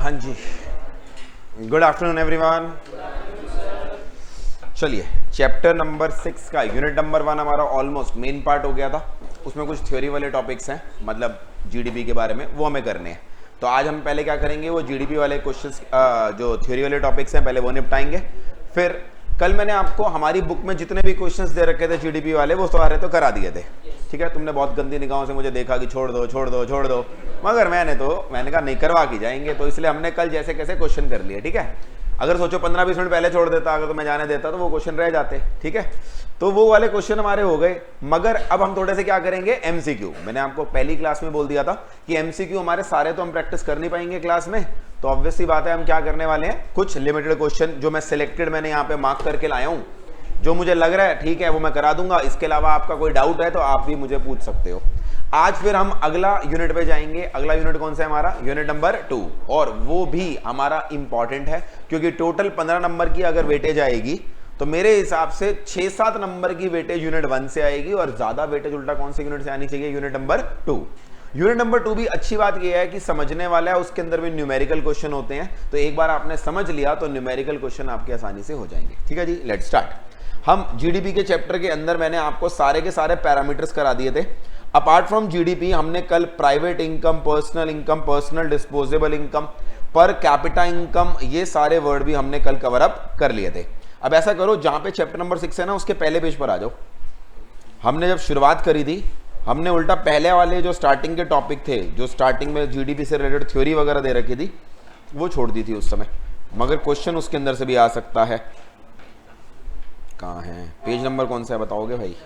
हाँ जी, good afternoon everyone. चलिए, chapter number 6 का यूनिट नंबर 1 हमारा ऑलमोस्ट मेन पार्ट हो गया था। उसमें कुछ थ्योरी वाले टॉपिक्स हैं, मतलब जीडीपी के बारे में, वो हमें करने हैं। तो आज हम पहले क्या करेंगे, वो जीडीपी वाले क्वेश्चंस, जो थ्योरी वाले टॉपिक्स हैं, पहले वो निपटाएंगे। फिर कल मैंने आपको हमारी बुक में जितने भी क्वेश्चंस दे रखे थे जीडीपी वाले, वो सारे तो करा दिए थे। ठीक है, तुमने बहुत गंदी निगाहों से मुझे देखा कि छोड़ दो छोड़ दो छोड़ दो, मगर मैंने कहा नहीं, करवा के जाएंगे। तो इसलिए हमने कल जैसे कैसे क्वेश्चन कर लिए। ठीक है, अगर सोचो 15-20 मिनट पहले छोड़ देता, अगर तो मैं जाने देता तो वो क्वेश्चन रह जाते। ठीक है, तो वो वाले क्वेश्चन हमारे हो गए। मगर अब हम थोड़े से क्या करेंगे, एमसीक्यू। मैंने आपको पहली क्लास में बोल दिया था कि एमसीक्यू हमारे सारे तो हम प्रैक्टिस कर नहीं पाएंगे क्लास में। तो ऑब्वियस सी बात है, हम क्या करने वाले हैं, कुछ लिमिटेड क्वेश्चन जो मैं सिलेक्टेड मैंने यहाँ पे मार्क करके लाया हूँ, जो मुझे लग रहा है ठीक है वो मैं करा दूंगा। इसके अलावा आपका कोई डाउट है तो आप भी मुझे पूछ सकते हो। आज फिर हम अगला यूनिट पे जाएंगे। अगला यूनिट कौन सा है हमारा, यूनिट नंबर 2, और वो भी हमारा इंपॉर्टेंट है क्योंकि टोटल 15 नंबर की अगर वेटेज आएगी तो मेरे हिसाब से 6-7 नंबर की वेटेज यूनिट 1 से आएगी, और ज्यादा वेटेज उल्टा कौन से यूनिट से आनी चाहिए, यूनिट नंबर 2। यूनिट नंबर 2 भी अच्छी बात यह है कि समझने वाला है, उसके अंदर भी न्यूमेरिकल क्वेश्चन होते हैं। तो एक बार आपने समझ लिया तो न्यूमेरिकल क्वेश्चन आपके आसानी से हो जाएंगे। ठीक है जी, लेट्स स्टार्ट। हम जीडीपी के चैप्टर के अंदर मैंने आपको सारे के सारे पैरामीटर्स करा दिए थे। अपार्ट फ्रॉम जीडीपी हमने कल private income, personal disposable income, पर कैपिटा इनकम, ये सारे वर्ड भी हमने कल कवर अप कर लिए थे। अब ऐसा करो, जहां पे चैप्टर नंबर 6 है ना, उसके पहले पेज पर आ जाओ। हमने जब शुरुआत करी थी, हमने उल्टा पहले वाले जो स्टार्टिंग के टॉपिक थे, जो स्टार्टिंग में जीडीपी से रिलेटेड थ्योरी वगैरह दे रखी थी, वो छोड़ दी थी उस समय। मगर क्वेश्चन उसके अंदर से भी आ सकता है। कहाँ है पेज नंबर, कौन सा है बताओगे भाई?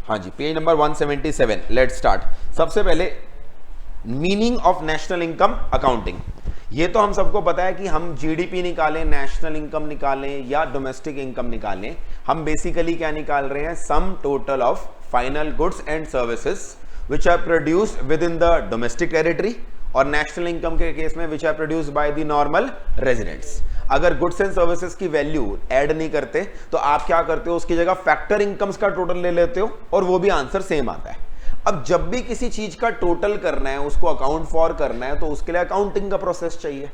हाँ जी, पेज नंबर 177। Let's start. सबसे पहले meaning of national income accounting. ये तो हम सबको पता है कि हम जीडीपी निकालें, नेशनल इनकम निकालें या डोमेस्टिक इनकम निकालें, हम बेसिकली क्या निकाल रहे हैं, sum total of final goods and services which are produced within the domestic territory, और नेशनल इनकम के केस में which are produced by the normal residents. अगर गुड्स एंड सर्विसेज की वैल्यू ऐड नहीं करते तो आप क्या करते हो, उसकी जगह फैक्टर इनकम्स का टोटल ले लेते हो, और वो भी आंसर सेम आता है। अब जब भी किसी चीज का टोटल करना है, उसको अकाउंट फॉर करना है, तो उसके लिए अकाउंटिंग का प्रोसेस चाहिए।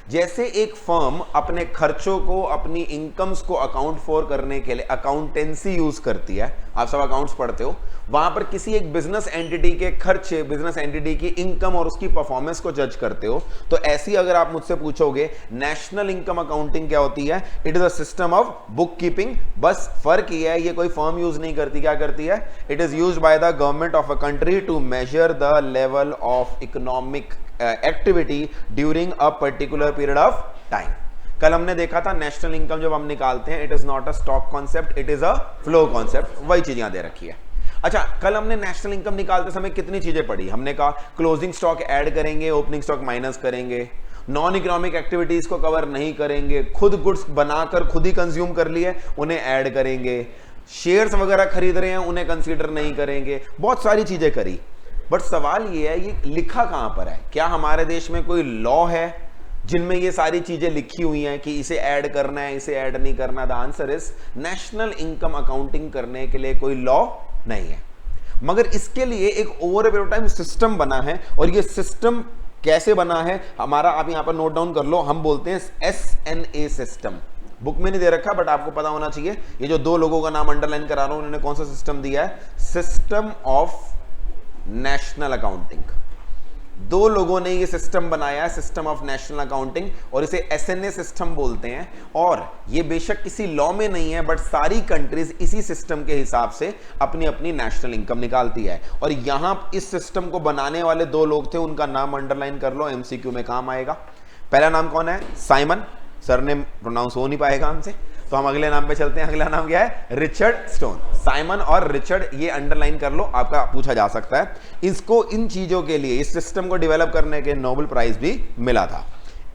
जैसे एक फर्म अपने खर्चों को, अपनी इनकम्स को अकाउंट फॉर करने के लिए अकाउंटेंसी यूज करती है, आप सब अकाउंट्स पढ़ते हो, वहां पर किसी एक बिजनेस एंटिटी के खर्चे, बिजनेस एंटिटी की इनकम और उसकी परफॉर्मेंस को जज करते हो। तो ऐसी अगर आप मुझसे पूछोगे नेशनल इनकम अकाउंटिंग क्या होती है, it is a system of book keeping. बस फर्क ये है, ये कोई फर्म यूज नहीं करती, क्या करती है, it is used by the government of a country to measure the level of economic activity during a particular period of time. कल हमने देखा था नेशनल इनकम जब हम निकालते हैं, it is not a stock concept, it is a flow concept. वही चीज यहां दे रखी है। अच्छा, कल हमने नेशनल इनकम निकालते समय कितनी चीजें पढ़ी, हमने कहा क्लोजिंग स्टॉक ऐड करेंगे, ओपनिंग स्टॉक माइनस करेंगे, नॉन इकोनॉमिक एक्टिविटीज को कवर नहीं करेंगे, खुद गुड्स बनाकर खुद ही कंज्यूम कर लिए उन्हें ऐड करेंगे, शेयर्स वगैरह खरीद रहे हैं उन्हें कंसीडर नहीं करेंगे, बहुत सारी चीजें करी। बट सवाल ये है, ये लिखा कहां पर है? क्या हमारे देश में कोई लॉ है जिनमें ये सारी चीजें लिखी हुई हैं कि इसे ऐड करना है, इसे ऐड नहीं करना? The answer is national income accounting करने के लिए कोई लॉ नहीं है, मगर इसके लिए एक over a period of time system बना है। और ये सिस्टम कैसे बना है हमारा, आप यहां पर नोट डाउन कर लो, हम बोलते हैं SNA सिस्टम। बुक में नहीं दे रखा बट आपको पता होना चाहिए। ये जो 2 लोगों का नाम अंडरलाइन करा रहा हूं, उन्होंने कौन सा सिस्टम दिया है, सिस्टम ऑफ नेशनल अकाउंटिंग। 2 लोगों ने ये सिस्टम बनाया है, सिस्टम ऑफ नेशनल अकाउंटिंग, और इसे SNA सिस्टम बोलते हैं। और ये बेशक किसी लॉ में नहीं है, बट सारी कंट्रीज इसी सिस्टम के हिसाब से अपनी अपनी नेशनल इनकम निकालती है। और यहां इस सिस्टम को बनाने वाले 2 लोग थे, उनका नाम अंडरलाइन कर लो, MCQ में काम आएगा। पहला नाम कौन है, साइमन, सरनेम प्रोनाउंस हो नहीं पाएगा हमसे, तो हम अगले नाम पे चलते हैं। अगला नाम क्या है, रिचर्ड स्टोन। साइमन और रिचर्ड, ये अंडरलाइन कर लो, आपका पूछा जा सकता है। इसको इन चीजों के लिए, इस सिस्टम को डेवलप करने के नोबेल प्राइज भी मिला था।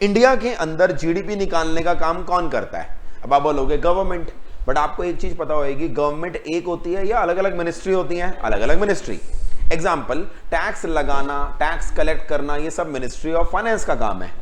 इंडिया के अंदर जीडीपी निकालने का काम कौन करता है? अब आप बोलोगे गवर्नमेंट, बट आपको एक चीज पता होगी, गवर्नमेंट एक होती है या अलग अलग मिनिस्ट्री होती है? अलग अलग मिनिस्ट्री। एग्जाम्पल, टैक्स लगाना, टैक्स कलेक्ट करना, ये सब मिनिस्ट्री ऑफ फाइनेंस का काम है।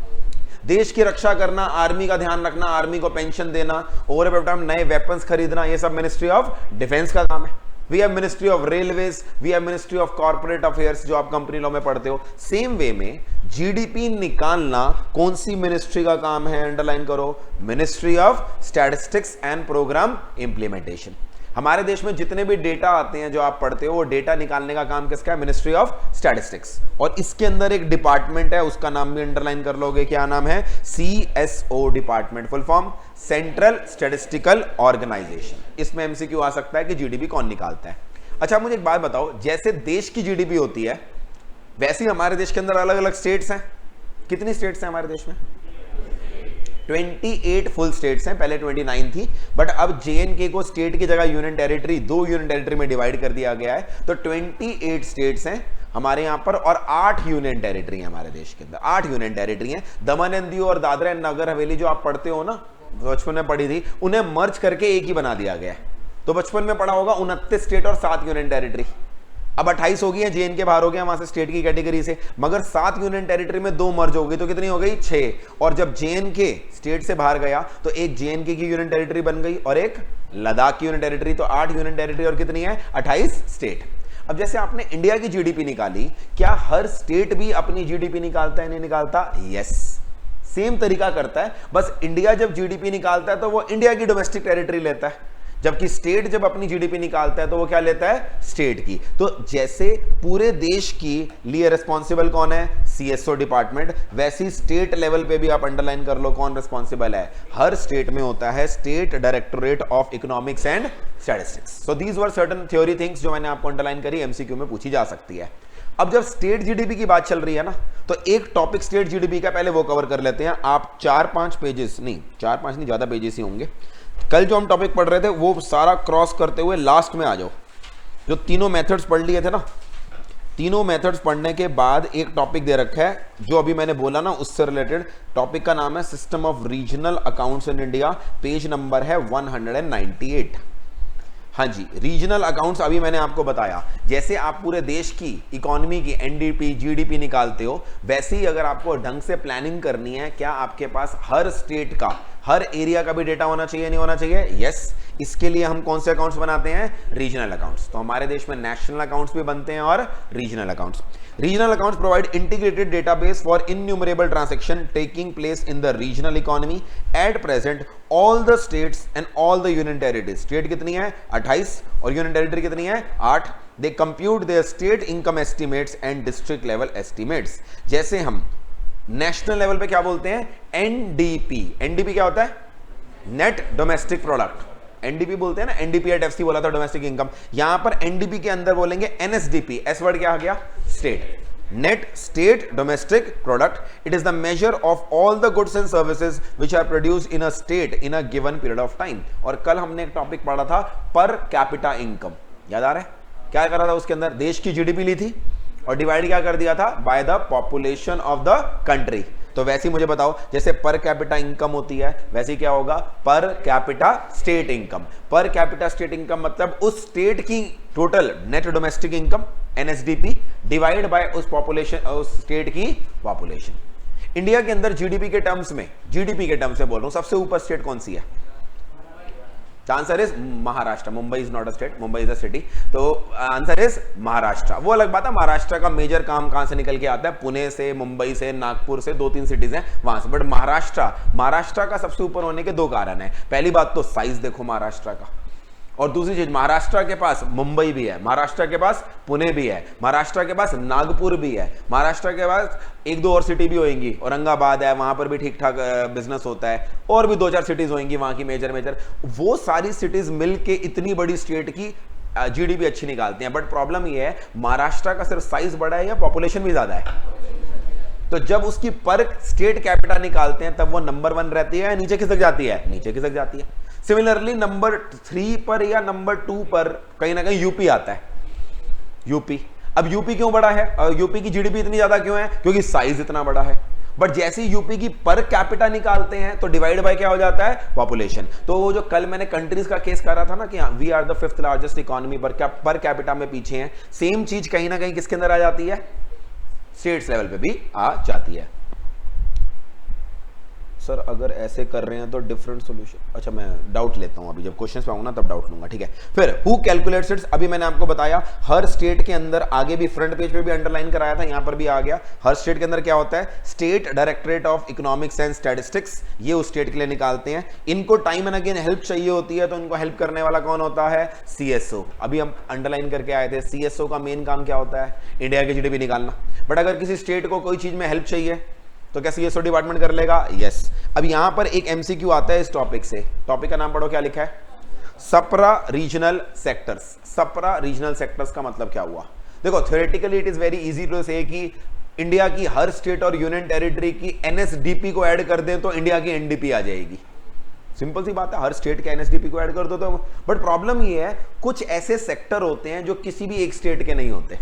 देश की रक्षा करना, आर्मी का ध्यान रखना, आर्मी को पेंशन देना, ओवर टाइम नए वेपन्स खरीदना, ये सब मिनिस्ट्री ऑफ डिफेंस का काम है। We have ministry of railways, we have ministry of corporate affairs जो आप कंपनी लॉ में पढ़ते हो। सेम वे में जीडीपी निकालना कौन सी मिनिस्ट्री का काम है? अंडरलाइन करो, ministry of statistics and programme implementation. हमारे देश में जितने भी डेटा आते हैं जो आप पढ़ते हो, वो डेटा निकालने का काम किसका है? Ministry of statistics. और इसके अंदर एक डिपार्टमेंट है, उसका नाम भी अंडरलाइन कर लोगे, क्या नाम है? CSO department, full form central statistical organisation. इसमें एमसीक्यू आ सकता है कि जीडीपी कौन निकालता है। अच्छा मुझे एक बात बताओ, जैसे देश की जीडीपी होती है वैसे ही हमारे देश के अंदर अलग अलग स्टेट्स हैं। कितनी स्टेट्स हैं हमारे देश में? 28 फुल स्टेट्स हैं, पहले 29 थी, बट अब जेएनके को स्टेट की जगह यूनियन टेरिटरी, 2 यूनियन टेरिटरी में डिवाइड कर दिया गया है। तो 28 स्टेट्स हैं हमारे यहां पर और 8 यूनियन टेरिटरी हैं हमारे देश के अंदर। 8 यूनियन टेरिटरी हैं। दमन एंड दीव और दादरा एंड नगर हवेली जो आप पढ़ते हो ना, बचपन में पढ़ी थी, उन्हें मर्ज करके एक ही बना दिया गया है। तो बचपन में पढ़ा होगा 29 स्टेट और 7 यूनियन टेरिटरी। अब 28 हो गई है, जेएनके बाहर हो गया वहां से स्टेट की कैटेगरी से, मगर 7 यूनियन टेरिटरी में 2 मर्ज हो गई, तो कितनी हो गई? 6। और जब जेएनके स्टेट से बाहर गया तो एक जेएनके की यूनियन टेरिटरी बन गई और एक लद्दाख की यूनियन टेरिटरी। तो 8 यूनियन टेरिटरी और कितनी है? 28 स्टेट। अब जैसे आपने इंडिया की जीडीपी निकाली, क्या हर स्टेट भी अपनी जीडीपी निकालता है? नहीं निकालता? यस, सेम तरीका करता है। बस इंडिया जब जीडीपी निकालता है तो वो इंडिया की डोमेस्टिक टेरिटरी लेता है, जबकि स्टेट जब अपनी जीडीपी निकालता है तो वो क्या लेता है? स्टेट की। तो जैसे पूरे देश की लिए रिस्पॉन्सिबल कौन है? CSO department. वैसी स्टेट लेवल पे भी आप अंडरलाइन कर लो कौन रिस्पॉन्सिबल है। हर स्टेट में होता है state directorate of economics and statistics. So these were certain theory things जो मैंने आपको अंडरलाइन करी, एमसीक्यू में पूछी जा सकती है। अब जब स्टेट जीडीपी की बात चल रही है ना, तो एक टॉपिक स्टेट जीडीपी का पहले वो कवर कर लेते हैं। आप 4-5 पेजेस नहीं, 4-5 नहीं, ज्यादा पेजेस ही होंगे। कल जो हम टॉपिक पढ़ रहे थे वो सारा क्रॉस करते हुए लास्ट में आ जाओ। जो तीनों मेथड्स पढ़ लिए थे ना, तीनों मेथड्स पढ़ने के बाद एक टॉपिक दे रखा है जो अभी मैंने बोला ना, उससे रिलेटेड टॉपिक का नाम है system of regional accounts in India. Page number है 198। हाँ जी, रीजनल अकाउंट्स अभी मैंने आपको बताया, जैसे आप पूरे देश की इकोनॉमी की एनडीपी जीडीपी निकालते हो, वैसे ही अगर आपको ढंग से प्लानिंग करनी है, क्या आपके पास हर स्टेट का, हर एरिया का भी डेटा होना चाहिए? नहीं होना चाहिए? यस। इसके लिए हम कौन से अकाउंट्स बनाते हैं? Regional accounts. तो हमारे देश में नेशनल अकाउंट्स भी बनते हैं और regional accounts. Regional accounts provide integrated database for innumerable transactions taking place in the regional economy. At present, all the states and all the union territories. State कितनी है? 28 और union territory कितनी है? 8. They compute their state income estimates and district level estimates. जैसे हम national level पे क्या बोलते हैं? NDP. NDP क्या होता है? Net domestic product. एनडीपी बोलते हैं ना, एनडीपी एट एफसी बोला था, डोमेस्टिक इनकम। यहां पर एनडीपी के अंदर बोलेंगे एनएसडीपी। एस वर्ड क्या आ गया? State, net state domestic product. It is the measure of all the goods and services which are produced in a state in a given period of time. और कल हमने एक टॉपिक पढ़ा था पर कैपिटा इनकम, याद आ रहा है? क्या करा था उसके अंदर? देश की जीडीपी ली थी और डिवाइड क्या कर दिया था? By the population of the country. तो वैसे ही मुझे बताओ, जैसे पर कैपिटा इनकम होती है, वैसे क्या होगा? Per capita state income. Per capita state income मतलब उस स्टेट की total net domestic income NSDP divide by उस पॉपुलेशन, उस स्टेट की पॉपुलेशन। इंडिया के अंदर जीडीपी के टर्म्स में, जीडीपी के टर्म्स में बोल रहा हूं, सबसे ऊपर स्टेट कौन सी है? Answer is Maharashtra. Mumbai is not a state, Mumbai is a city. तो आंसर इज महाराष्ट्र। वो अलग बात है, महाराष्ट्र का मेजर काम कहां से निकल के आता है? पुणे से, मुंबई से, नागपुर से, 2-3 सिटीज हैं वहां से। बट महाराष्ट्र का सबसे ऊपर होने के 2 कारण है। पहली बात तो साइज देखो महाराष्ट्र का, और दूसरी चीज महाराष्ट्र के पास मुंबई भी है, महाराष्ट्र के पास पुणे भी है, महाराष्ट्र के पास नागपुर भी है, महाराष्ट्र के पास 1-2 और सिटी भी होंगी, औरंगाबाद है, वहां पर भी ठीक ठाक बिजनेस होता है, और भी 2-4 सिटीज होंगी वहां की मेजर। वो सारी सिटीज मिलके इतनी बड़ी स्टेट की जीडीपी अच्छी निकालती हैं। बट प्रॉब्लम ये है, महाराष्ट्र का सिर्फ साइज बड़ा है या पॉपुलेशन भी ज्यादा है? तो जब उसकी पर स्टेट कैपिटा निकालते हैं तब वो नंबर 1 रहती है, नीचे खिसक जाती है? नीचे खिसक जाती है। सिमिलरली नंबर 3 पर या नंबर 2 पर कहीं ना कहीं यूपी आता है। यूपी, अब यूपी क्यों बड़ा है? यूपी की जीडीपी इतनी ज्यादा क्यों है? क्योंकि साइज इतना बड़ा है। बट जैसे ही यूपी की पर कैपिटा निकालते हैं तो डिवाइड बाय क्या हो जाता है? पॉपुलेशन। तो वो जो कल मैंने कंट्रीज का केस करा था ना कि we are the 5th largest economy, per capita में पीछे हैं, सेम चीज कहीं ना कहीं किसके अंदर आ जाती है? स्टेट्स लेवल पे भी आ जाती है। सर अगर ऐसे कर रहे हैं तो डिफरेंट सॉल्यूशन, अच्छा मैं डाउट लेता हूं, अभी जब क्वेश्चंस पे आऊंगा ना तब डाउट लूंगा, ठीक है। फिर हु कैलकुलेट्स इट्स, अभी मैंने आपको बताया हर स्टेट के अंदर, आगे भी फ्रंट पेज पे भी अंडरलाइन कराया था, यहां पर भी आ गया। हर स्टेट के अंदर क्या होता है, state directorate of economics and statistics, ये उस स्टेट के लिए निकालते हैं। इनको टाइम एंड अगेन हेल्प चाहिए होती है, तो इनको हेल्प करने वाला कौन होता है, सीएसओ। अभी हम अंडरलाइन करके आए थे, सीएसओ का मेन काम क्या होता है, इंडिया की जीडीपी निकालना। बट अगर किसी स्टेट को कोई चीज में हेल्प चाहिए तो क्या सीएसओ डिपार्टमेंट कर लेगा, यस। अब यहां पर एक एमसीक्यू आता है इस टॉपिक से, टॉपिक का नाम पढ़ो, क्या लिखा है, supra regional sectors. Supra regional sectors का मतलब क्या हुआ, देखो theoretically it is very easy to say कि इंडिया की हर स्टेट और यूनियन टेरिटरी की एनएसडीपी को ऐड कर दें तो इंडिया की एनडीपी आ जाएगी, सिंपल सी बात है, हर स्टेट के एनएसडीपी को ऐड कर दो तो। बट प्रॉब्लम ये है कुछ ऐसे सेक्टर होते हैं जो किसी भी एक स्टेट के नहीं होते,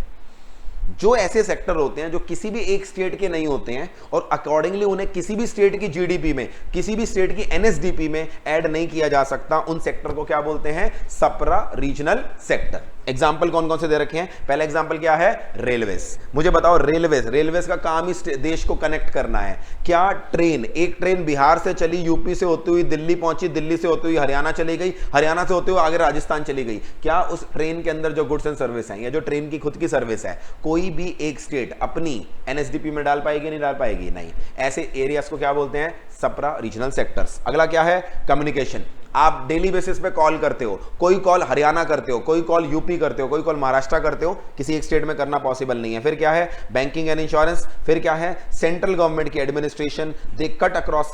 जो ऐसे सेक्टर होते हैं जो किसी भी एक स्टेट के नहीं होते हैं और अकॉर्डिंगली उन्हें किसी भी स्टेट की जीडीपी में, किसी भी स्टेट की एनएसडीपी में ऐड नहीं किया जा सकता, उन सेक्टर को क्या बोलते हैं, सप्रा रीजनल सेक्टर। एग्जाम्पल कौन कौन से दे रखे हैं, पहला एग्जाम्पल क्या है, रेलवेज। मुझे बताओ रेलवेज का काम ही देश को कनेक्ट करना है। क्या ट्रेन, एक ट्रेन बिहार से चली, यूपी से होती हुई दिल्ली पहुंची, दिल्ली से होती हुई हरियाणा चली गई, हरियाणा से होते हुए आगे राजस्थान चली गई, क्या उस ट्रेन के अंदर जो गुड्स एंड सर्विस है या जो ट्रेन की खुद की सर्विस है, कोई भी एक स्टेट अपनी एनएसडीपी में डाल पाएगी, नहीं डाल पाएगी, नहीं। ऐसे एरियाज को क्या बोलते हैं, सप्रा रीजनल सेक्टर्स। अगला क्या है, कम्युनिकेशन। आप डेली बेसिस पे कॉल करते हो, कोई कॉल हरियाणा करते हो, कोई कॉल यूपी करते हो, कोई कॉल महाराष्ट्र करते हो, किसी एक स्टेट में करना पॉसिबल नहीं है। फिर क्या है, बैंकिंग एंड इंश्योरेंस। फिर क्या है, सेंट्रल गवर्नमेंट की administration, they cut across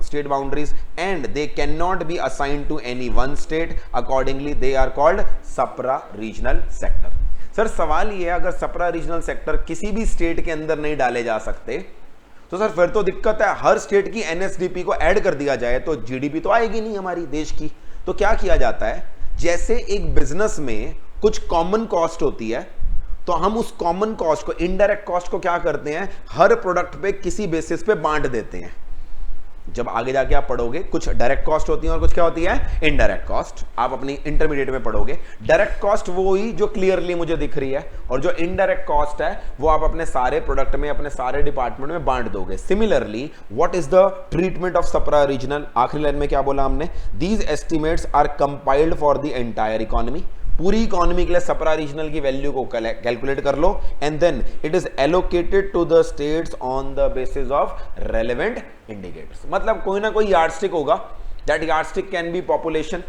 state boundaries and they can not be assigned to any one state, accordingly they are called supra regional sector. Sir सवाल ये है, अगर सप्रा रीजनल सेक्टर किसी भी स्टेट के अंदर नहीं डाले जा सकते तो सर फिर तो दिक्कत है, हर स्टेट की एनएसडीपी को ऐड कर दिया जाए तो जीडीपी तो आएगी नहीं हमारी देश की। तो क्या किया जाता है, जैसे एक बिजनेस में कुछ कॉमन कॉस्ट होती है, तो हम उस कॉमन कॉस्ट को, इनडायरेक्ट कॉस्ट को क्या करते हैं, हर प्रोडक्ट पे किसी बेसिस पे बांट देते हैं। जब आगे जाके आप पढ़ोगे, कुछ डायरेक्ट कॉस्ट होती है और कुछ क्या होती है, इनडायरेक्ट कॉस्ट। आप अपनी इंटरमीडिएट में पढ़ोगे, डायरेक्ट कॉस्ट वो ही जो क्लियरली मुझे दिख रही है, और जो इनडायरेक्ट कॉस्ट है वो आप अपने सारे प्रोडक्ट में, अपने सारे डिपार्टमेंट में बांट दोगे। Similarly what is the treatment of supra regional, आखिरी लाइन में क्या बोला हमने, these estimates are compiled for the entire economy. पूरी इकोनॉमी के लिए सप्रा रीजनल की वैल्यू को कैलकुलेट कर लो and then it is allocated to the states on the basis of relevant indicators. मतलब कोई ना कोई यार्डस्टिक होगा, that yardstick can be population,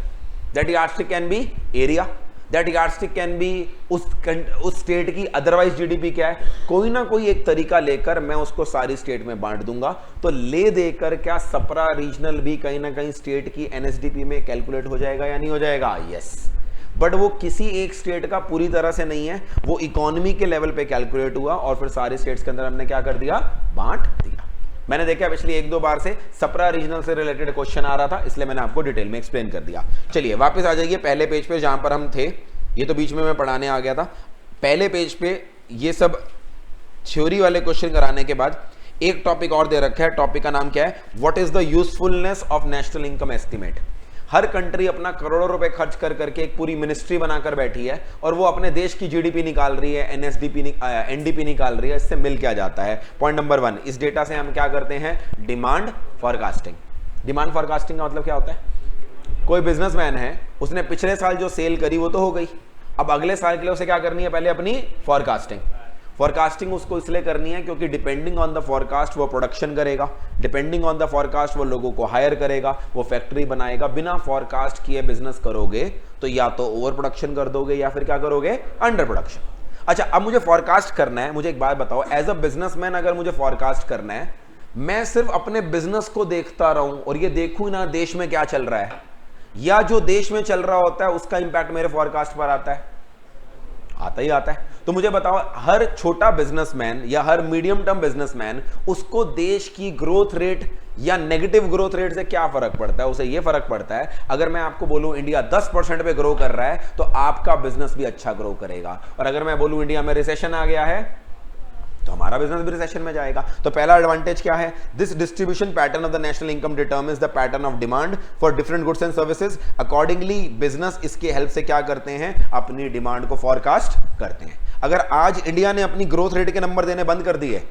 that yardstick can be area, that yardstick can B उस state की otherwise GDP क्या है, कोई ना कोई एक तरीका लेकर मैं उसको सारी स्टेट में बांट दूंगा। तो ले देकर क्या सप्रा रीजनल भी कहीं ना कहीं स्टेट की एनएसडीपी में कैलकुलेट हो जाएगा या नहीं हो जाएगा, यस। बट वो किसी एक स्टेट का पूरी तरह से नहीं है, वो इकोनॉमी के लेवल पे कैलकुलेट हुआ और फिर सारे स्टेट्स के अंदर हमने क्या कर दिया, बांट दिया। मैंने देखा पिछली एक दो बार से सप्रा रीजनल से रिलेटेड क्वेश्चन आ रहा था, इसलिए मैंने आपको डिटेल में एक्सप्लेन कर दिया। चलिए वापस आ जाइए पहले पेज पे जहां पर हम थे, ये तो बीच में मैं पढ़ाने आ गया था। पहले पेज पे ये सब थ्योरी वाले क्वेश्चन कराने के बाद एक टॉपिक और दे रखा है, टॉपिक का नाम क्या है, what is the usefulness of national income estimate. Her country अपना करोड़ों रुपए खर्च कर करके एक पूरी मिनिस्ट्री बनाकर बैठी है और वो अपने देश की जीडीपी निकाल रही है, एनडीपी निकाल रही है। इससे मिल क्या जाता है, पॉइंट नंबर 1, इस डेटा से हम क्या करते हैं, डिमांड फॉरकास्टिंग। डिमांड फॉरकास्टिंग का मतलब क्या होता है, कोई बिजनेसमैन है, उसने पिछले साल जो सेल करी वो तो हो गई, अब अगले साल के लिए उसे क्या करनी है, पहले अपनी फॉरकास्टिंग। फॉरकास्टिंग उसको इसलिए करनी है क्योंकि डिपेंडिंग ऑन द फॉरकास्ट वो प्रोडक्शन करेगा, डिपेंडिंग ऑन द फॉरकास्ट वो लोगों को हायर करेगा, वो फैक्ट्री बनाएगा। बिना फॉरकास्ट किए बिजनेस करोगे तो या तो ओवर प्रोडक्शन कर दोगे या फिर क्या करोगे, अंडर प्रोडक्शन। अच्छा अब मुझे फॉरकास्ट करना है, मुझे एक बात बताओ, एज अ बिजनेसमैन अगर मुझे फॉरकास्ट करना है, मैं सिर्फ अपने बिजनेस को देखता रहूं और ये देखूं ना देश में क्या चल रहा है, या जो देश में चल रहा होता है उसका इंपैक्ट मेरे फॉरकास्ट पर आता है, आता ही आता है। तो मुझे बताओ, हर छोटा बिजनेसमैन या हर मीडियम टर्म बिजनेसमैन, उसको देश की ग्रोथ रेट या नेगेटिव ग्रोथ रेट से क्या फर्क पड़ता है, उसे ये फर्क पड़ता है अगर मैं आपको बोलूं इंडिया 10% पे ग्रो कर रहा है तो आपका बिजनेस भी अच्छा ग्रो करेगा, और अगर मैं बोलूं इंडिया में रिसेशन आ गया है तो हमारा बिजनेस भी रिसेशन में जाएगा। तो पहला एडवांटेज क्या है, this distribution pattern of the national income determines the pattern of demand for different goods and services. Accordingly business इसके हेल्प से क्या करते हैं, अपनी डिमांड को फॉरकास्ट करते हैं। अगर आज इंडिया ने अपनी ग्रोथ रेट के नंबर देने बंद कर दिए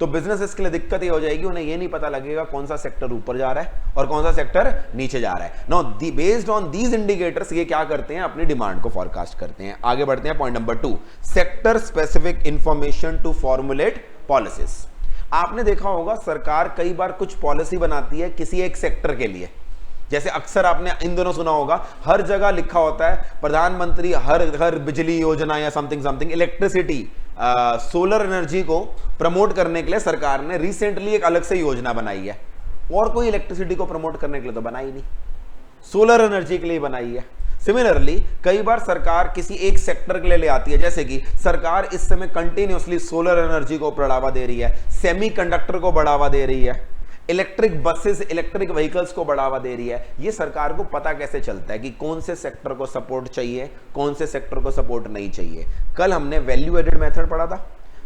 तो बिजनेसेस के लिए दिक्कत ये हो जाएगी, उन्हें ये नहीं पता लगेगा कौन सा सेक्टर ऊपर जा रहा है और कौन सा सेक्टर नीचे जा रहा है। Now based on these indicators ये क्या करते हैं, अपनी डिमांड को फॉरकास्ट करते हैं। आगे बढ़ते हैं, point number 2, sector specific information to formulate policies. आपने देखा होगा सरकार कई बार कुछ पॉलिसी बनाती है किसी एक सेक्टर के लिए, जैसे अक्सर आपने इन दोनों सुना होगा, हर जगह लिखा होता है प्रधानमंत्री हर घर बिजली योजना या something something. Electricity, solar energy को प्रमोट करने के लिए सरकार ने रिसेंटली एक अलग से योजना बनाई है, और कोई इलेक्ट्रिसिटी को प्रमोट करने के लिए तो बनाई नहीं, सोलर एनर्जी के लिए बनाई है। सिमिलरली कई बार सरकार किसी एक सेक्टर के लिए ले आती है, जैसे कि सरकार इस समय कंटिन्यूअसली सोलर एनर्जी को बढ़ावा दे रही है, सेमीकंडक्टर को बढ़ावा दे रही है, इलेक्ट्रिक बसेस, इलेक्ट्रिक व्हीकल्स को बढ़ावा दे रही है। ये सरकार को पता कैसे चलता है कि कौन से सेक्टर को सपोर्ट चाहिए, कौन से सेक्टर को सपोर्ट नहीं चाहिए। कल हमने वैल्यू एडेड मेथड पढ़ा था।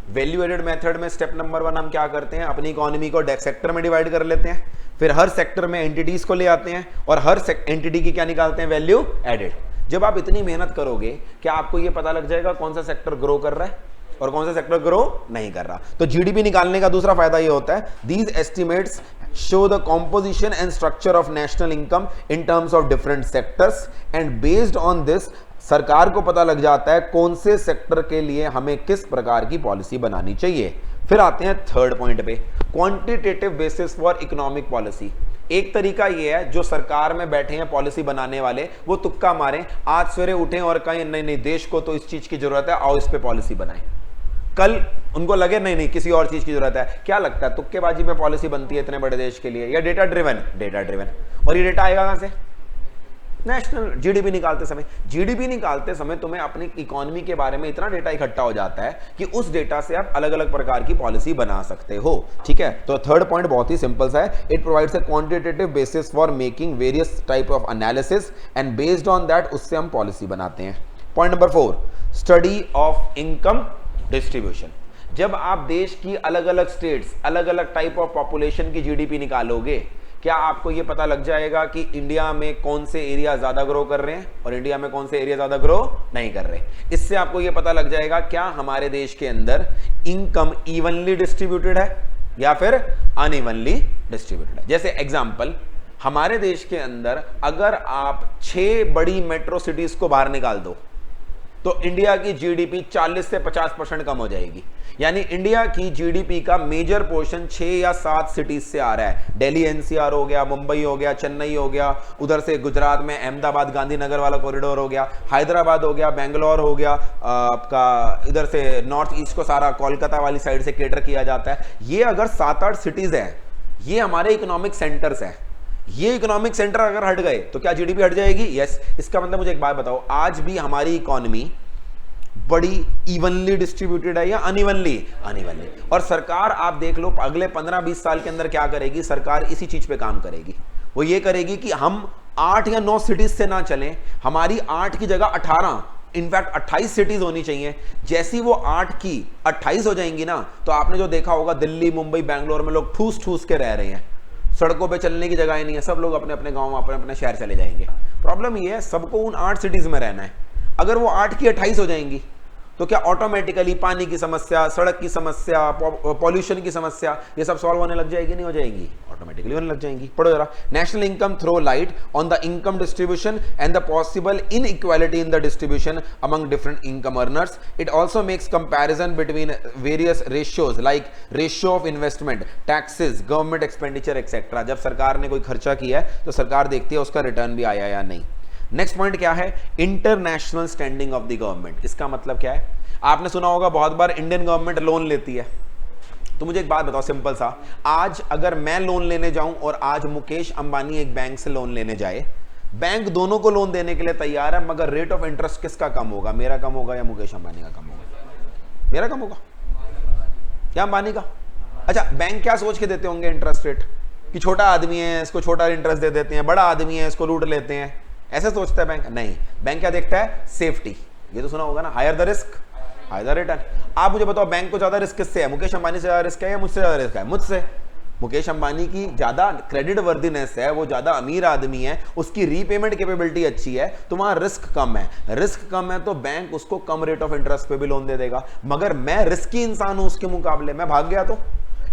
वैल्यू एडेड मेथड में स्टेप नंबर 1 हम क्या करते हैं, अपनी इकोनॉमी को सेक्टर में डिवाइड कर लेते हैं, फिर हर सेक्टर में एंटिटीज को ले आते हैं और हर एंटिटी की क्या निकालते हैं, वैल्यू एडेड। जब आप इतनी मेहनत करोगे क्या आपको ये पता लग जाएगा कौन सा सेक्टर ग्रो कर रहा है और कौन सा सेक्टर ग्रो नहीं कर रहा। तो जीडीपी निकालने का दूसरा फायदा ये होता है, these estimates show the composition and structure of national income in terms of different sectors and based on this सरकार को पता लग जाता है कौन से सेक्टर के लिए हमें किस प्रकार की पॉलिसी बनानी चाहिए। फिर आते हैं थर्ड पॉइंट पे, quantitative basis for economic policy. एक तरीका यह है, जो सरकार में बैठे हैं पॉलिसी बनाने वाले, वो तुक्का मारें, आज सवेरे उठें और कहें नहीं नहीं देश को तो इस चीज की जरूरत है, आओ इस पे पॉलिसी बनाएं। कल उनको लगे नहीं नहीं किसी और चीज की जरूरत है। क्या लगता है तुक्केबाजी में पॉलिसी बनती है इतने बड़े देश के लिए, या डेटा ड्रिवन? Data driven. और ये डेटा आएगा कहां से? नेशनल जीडीपी निकालते समय। जीडीपी निकालते समय तुम्हें अपनी इकोनॉमी के बारे में इतना डेटा इकट्ठा हो जाता है कि उस डेटा से आप अलग अलग प्रकार की पॉलिसी बना सकते हो। ठीक है, तो थर्ड पॉइंट बहुत ही सिंपल सा है, it provides a quantitative basis for making various type of analysis and based on that उससे हम पॉलिसी बनाते हैं। Point number 4, study of income distribution. जब आप देश की अलग अलग स्टेट्स, अलग अलग टाइप ऑफ पॉपुलेशन की जीडीपी निकालोगे, क्या आपको यह पता लग जाएगा कि इंडिया में कौन से एरिया ज्यादा ग्रो कर रहे हैं और इंडिया में कौन से एरिया ज्यादा ग्रो नहीं कर रहे। इससे आपको यह पता लग जाएगा क्या हमारे देश के अंदर इनकम इवनली डिस्ट्रीब्यूटेड है या फिर अनइवनली डिस्ट्रीब्यूटेड है। जैसे एग्जांपल, हमारे देश के अंदर अगर आप 6 बड़ी मेट्रो सिटीज को बाहर निकाल दो तो इंडिया की जीडीपी 40 से 50% कम हो जाएगी। यानी इंडिया की जीडीपी का मेजर पोर्शन 6 या 7 सिटीज से आ रहा है। दिल्ली एनसीआर हो गया, मुंबई हो गया, चेन्नई हो गया, उधर से गुजरात में अहमदाबाद गांधीनगर वाला कॉरिडोर हो गया, हैदराबाद हो गया, बेंगलोर हो गया, आपका इधर से नॉर्थ ईस्ट को सारा कोलकाता वाली साइड से केटर किया जाता है। ये अगर 7-8 सिटीज हैं, ये हमारे इकोनॉमिक सेंटर्स हैं। ये इकोनॉमिक सेंटर अगर हट गए तो क्या जीडीपी हट जाएगी? यस। इसका मतलब मुझे एक बात बताओ, आज भी हमारी इकोनॉमी बड़ी इवनली डिस्ट्रीब्यूटेड है या अनइवनली? अनइवनली। और सरकार आप देख लो अगले 15-20 साल के अंदर क्या करेगी, सरकार इसी चीज पे काम करेगी। वो ये करेगी कि हम 8 या 9 सिटीज से ना चलें, हमारी 8 की जगह 18, इनफैक्ट 28 सिटीज होनी चाहिए। जैसी वो 8 की 28 हो जाएंगी ना, तो आपने जो देखा होगा दिल्ली, मुंबई, बैंगलोर में लोग ठूस ठूस के रह रहे हैं, सड़कों पे चलने की जगह ही नहीं है, सब लोग अपने अपने गांव, अपने अपने शहर चले जाएंगे। प्रॉब्लम ये है सबको उन 8 सिटीज में रहना है। अगर वो 8 की 28 हो जाएंगी तो क्या ऑटोमेटिकली पानी की समस्या, सड़क की समस्या, पॉल्यूशन की समस्या, ये सब सॉल्व होने लग जाएगी? नहीं हो जाएगी, ऑटोमेटिकली होने लग जाएंगी। पढ़ो जरा, national income throw light on the income distribution and the possible inequality in the distribution among different income earners. It also makes comparison between various ratios like ratio of investment, taxes, government expenditure etcetera. जब सरकार ने कोई खर्चा किया है तो सरकार देखती है उसका रिटर्न भी आया या नहीं। नेक्स्ट पॉइंट क्या है, international standing of the government. इसका मतलब क्या है, आपने सुना होगा बहुत बार इंडियन गवर्नमेंट लोन लेती है। तो मुझे एक बात बताओ सिंपल सा, आज अगर मैं लोन लेने जाऊं और आज मुकेश अंबानी एक बैंक से लोन लेने जाए, बैंक दोनों को लोन देने के लिए तैयार है, मगर रेट ऑफ इंटरेस्ट किसका कम होगा, मेरा कम होगा या मुकेश अंबानी का कम होगा? मेरा कम होगा या अंबानी का? अच्छा, बैंक क्या सोच के देते होंगे इंटरेस्ट रेट, कि छोटा आदमी है इसको छोटा इंटरेस्ट दे देते हैं, बड़ा आदमी है इसको लूट लेते हैं, ऐसे सोचता है बैंक? नहीं, बैंक क्या देखता है, सेफ्टी। ये तो सुना होगा ना, higher the risk higher the return. आप मुझे बताओ बैंक को ज्यादा रिस्क किससे है, मुकेश अंबानी से ज्यादा रिस्क है या मुझसे ज्यादा रिस्क है? मुझसे। मुकेश अंबानी की ज्यादा क्रेडिट वर्दीनेस है, वो ज्यादा अमीर आदमी है, उसकी रीपेमेंट कैपेबिलिटी अच्छी है, तो वहां रिस्क कम है। रिस्क कम है तो बैंक उसको कम रेट ऑफ इंटरेस्ट पे भी लोन दे देगा। मगर मैं रिस्की इंसान हूं उसके मुकाबले, मैं भाग गया तो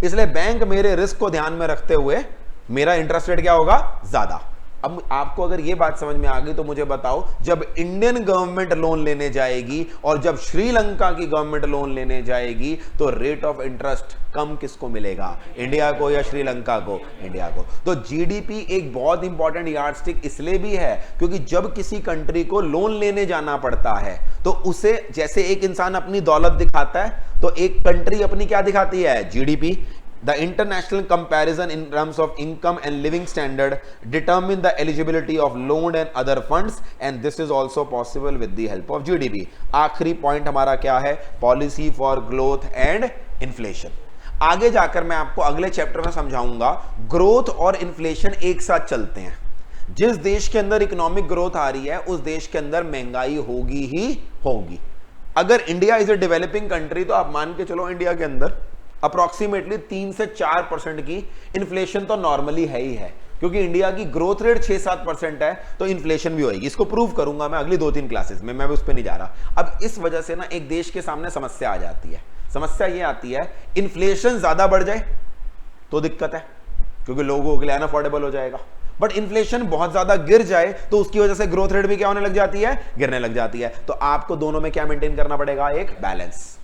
इसलिए बैंक मेरे रिस्क को ध्यान में रखते हुए मेरा इंटरेस्ट रेट क्या होगा, ज्यादा। अब आपको अगर ये बात समझ में आ गई तो मुझे बताओ, जब इंडियन गवर्नमेंट लोन लेने जाएगी और जब श्रीलंका की गवर्नमेंट लोन लेने जाएगी तो रेट ऑफ इंटरेस्ट कम किसको मिलेगा, इंडिया को या श्रीलंका को, इंडिया को। तो जीडीपी एक बहुत इंपॉर्टेंट यार्डस्टिक इसलिए भी है क्योंकि जब किसी कंट्री को लोन लेने जाना पड़ता है तो उसे, जैसे एक इंसान अपनी दौलत दिखाता है तो एक कंट्री अपनी क्या दिखाती है, GDP. The international comparison in terms of income and living standard determine the eligibility of loan and other funds, and this is also possible with the help of GDP. आखिरी पॉइंट हमारा क्या है, policy for growth and inflation. आगे जाकर मैं आपको अगले chapter में समझाऊंगा, ग्रोथ और इन्फ्लेशन एक साथ चलते हैं। जिस देश के अंदर इकोनॉमिक ग्रोथ आ रही है उस देश के अंदर महंगाई होगी ही होगी। अगर India is a developing country तो आप मान के चलो इंडिया के अंदर अप्रोक्सीमेटली 3 से 4% की इन्फ्लेशन तो नॉर्मली है ही है, क्योंकि इंडिया की ग्रोथ रेट 6-7% है तो इन्फ्लेशन भी होगी। इसको प्रूव करूंगा मैं अगली 2-3 क्लासेस में, मैं उस पर नहीं जा रहा। अब इस वजह से ना एक देश के सामने समस्या आ जाती है। समस्या ये आती है, इन्फ्लेशन ज्यादा बढ़ जाए तो दिक्कत है क्योंकि लोगों के लिए अनअफोर्डेबल हो जाएगा, बट इन्फ्लेशन बहुत ज्यादा गिर जाए तो उसकी वजह से ग्रोथ रेट भी क्या होने लग जाती है, गिरने लग जाती है। तो आपको दोनों में क्या मेंटेन करना पड़ेगा, एक बैलेंस।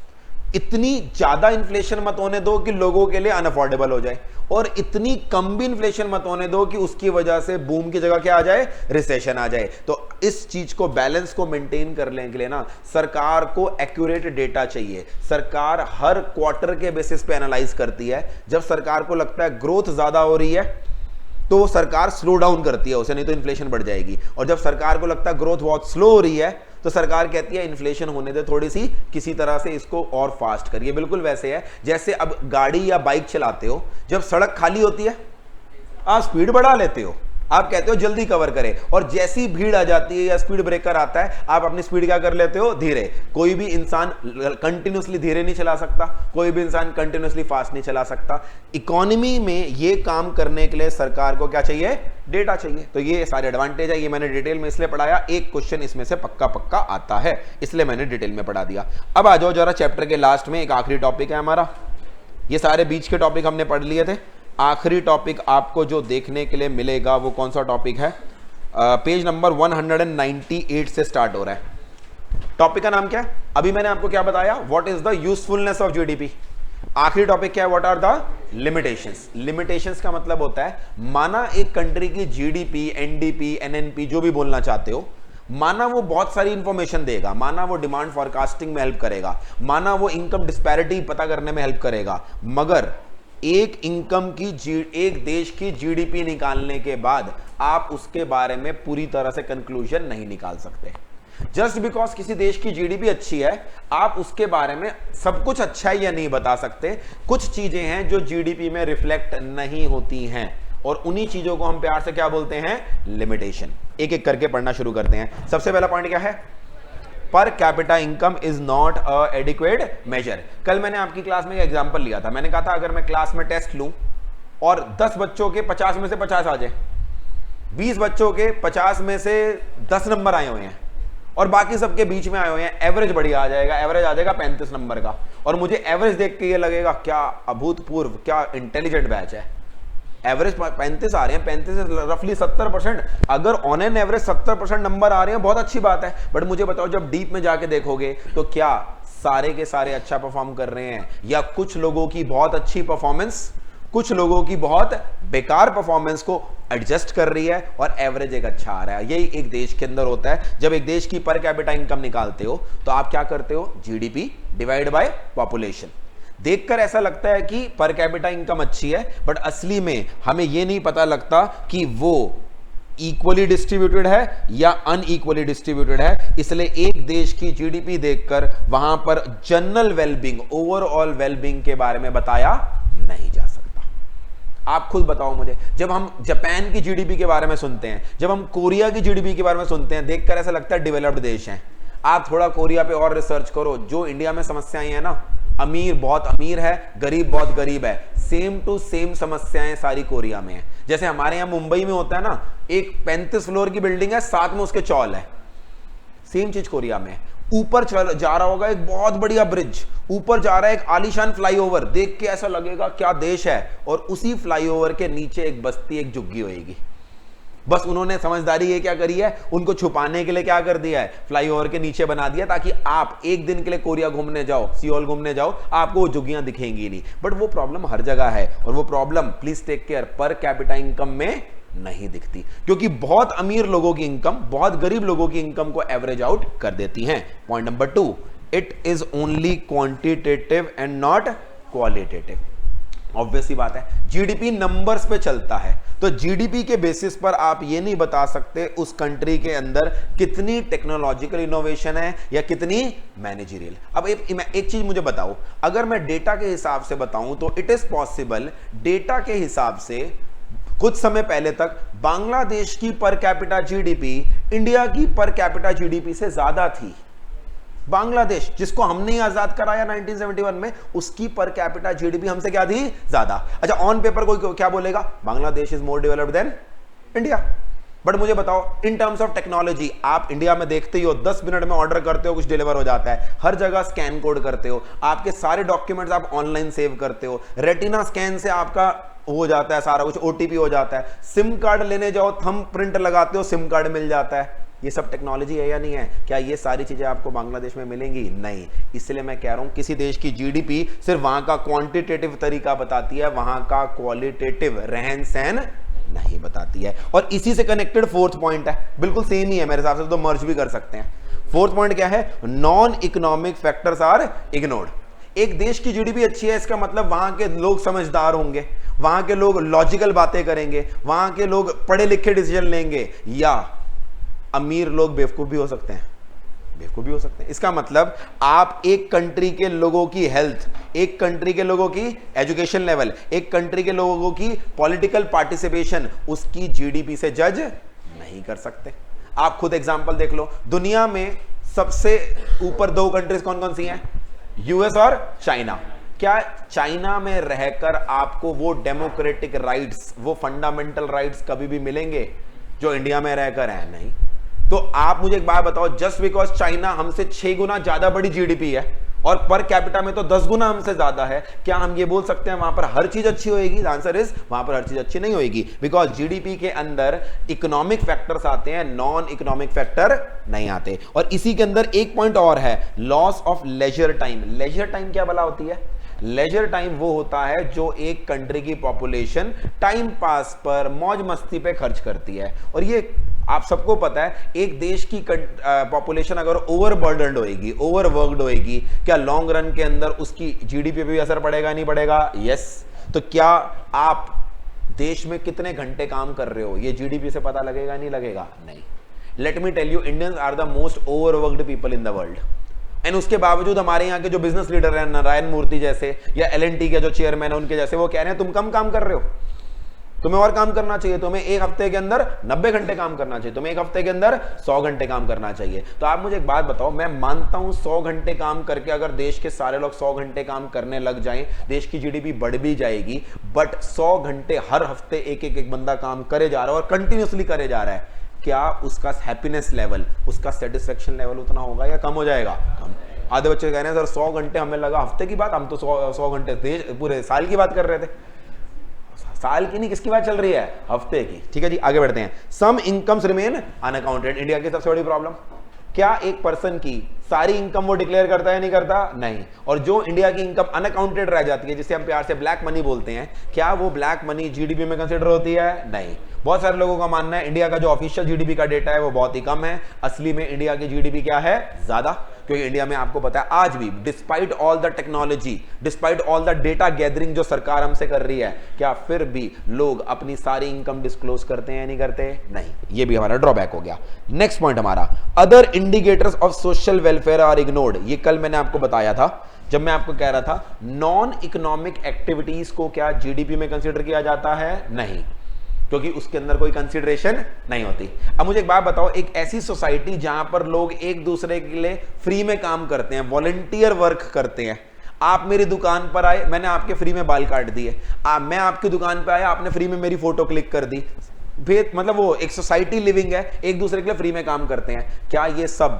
इतनी ज्यादा इन्फ्लेशन मत होने दो कि लोगों के लिए अनअफोर्डेबल हो जाए, और इतनी कम भी इन्फ्लेशन मत होने दो कि उसकी वजह से बूम की जगह क्या आ जाए, रिसेशन आ जाए। तो इस चीज को, बैलेंस को मेंटेन करने के लिए ना सरकार को एक्यूरेट डेटा चाहिए। सरकार हर क्वार्टर के बेसिस पे एनालाइज करती है। जब सरकार को लगता है ग्रोथ ज्यादा हो रही है तो सरकार स्लो डाउन करती है उसे, नहीं तो इन्फ्लेशन बढ़ जाएगी। और जब सरकार को लगता है ग्रोथ बहुत स्लो हो रही है तो सरकार कहती है इन्फ्लेशन होने दे थोड़ी सी, किसी तरह से इसको और फास्ट करिए। बिल्कुल वैसे है जैसे अब गाड़ी या बाइक चलाते हो, जब सड़क खाली होती है आप स्पीड बढ़ा लेते हो, आप कहते हो जल्दी कवर करें, और जैसी भीड़ आ जाती है या स्पीड ब्रेकर आता है आप अपनी स्पीड क्या कर लेते हो, धीरे। कोई भी इंसान कंटिन्यूसली धीरे नहीं चला सकता, कोई भी इंसान कंटिन्यूसली फास्ट नहीं चला सकता। इकोनॉमी में ये काम करने के लिए सरकार को क्या चाहिए, डेटा चाहिए। तो ये सारे एडवांटेज है, ये मैंने डिटेल में इसलिए पढ़ाया, एक क्वेश्चन इसमें से पक्का पक्का आता है इसलिए मैंने डिटेल में पढ़ा दिया। अब आ जाओ जरा चैप्टर के लास्ट में, एक आखिरी टॉपिक है हमारा। ये सारे बीच के टॉपिक हमने पढ़ लिए थे, आखिरी टॉपिक आपको जो देखने के लिए मिलेगा वो कौन सा टॉपिक है, पेज नंबर 198 से स्टार्ट हो रहा है। टॉपिक का नाम क्या है, अभी मैंने आपको क्या बताया, what is the usefulness of GDP. आखिरी टॉपिक क्या है, what are the limitations. Limitations का मतलब होता है, माना एक कंट्री की जीडीपी, एनडीपी, एनएनपी जो भी बोलना चाहते हो, माना वो बहुत सारी इंफॉर्मेशन देगा, माना वो डिमांड फॉरकास्टिंग में हेल्प करेगा, माना वो इनकम डिस्पैरिटी पता करने में हेल्प करेगा, मगर एक इनकम की एक देश की जीडीपी निकालने के बाद आप उसके बारे में पूरी तरह से कंक्लूजन नहीं निकाल सकते। जस्ट बिकॉज किसी देश की जीडीपी अच्छी है आप उसके बारे में सब कुछ अच्छा है या नहीं बता सकते। कुछ चीजें हैं जो जीडीपी में रिफ्लेक्ट नहीं होती हैं, और उन्हीं चीजों को हम प्यार से क्या बोलते हैं, लिमिटेशन। एक एक करके पढ़ना शुरू करते हैं। सबसे पहला पॉइंट क्या है, per capita income is not a adequate measure. कल मैंने आपकी क्लास में एक एग्जांपल लिया था, मैंने कहा था अगर मैं क्लास में टेस्ट लूं और 10 बच्चों के 50 में से 50 आ जाए, 20 बच्चों के 50 में से 10 नंबर आए हुए हैं और बाकी सबके बीच में आए हुए हैं, एवरेज बढ़िया आ जाएगा, एवरेज आ जाएगा 35 नंबर का, और मुझे एवरेज देख के ये लगेगा क्या अभूतपूर्व, क्या इंटेलिजेंट बैच है। एवरेज 35 आ रहे हैं, 35 से रफली 70%। अगर ऑन एन एवरेज 70% नंबर आ रहे हैं बहुत अच्छी बात है, बट मुझे बताओ जब डीप में जाके देखोगे तो क्या सारे के सारे अच्छा परफॉर्म कर रहे हैं, या कुछ लोगों की बहुत अच्छी परफॉर्मेंस कुछ लोगों की बहुत बेकार परफॉर्मेंस को एडजस्ट कर रही है और एवरेज एक अच्छा आ रहा है। यही एक देश के अंदर होता है। जब एक देश की पर कैपिटा इनकम निकालते हो तो आप क्या करते हो, जीडीपी डिवाइड बाय पॉपुलेशन। देखकर ऐसा लगता है कि पर कैपिटा इनकम अच्छी है, बट असली में हमें यह नहीं पता लगता कि वो इक्वली डिस्ट्रीब्यूटेड है या अनइक्वली डिस्ट्रीब्यूटेड है। इसलिए एक देश की जीडीपी देखकर वहां पर जनरल वेलबींग, ओवरऑल वेलबींग के बारे में बताया नहीं जा सकता। आप खुद बताओ मुझे, जब हम जापान की जीडीपी के बारे में सुनते हैं, जब हम कोरिया की जीडीपी के बारे में सुनते हैं, देखकर ऐसा लगता है डेवलप्ड देश हैं। आप थोड़ा कोरिया पे और रिसर्च करो, जो इंडिया में समस्याएं हैं ना, अमीर बहुत अमीर है, गरीब बहुत गरीब है, सेम टू सेम समस्याएं सारी कोरिया में है। जैसे हमारे यहां मुंबई में होता है ना, एक 35 फ्लोर की बिल्डिंग है, साथ में उसके चौल है, सेम चीज कोरिया में है। ऊपर चल जा रहा होगा एक बहुत बढ़िया ब्रिज, ऊपर जा रहा है एक आलीशान फ्लाईओवर, देख के ऐसा लगेगा क्या देश है, और उसी फ्लाईओवर के नीचे एक बस्ती, एक झुग्गी होगी। बस उन्होंने समझदारी ये क्या करी है, उनको छुपाने के लिए क्या कर दिया है, फ्लाईओवर के नीचे बना दिया, ताकि आप एक दिन के लिए कोरिया घूमने जाओ, सियोल घूमने जाओ, आपको वो झुग्गियां दिखेंगी नहीं। बट वो प्रॉब्लम हर जगह है, और वो problem please take care per capita income में नहीं दिखती, क्योंकि बहुत अमीर लोगों की इनकम बहुत गरीब लोगों की इनकम को एवरेज आउट कर देती हैं। Point number 2, it is only quantitative and not qualitative. Obviously बात है, जीडीपी नंबर्स पे चलता है, तो जीडीपी के बेसिस पर आप ये नहीं बता सकते उस कंट्री के अंदर कितनी टेक्नोलॉजिकल इनोवेशन है या कितनी मैनेजरियल। अब एक चीज मुझे बताओ, अगर मैं डेटा के हिसाब से बताऊं तो इट इज पॉसिबल, डेटा के हिसाब से कुछ समय पहले तक बांग्लादेश की पर कैपिटा जीडीपी इंडिया की पर कैपिटा जीडीपी से ज्यादा थी। बांग्लादेश जिसको हमने ही आजाद कराया 1971 में, उसकी पर कैपिटा जीडीपी हमसे क्या थी, ज्यादा। अच्छा, ऑन पेपर कोई क्या बोलेगा, Bangladesh is more developed than India. But मुझे बताओ इन टर्म्स ऑफ टेक्नोलॉजी, आप इंडिया में देखते ही हो 10 मिनट में ऑर्डर करते हो, कुछ डिलीवर हो जाता है, हर जगह स्कैन कोड करते हो, आपके सारे डॉक्यूमेंट्स आप ऑनलाइन सेव करते हो, रेटिना स्कैन से आपका हो जाता है सारा कुछ, ओटीपी हो जाता है, सिम कार्ड लेने जाओ थंब प्रिंट लगाते हो, सिम कार्ड मिल जाता है। ये सब टेक्नोलॉजी है या नहीं है? क्या ये सारी चीजें आपको बांग्लादेश में मिलेंगी? नहीं। इसलिए मैं कह रहा हूं किसी देश की जीडीपी सिर्फ वहां का क्वांटिटेटिव तरीका बताती है, वहां का क्वालिटेटिव रहन सहन नहीं बताती है। और इसी से कनेक्टेड फोर्थ पॉइंट है, बिल्कुल सेम ही है मेरे हिसाब से, तो मर्ज भी कर सकते हैं। फोर्थ पॉइंट क्या है? Non economic factors are ignored. एक देश की जीडीपी अच्छी है, इसका मतलब वहां के लोग समझदार होंगे, वहां के लोग लॉजिकल बातें करेंगे, वहां के लोग पढ़े लिखे डिसीजन लेंगे, या अमीर लोग बेवकूफ भी हो सकते हैं, बेवकूफ भी हो सकते हैं। इसका मतलब आप एक कंट्री के लोगों की हेल्थ, एक कंट्री के लोगों की एजुकेशन लेवल, एक कंट्री के लोगों की पॉलिटिकल पार्टिसिपेशन उसकी जीडीपी से जज नहीं कर सकते। आप खुद एग्जांपल देख लो, दुनिया में सबसे ऊपर 2 कंट्रीज कौन कौन सी हैं? यूएस और चाइना। क्या चाइना में रहकर आपको वो डेमोक्रेटिक राइट्स, वो फंडामेंटल राइट्स कभी भी मिलेंगे जो इंडिया में रहकर हैं? नहीं। तो आप मुझे एक बात बताओ, जस्ट बिकॉज चाइना हमसे 6 गुना ज्यादा बड़ी जीडीपी है और पर कैपिटा में तो 10 गुना हमसे ज्यादा है, क्या हम ये बोल सकते हैं वहां पर हर चीज अच्छी होएगी? आंसर इज वहां पर हर चीज अच्छी नहीं होएगी, बिकॉज जीडीपी के अंदर इकोनॉमिक फैक्टर्स आते हैं, नॉन इकोनॉमिक फैक्टर नहीं आते। और इसी के अंदर एक पॉइंट और है, loss of leisure time. Leisure time क्या भला होती है? लेजर टाइम वो होता है जो एक कंट्री की पॉपुलेशन टाइम पास पर, मौज मस्ती पे खर्च करती है। और ये आप सबको पता है, एक देश की पॉपुलेशन अगर ओवरबर्डन्ड होएगी, ओवरवर्क्ड होएगी, क्या लॉन्ग रन के अंदर उसकी जीडीपी पे भी असर पड़ेगा? नहीं पड़ेगा? यस। तो क्या आप देश में कितने घंटे काम कर रहे हो ये जीडीपी से पता लगेगा? नहीं लगेगा? नहीं। Let me tell you, Indians are the most overworked people in the world, and उसके बावजूद हमारे यहाँ के जो बिजनेस लीडर हैं, नारायण मूर्ति जैसे या एलएनटी के जो चेयरमैन है उनके जैसे, वो कह रहे हैं तुम कम काम कर रहे हो, तुम्हें और काम करना चाहिए, तुम्हें एक हफ्ते के अंदर 90 घंटे काम करना चाहिए, तुम्हें एक हफ्ते के अंदर 100 घंटे काम करना चाहिए। तो आप मुझे एक बात बताओ, मैं मानता हूं 100 घंटे काम करके अगर देश के सारे लोग 100 घंटे काम करने लग जाएं, देश की जीडीपी बढ़ भी जाएगी, बट 100 घंटे हर हफ्ते एक बंदा काम करे जा रहा है और कंटिन्यूसली करे जा रहा है, क्या उसका हैप्पीनेस लेवल, उसका सेटिस्फेक्शन लेवल उतना होगा या कम हो जाएगा? कम। आधे बच्चे कह रहे हैं सर 100 घंटे हमें लगा हफ्ते की बात, हम तो 100 घंटे देश पूरे साल की बात कर रहे थे। साल की नहीं, किसकी बात चल रही है? हफ्ते की। ठीक है जी, आगे बढ़ते हैं। सम इनकम्स रिमेन अनअकाउंटेड। इंडिया की सबसे बड़ी प्रॉब्लम, क्या एक पर्सन की सारी इनकम वो डिक्लेयर करता है? नहीं करता? नहीं। और जो इंडिया की इनकम अनअकाउंटेड रह जाती है, जिसे हम प्यार से ब्लैक मनी बोलते हैं, क्या वो ब्लैक मनी जीडीपी में कंसिडर होती है? नहीं। बहुत सारे लोगों का मानना है इंडिया का जो ऑफिशियल जीडीपी का डेटा है वो बहुत ही कम है, असली में इंडिया की जीडीपी क्या है? ज्यादा। क्योंकि इंडिया में आपको पता है आज भी despite all the technology, despite all the data gathering जो सरकार हमसे कर रही है, क्या फिर भी लोग अपनी सारी इनकम डिस्क्लोज करते हैं? नहीं करते? नहीं। ये भी हमारा ड्रॉबैक हो गया। नेक्स्ट पॉइंट हमारा, other indicators of social welfare are ignored. ये कल मैंने आपको बताया था जब मैं आपको कह रहा था नॉन इकोनॉमिक एक्टिविटीज को क्या जीडीपी में कंसीडर किया जाता है? नहीं, क्योंकि उसके अंदर कोई कंसीडरेशन नहीं होती। अब मुझे एक बात बताओ, एक ऐसी सोसाइटी जहां पर लोग एक दूसरे के लिए फ्री में काम करते हैं, वॉलंटियर वर्क करते हैं। आप मेरी दुकान पर आए, मैंने आपके फ्री में बाल काट दिए, मैं आपकी दुकान पर आया, आपने फ्री में मेरी फोटो क्लिक कर दी, मतलब वो एक सोसाइटी लिविंग है, एक दूसरे के लिए फ्री में काम करते हैं। क्या ये सब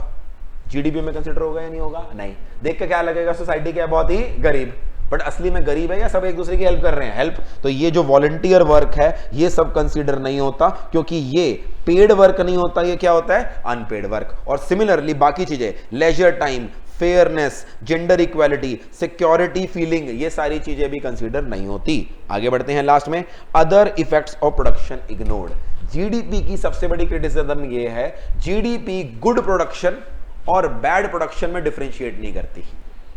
जीडीपी में कंसिडर होगा या नहीं होगा? नहीं। देख के क्या लगेगा सोसाइटी क्या है, बहुत ही गरीब, बट असली में गरीब है या सब एक दूसरे की हेल्प कर रहे हैं? हेल्प। तो ये जो वॉलंटियर वर्क है ये सब कंसीडर नहीं होता, क्योंकि ये पेड वर्क नहीं होता, ये क्या होता है? Unpaid work. और सिमिलरली बाकी चीजें, leisure time, fairness, gender equality, security feeling, ये सारी चीजें भी कंसीडर नहीं होती। आगे बढ़ते हैं लास्ट में, other effects of production ignored. GDP की सबसे बड़ी क्रिटिसिज्म ये है, जीडीपी गुड प्रोडक्शन और बैड प्रोडक्शन में डिफरेंशिएट नहीं करती।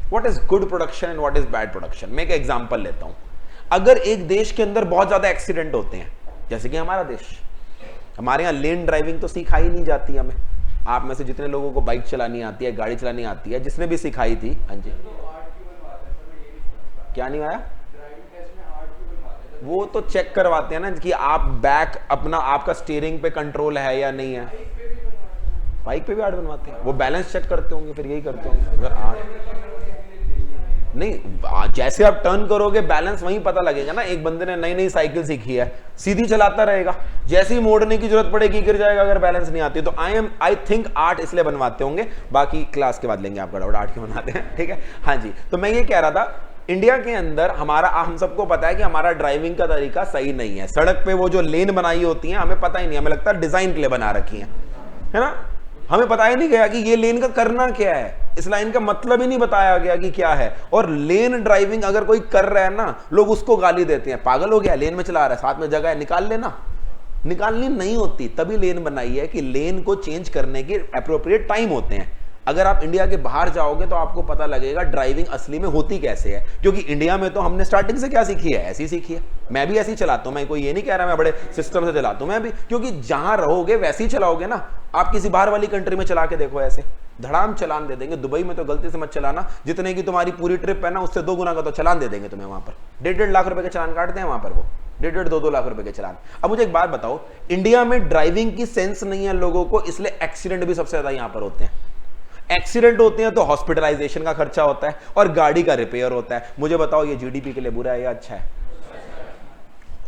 What is good production and what is bad production? मैं एक एग्जांपल लेता हूं। अगर एक देश के अंदर बहुत ज्यादा एक्सीडेंट होते हैं, जैसे कि हमारा देश, हमारे यहां लेन ड्राइविंग तो सिखाई नहीं जाती हमें। आप में से जितने लोगों को बाइक चलानी आती है, गाड़ी चलानी आती है, जिसने भी सिखाई थी, हाँ जी, क्या नहीं आया? वो तो चेक करवाते हैं ना कि आप बैक अपना, आपका स्टीयरिंग पे कंट्रोल है या नहीं है। बाइक पे भी आर्ट बनवाते हैं, वो बैलेंस चेक करते होंगे, फिर यही करते होंगे। अगर आर्ट नहीं, जैसे आप टर्न करोगे बैलेंस वहीं पता लगेगा ना। एक बंदे ने नई नई साइकिल सीखी है, सीधी चलाता रहेगा, जैसे ही मोड़ने की जरूरत पड़ेगी गिर जाएगा अगर बैलेंस नहीं आती। तो आई थिंक आर्ट इसलिए बनवाते होंगे, बाकी क्लास के बाद लेंगे आपका डाउट आर्ट क्यों बनाते हैं, ठीक है। हाँ जी, तो मैं ये कह रहा था, इंडिया के अंदर हमारा, हम सबको पता है कि हमारा ड्राइविंग का तरीका सही नहीं है। सड़क पे वो जो लेन बनाई होती है हमें पता ही नहीं, हमें लगता है डिजाइन के लिए बना रखी है ना। हमें बताया नहीं गया कि ये लेन का करना क्या है, इस लाइन का मतलब ही नहीं बताया गया कि क्या है। और लेन ड्राइविंग अगर कोई कर रहा है ना, लोग उसको गाली देते हैं, पागल हो गया, लेन में चला रहा है, साथ में जगह है, निकाल लेना। निकालनी नहीं होती, तभी लेन बनाई है कि लेन को चेंज करने के एप्रोप्रिएट टाइम होते हैं। अगर आप इंडिया के बाहर जाओगे तो आपको पता लगेगा ड्राइविंग असली में होती कैसे है, क्योंकि इंडिया में तो हमने स्टार्टिंग से क्या सीखी है, ऐसी सीखी है। मैं भी ऐसी चलाता हूं, मैं कोई ये नहीं कह रहा मैं बड़े सिस्टम से चलाता हूं, मैं भी, क्योंकि जहां रहोगे वैसे ही चलाओगे ना। आप किसी बाहर वाली कंट्री में चला के देखो, ऐसे धड़ाम चलान दे देंगे। दुबई में तो गलती से मत चलाना, जितने की तुम्हारी पूरी ट्रिप है ना उससे 2 गुना का तो चलान दे देंगे तुम्हें। वहां पर 1.5 लाख रुपए के चलान काटते हैं वहां पर, वो 1.5-2 लाख रुपए के चलान। अब मुझे एक बात बताओ, इंडिया में ड्राइविंग की सेंस नहीं है लोगों को, इसलिए एक्सीडेंट भी सबसे ज्यादा यहां पर होते हैं। एक्सीडेंट होते हैं तो हॉस्पिटलाइजेशन का खर्चा होता है और गाड़ी का रिपेयर होता है। मुझे बताओ ये जीडीपी के लिए बुरा है या अच्छा है?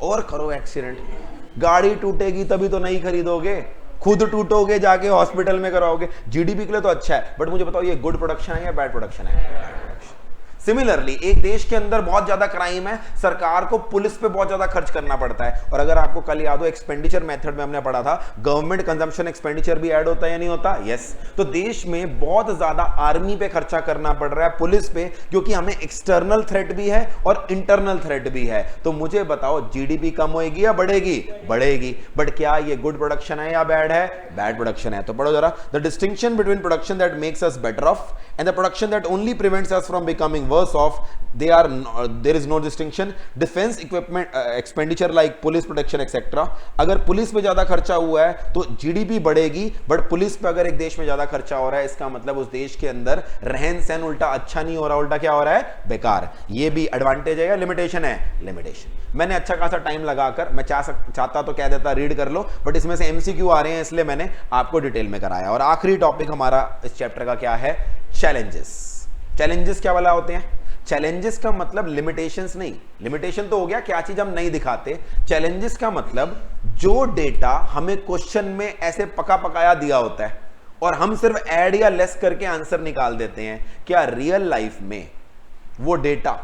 और करो एक्सीडेंट, गाड़ी टूटेगी तभी तो नहीं खरीदोगे, खुद टूटोगे जाके हॉस्पिटल में कराओगे। जीडीपी के लिए तो अच्छा है, बट मुझे बताओ ये गुड प्रोडक्शन है या बैड प्रोडक्शन है? सिमिलरली एक देश के अंदर बहुत ज्यादा क्राइम है, सरकार को पुलिस पे बहुत ज्यादा खर्च करना पड़ता है। और अगर आपको कल याद हो एक्सपेंडिचर मेथड में हमने पढ़ा था, गवर्नमेंट कंजम्पशन एक्सपेंडिचर भी ऐड होता है या नहीं होता? यस। तो देश में बहुत ज्यादा आर्मी पे खर्चा करना पड़ रहा है, पुलिस पे, क्योंकि हमें एक्सटर्नल थ्रेट भी है और इंटरनल थ्रेट भी है। तो मुझे बताओ जीडीपी कम होगी या बढ़ेगी? बढ़ेगी। बट क्या ये गुड प्रोडक्शन है या बैड है? बैड प्रोडक्शन है। तो पढ़ो जरा, the distinction between production that makes us better of and the production that only prevents us from becoming worse off, there is no distinction. Defense equipment expenditure like police protection etc. अगर police पे ज्यादा खर्चा हुआ है तो GDP बढ़ेगी, but police पे अगर एक देश में ज्यादा खर्चा हो रहा है इसका मतलब उस देश के अंदर रहन सहन उल्टा अच्छा नहीं हो रहा, उल्टा क्या हो रहा है? बेकार। ये भी एडवांटेज है या लिमिटेशन है? लिमिटेशन। मैंने अच्छा खासा टाइम लगाकर, मैं चाहता तो कह देता रीड कर लो, बट इसमें से एमसीक्यू आ रहे हैं इसलिए मैंने आपको डिटेल में कराया। और आखिरी टॉपिक हमारा इस चैप्टर का क्या है? चैलेंजेस। चैलेंजेस क्या वाला होते हैं? चैलेंजेस का मतलब लिमिटेशंस नहीं, लिमिटेशन तो हो गया क्या चीज हम नहीं दिखाते। चैलेंजेस का मतलब जो डेटा हमें क्वेश्चन में ऐसे पका पकाया दिया होता है और हम सिर्फ ऐड या लेस करके आंसर निकाल देते हैं, क्या रियल लाइफ में वो डेटा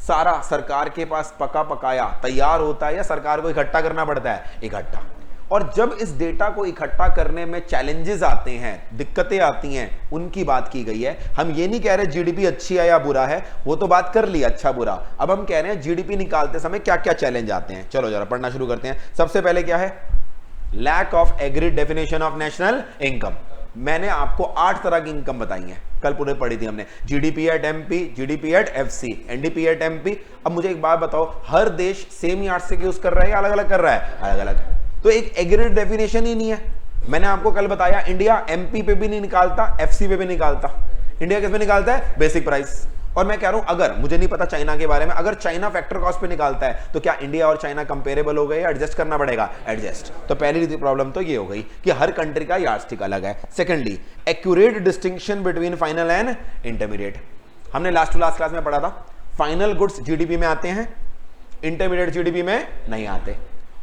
सारा सरकार के पास पका पकाया तैयार होता है या सरकार को इकट्ठा करना पड़ता है? इकट्ठा। और जब इस डेटा को इकट्ठा करने में चैलेंजेस आते हैं, दिक्कतें आती हैं, उनकी बात की गई है। हम ये नहीं कह रहे जीडीपी अच्छी है या बुरा है, वो तो बात कर ली अच्छा बुरा। अब हम कह रहे हैं जीडीपी निकालते समय क्या क्या चैलेंज आते हैं। चलो जरा पढ़ना शुरू करते हैं। सबसे पहले क्या है? Lack of agreed definition of national income. मैंने आपको 8 तरह की इनकम बताई है, कल पूरे पढ़ी थी हमने। GDP at MP, GDP at FC, NDP at MP. अब मुझे एक बात बताओ, हर देश सेम यार्डस्टिक यूज कर रहा है या अलग अलग कर रहा है? अलग अलग। तो एक एग्रीड डेफिनेशन ही नहीं है। मैंने आपको कल बताया इंडिया एमपी पे भी नहीं निकालता, एफसी पे भी निकालता। इंडिया किस पे निकालता है? Basic price. और मैं कह रहा हूं अगर, मुझे नहीं पता चाइना के बारे में, अगर चाइना फैक्टर कॉस्ट पे निकालता है तो क्या इंडिया और चाइना कंपेरेबल हो गए या एडजस्ट करना पड़ेगा? एडजस्ट। तो पहली प्रॉब्लम तो ये हो गई कि हर कंट्री का यार्डस्टिक अलग है। Secondly, accurate distinction between final and intermediate. हमने लास्ट टू लास्ट क्लास में पढ़ा था, फाइनल गुड्स जीडीपी में आते हैं, इंटरमीडिएट जीडीपी में नहीं आते।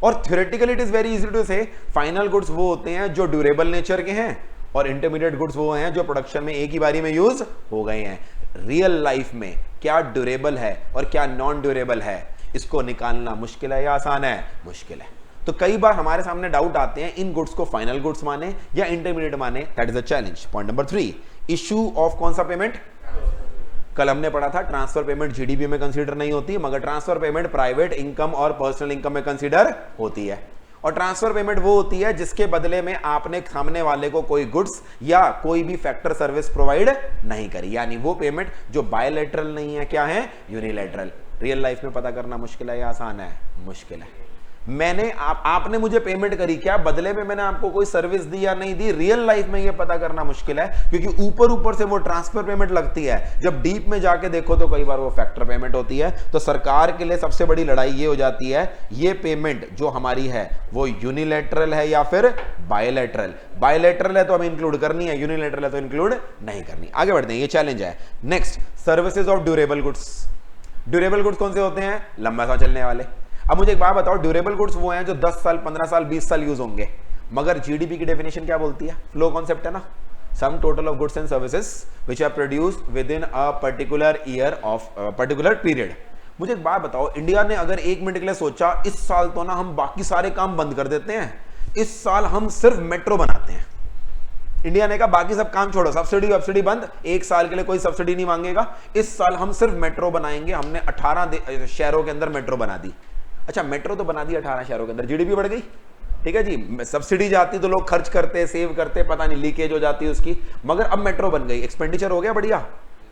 और theoretically it is very easy to say final goods वो होते हैं जो ड्यूरेबल नेचर के हैं और इंटरमीडिएट गुड्स वो हैं जो प्रोडक्शन में एक ही बारी में यूज हो गए हैं। रियल लाइफ में क्या ड्यूरेबल है और क्या नॉन ड्यूरेबल है, इसको निकालना मुश्किल है या आसान है? मुश्किल है। तो कई बार हमारे सामने डाउट आते हैं, इन गुड्स को फाइनल गुड्स माने या इंटरमीडिएट माने, that is a challenge. Point number 3, issue of कौन सा पेमेंट? कल हमने पढ़ा था ट्रांसफर पेमेंट जीडीपी में कंसीडर नहीं होती, मगर ट्रांसफर पेमेंट प्राइवेट इनकम और पर्सनल इनकम में कंसीडर होती है। और ट्रांसफर पेमेंट वो होती है जिसके बदले में आपने सामने वाले को कोई गुड्स या कोई भी फैक्टर सर्विस प्रोवाइड नहीं करी, यानी वो पेमेंट जो बायलैटरल नहीं है, क्या है? यूनिलैटरल। रियल लाइफ में पता करना मुश्किल है या आसान है? मुश्किल है। मैंने आपने मुझे पेमेंट करी, क्या बदले में मैंने आपको कोई सर्विस दी या नहीं दी, रियल लाइफ में ये पता करना मुश्किल है, क्योंकि ऊपर ऊपर से वो ट्रांसफर पेमेंट लगती है, जब डीप में जाके देखो तो कई बार वो फैक्टर पेमेंट होती है। तो सरकार के लिए सबसे बड़ी लड़ाई ये हो जाती है, ये पेमेंट जो हमारी है वो यूनिलैटरल है या फिर बायलैटरल। बायलैटरल है तो हमें इंक्लूड करनी है, यूनिलैटरल है तो इंक्लूड नहीं करनी। आगे बढ़ते हैं, ये चैलेंज है। Next, services of durable goods. Durable goods कौन से होते हैं? लंबा सा चलने वाले। अब मुझे एक बात बताओ, ड्यूरेबल गुड्स वो हैं जो 10 साल, 15 साल, 20 साल यूज होंगे, मगर जीडीपी की डेफिनेशन क्या बोलती है? फ्लो कॉन्सेप्ट है ना, sum total of goods and services which are produced within a particular year of particular period. मुझे एक बात बताओ, इंडिया ने अगर 1 मिनट के लिए सोचा, इस साल तो ना हम बाकी सारे काम बंद कर देते हैं, इस साल हम सिर्फ मेट्रो बनाते हैं। इंडिया ने कहा बाकी सब काम छोड़ो, सब्सिडी बंद, 1 साल के लिए कोई सब्सिडी नहीं मांगेगा, इस साल हम सिर्फ मेट्रो बनाएंगे। हमने 18 शहरों के अंदर मेट्रो बना दी। अच्छा, मेट्रो तो बना दी 18 शहरों के अंदर, जीडीपी बढ़ गई, ठीक है जी। सब्सिडी जाती तो लोग खर्च करते, सेव करते, पता नहीं लीकेज हो जाती उसकी, मगर अब मेट्रो बन गई, एक्सपेंडिचर हो गया बढ़िया।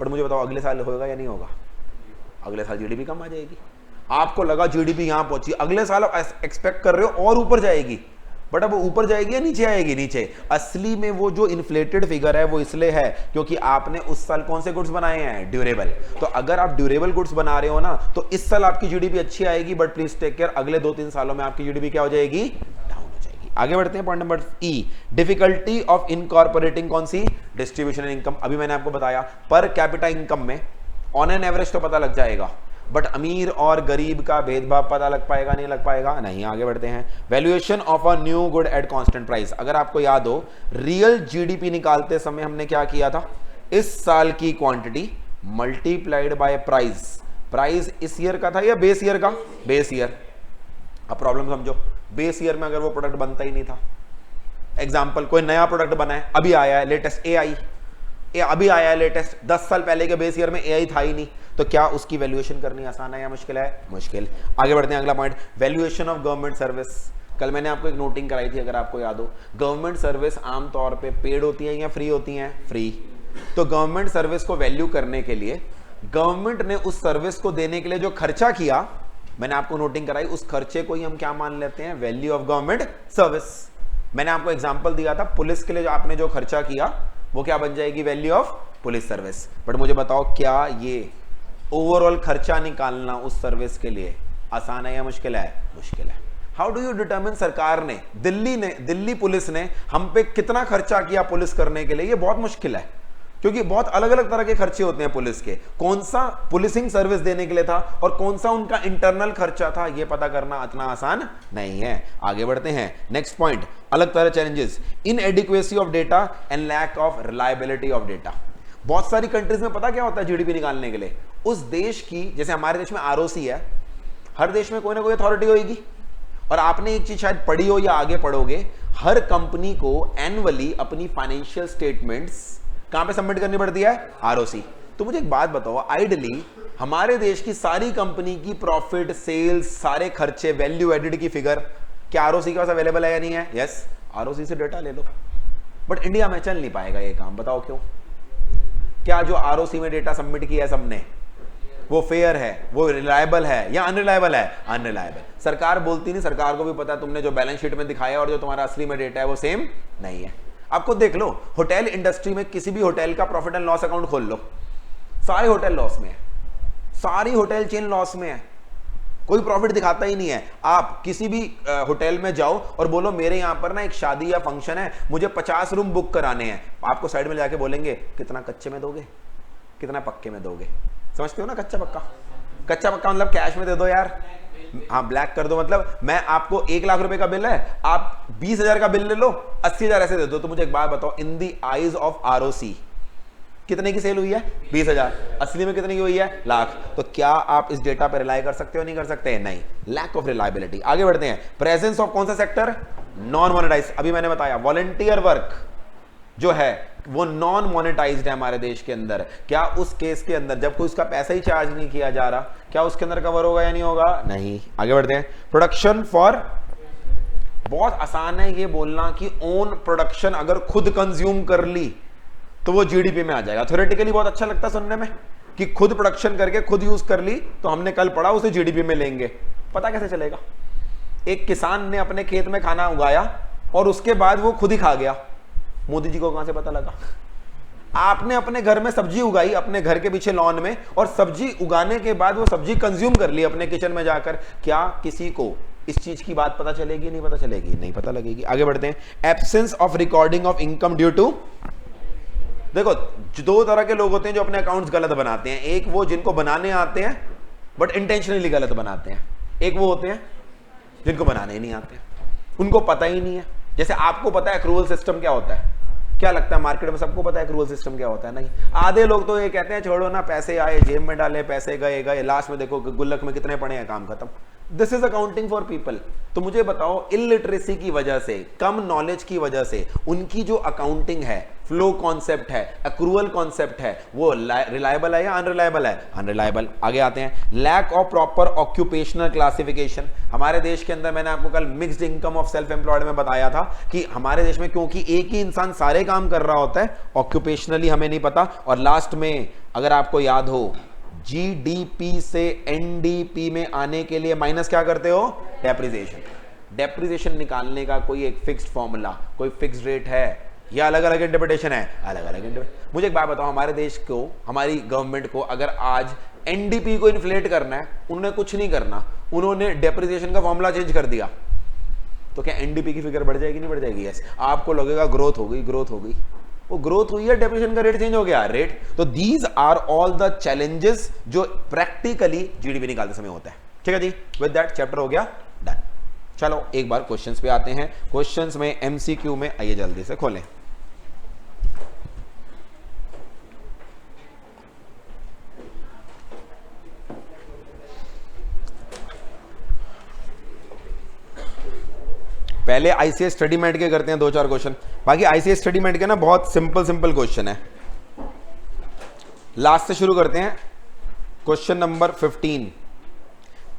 पर मुझे बताओ अगले साल होगा या नहीं होगा? अगले साल जीडीपी कम आ जाएगी। आपको लगा जीडीपी यहां पहुंची, अगले साल आप एक्सपेक्ट कर रहे हो और ऊपर जाएगी, बट अब ऊपर जाएगी या नीचे आएगी? नीचे। असली में वो जो इन्फ्लेटेड फिगर है वो इसलिए है क्योंकि आपने उस साल कौन से गुड्स बनाए हैं? ड्यूरेबल। तो अगर आप ड्यूरेबल गुड्स बना रहे हो ना, तो इस साल आपकी जीडीपी अच्छी आएगी, बट प्लीज टेक केयर, अगले 2-3 सालों में आपकी जीडीपी क्या हो जाएगी? डाउन हो जाएगी। आगे बढ़ते हैं, point number E, difficulty of incorporating कौन सी? Distribution income. अभी मैंने आपको बताया पर कैपिटा इनकम में ऑन एन एवरेज तो पता लग जाएगा, बट अमीर और गरीब का भेदभाव पता लग पाएगा? नहीं लग पाएगा, नहीं। आगे बढ़ते हैं, valuation of a new good at constant price. अगर आपको याद हो, रियल जीडीपी निकालते समय हमने क्या किया था? इस साल की quantity multiplied by price. Price इस ईयर का था या बेस ईयर का? Base year. अब प्रॉब्लम समझो, बेस ईयर में अगर वो प्रोडक्ट बनता ही नहीं था, एग्जाम्पल कोई नया प्रोडक्ट बना है, अभी आया है लेटेस्ट एआई, अभी आया है लेटेस्ट, 10 साल पहले के बेस ईयर में एआई था ही नहीं, तो क्या उसकी वैल्यूएशन करनी आसान है या मुश्किल है? मुश्किल। आगे बढ़ते हैं, अगला point, valuation of government service. कल मैंने आपको एक नोटिंग कराई थी, अगर आपको याद हो। गवर्नमेंट सर्विस आमतौर पे पेड होती है या फ्री होती हैं? फ्री। तो गवर्नमेंट सर्विस को वैल्यू करने के लिए गवर्नमेंट ने उस सर्विस को देने के लिए जो खर्चा किया, मैंने आपको नोटिंग कराई, उस खर्चे को ही हम क्या मान लेते हैं? Value of government service. मैंने आपको एग्जाम्पल दिया था, पुलिस के लिए जो आपने जो खर्चा किया वो क्या बन जाएगी? Value of police service. But मुझे बताओ, क्या ये ओवरऑल खर्चा निकालना उस सर्विस के लिए आसान है या मुश्किल है? मुश्किल है। How do you determine? सरकार ने, दिल्ली पुलिस ने हम पे कितना खर्चा किया पुलिस करने के लिए, ये बहुत मुश्किल है, क्योंकि बहुत अलग अलग तरह के खर्चे होते हैं पुलिस के। कौन सा पुलिसिंग सर्विस देने के लिए था और कौन सा उनका इंटरनल खर्चा था, ये पता करना इतना आसान नहीं है। आगे बढ़ते हैं, नेक्स्ट पॉइंट, अलग तरह challenges, inadequacy of data and lack of reliability of data. बहुत सारी कंट्रीज में पता क्या होता है जीडीपी निकालने के लिए? उस देश की, जैसे हमारे देश में आरओसी है, हर देश में कोई ना कोई अथॉरिटी होगी, और आपने एक चीज शायद पढ़ी हो या आगे पढ़ोगे, हर कंपनी को एनुअली अपनी फाइनेंशियल स्टेटमेंट्स कहां पे सबमिट करनी पड़ती है? आरओसी। तो मुझे एक बात बताओ, आइडली हमारे देश की सारी कंपनी की प्रॉफिट, सेल्स, सारे खर्चे, वैल्यू एडेड की फिगर क्या आरओसी के पास अवेलेबल है या नहीं है? यस, आरओसी से डेटा ले लो। बट इंडिया में चल नहीं पाएगा ये काम, बताओ क्यों? क्या जो आरओसी में डेटा सबमिट किया है सबने, वो फेयर है, वो रिलायबल है या अनरिलायबल है? अनरिलायबल। सरकार बोलती नहीं, सरकार को भी पता है तुमने जो बैलेंस शीट में दिखाया और जो तुम्हारा असली में डेटा है वो सेम नहीं है। आपको देख लो, होटल इंडस्ट्री में किसी भी होटल का प्रॉफिट एंड लॉस अकाउंट खोल लो, सारे होटल लॉस में है, सारी होटल चेन लॉस में है, कोई प्रॉफिट दिखाता ही नहीं है। आप किसी भी होटल में जाओ और बोलो मेरे यहां पर ना एक शादी या फंक्शन है, मुझे 50 रूम बुक कराने हैं, आपको साइड में जाके बोलेंगे कितना कच्चे में दोगे, कितना पक्के में दोगे? समझते हो ना? कच्चा पक्का। कच्चा पक्का मतलब कैश में दे दो यार, हाँ ब्लैक कर दो, मतलब मैं आपको 1 लाख रुपए का बिल है, आप 20,000 का बिल ले लो, 80,000 ऐसे दे दो। तो मुझे एक बात बताओ, इन दी आईज ऑफ ROC कितने की सेल हुई है? 20,000। असली में कितने की हुई है? लाख। तो क्या आप इस डेटा पर रिलाई कर सकते हो? नहीं कर सकते? नहीं, लैक ऑफ रिलायबिलिटी। आगे बढ़ते हैं। प्रेजेंस ऑफ कौन सा सेक्टर? Non monetise. अभी मैंने बताया वॉलंटियर वर्क जो है वो नॉन मोनेटाइज्ड है हमारे देश के अंदर। क्या उस केस के अंदर जब कोई उसका पैसा ही चार्ज नहीं किया जा रहा, क्या उसके अंदर कवर होगा या नहीं होगा? नहीं। आगे बढ़ते हैं। प्रोडक्शन फॉर, बहुत आसान है ये बोलना कि ओन प्रोडक्शन अगर खुद कंज्यूम कर ली तो वो जीडीपी में आ जाएगा। थ्योरेटिकली बहुत अच्छा लगता है सुनने में कि खुद प्रोडक्शन करके खुद यूज कर ली, तो हमने कल पढ़ा उसे जीडीपी में लेंगे। पता कैसे चलेगा? एक किसान ने अपने खेत में खाना उगाया और उसके बाद वो खुद ही खा गया, मोदी जी को कहां से पता लगा? आपने अपने घर में सब्जी उगाई, अपने घर के पीछे लॉन में, और सब्जी उगाने के बाद वो सब्जी कंज्यूम कर ली अपने किचन में जाकर। क्या किसी को इस चीज की बात पता चलेगी? नहीं पता चलेगी, नहीं पता लगेगी। आगे बढ़ते हैं। Absence of recording of income due to, देखो दो तरह के लोग होते हैं जो अपने अकाउंट्स गलत बनाते हैं। एक वो जिनको बनाने आते हैं बट इंटेंशनली गलत बनाते हैं, एक वो होते हैं जिनको बनाने ही नहीं आते, उनको पता ही नहीं है। जैसे आपको पता है एक्रूवल सिस्टम क्या होता है? क्या लगता है मार्केट में सबको पता है एक्रूवल सिस्टम क्या होता है? नहीं। आधे लोग तो ये कहते हैं छोड़ो ना, पैसे आए जेब में डाले, पैसे गए गए, लास्ट में देखो गुल्लक में कितने पड़े हैं, काम खत्म। This is accounting for people. तो मुझे बताओ, इलिटरेसी की वजह से, कम नॉलेज की वजह से उनकी जो अकाउंटिंग है, फ्लो कॉन्सेप्ट है, एक्रूवल कॉन्सेप्ट है, वो रिलायबल है या अनरिलायबल है? अनरिलायबल। आगे आते हैं। Lack of proper occupational classification. हमारे देश के अंदर, मैंने आपको कल mixed income of self employed में बताया था कि हमारे देश में क्योंकि एक ही इंसान सारे काम कर रहा होता है, ऑक्यूपेशनली हमें नहीं पता। और लास्ट में अगर आपको याद हो, जीडीपी से एनडीपी में आने के लिए माइनस क्या करते हो? डेप्रिसिएशन। डेप्रिसिएशन निकालने का कोई एक फिक्स्ड फॉर्मूला, कोई फिक्स्ड रेट है या अलग अलग इंटरप्रिटेशन है? अलग अलग इंटरप्रिटेशन। मुझे एक बात बताओ, हमारे देश को, हमारी गवर्नमेंट को अगर आज एनडीपी को इन्फ्लेट करना है, उन्होंने कुछ नहीं करना, उन्होंने डेप्रिसिएशन का फॉर्मूला चेंज कर दिया, तो क्या एनडीपी की फिगर बढ़ जाएगी? नहीं बढ़ जाएगी? यस। आपको लगेगा ग्रोथ हो गई, ग्रोथ हो गई। वो ग्रोथ हुई है, डेप्रिसिएशन का रेट चेंज हो गया, रेट। तो these are all the challenges जो प्रैक्टिकली जीडीपी निकालते समय होता है। ठीक है जी, विद दैट चैप्टर हो गया डन। चलो एक बार क्वेश्चंस पे आते हैं। क्वेश्चंस में एमसीक्यू में आइए जल्दी से खोलें। पहले आईसीएस स्टडी मेट के करते हैं 2-4 क्वेश्चन। बाकी आईसीएस स्टडी मेट के ना बहुत सिंपल सिंपल क्वेश्चन है। लास्ट से शुरू करते हैं। क्वेश्चन नंबर 15,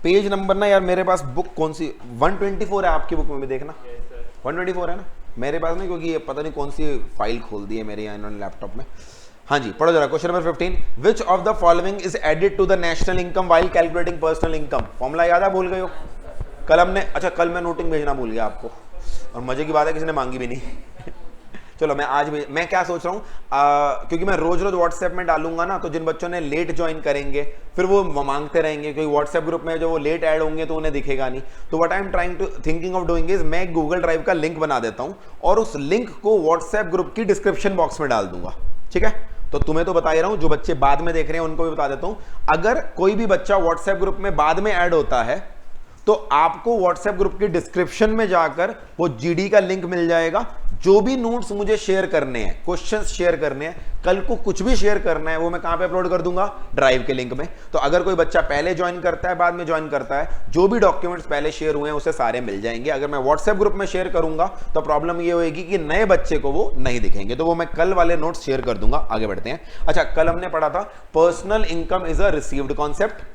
पेज नंबर ना यार मेरे पास बुक कौन सी, 124 है आपकी बुक में भी देखना। 124 है ना मेरे पास नहीं, क्योंकि ये पता नहीं कौन सी फाइल खोल दी है मेरे यहाँ इन्होंने लैपटॉप में। हाँ जी पढ़ो जरा। Question number 15, which of the following is added to the national income while calculating personal income? Formula याद है? भूल गए हो? कल हमने, अच्छा कल मैं नोटिंग भेजना भूल गया आपको, और मजे की बात है किसी ने मांगी भी नहीं। चलो मैं आज भी, मैं क्या सोच रहा हूँ, क्योंकि मैं रोज रोज व्हाट्सएप में डालूंगा ना, तो जिन बच्चों ने लेट ज्वाइन करेंगे फिर वो मांगते रहेंगे, क्योंकि व्हाट्सएप ग्रुप में जो वो लेट ऐड होंगे तो उन्हें दिखेगा नहीं। तो what I am trying to thinking of doing is, मैं गूगल ड्राइव का लिंक बना देता हूँ और उस लिंक को व्हाट्सएप ग्रुप की डिस्क्रिप्शन बॉक्स में डाल दूंगा। ठीक है, तो तुम्हें तो बता ही रहा हूं, जो बच्चे बाद में देख रहे हैं उनको भी बता देता हूं। अगर कोई भी बच्चा व्हाट्सएप ग्रुप में बाद में ऐड होता है तो आपको व्हाट्सएप ग्रुप की डिस्क्रिप्शन में जाकर वो जीडी का लिंक मिल जाएगा। जो भी नोट्स मुझे शेयर करने हैं, क्वेश्चंस शेयर करने हैं, कल को कुछ भी शेयर करना है, वो मैं कहां पे अपलोड कर दूंगा? ड्राइव के लिंक में। तो अगर कोई बच्चा पहले ज्वाइन करता है, बाद में ज्वाइन करता है, जो भी डॉक्यूमेंट्स पहले शेयर हुए हैं उसे सारे मिल जाएंगे। अगर मैं व्हाट्सएप ग्रुप में शेयर करूंगा तो प्रॉब्लम ये होगी कि नए बच्चे को वो नहीं दिखेंगे, तो वो मैं कल वाले नोट्स शेयर कर दूंगा। आगे बढ़ते हैं। अच्छा, कल हमने पढ़ा था personal income is a received concept,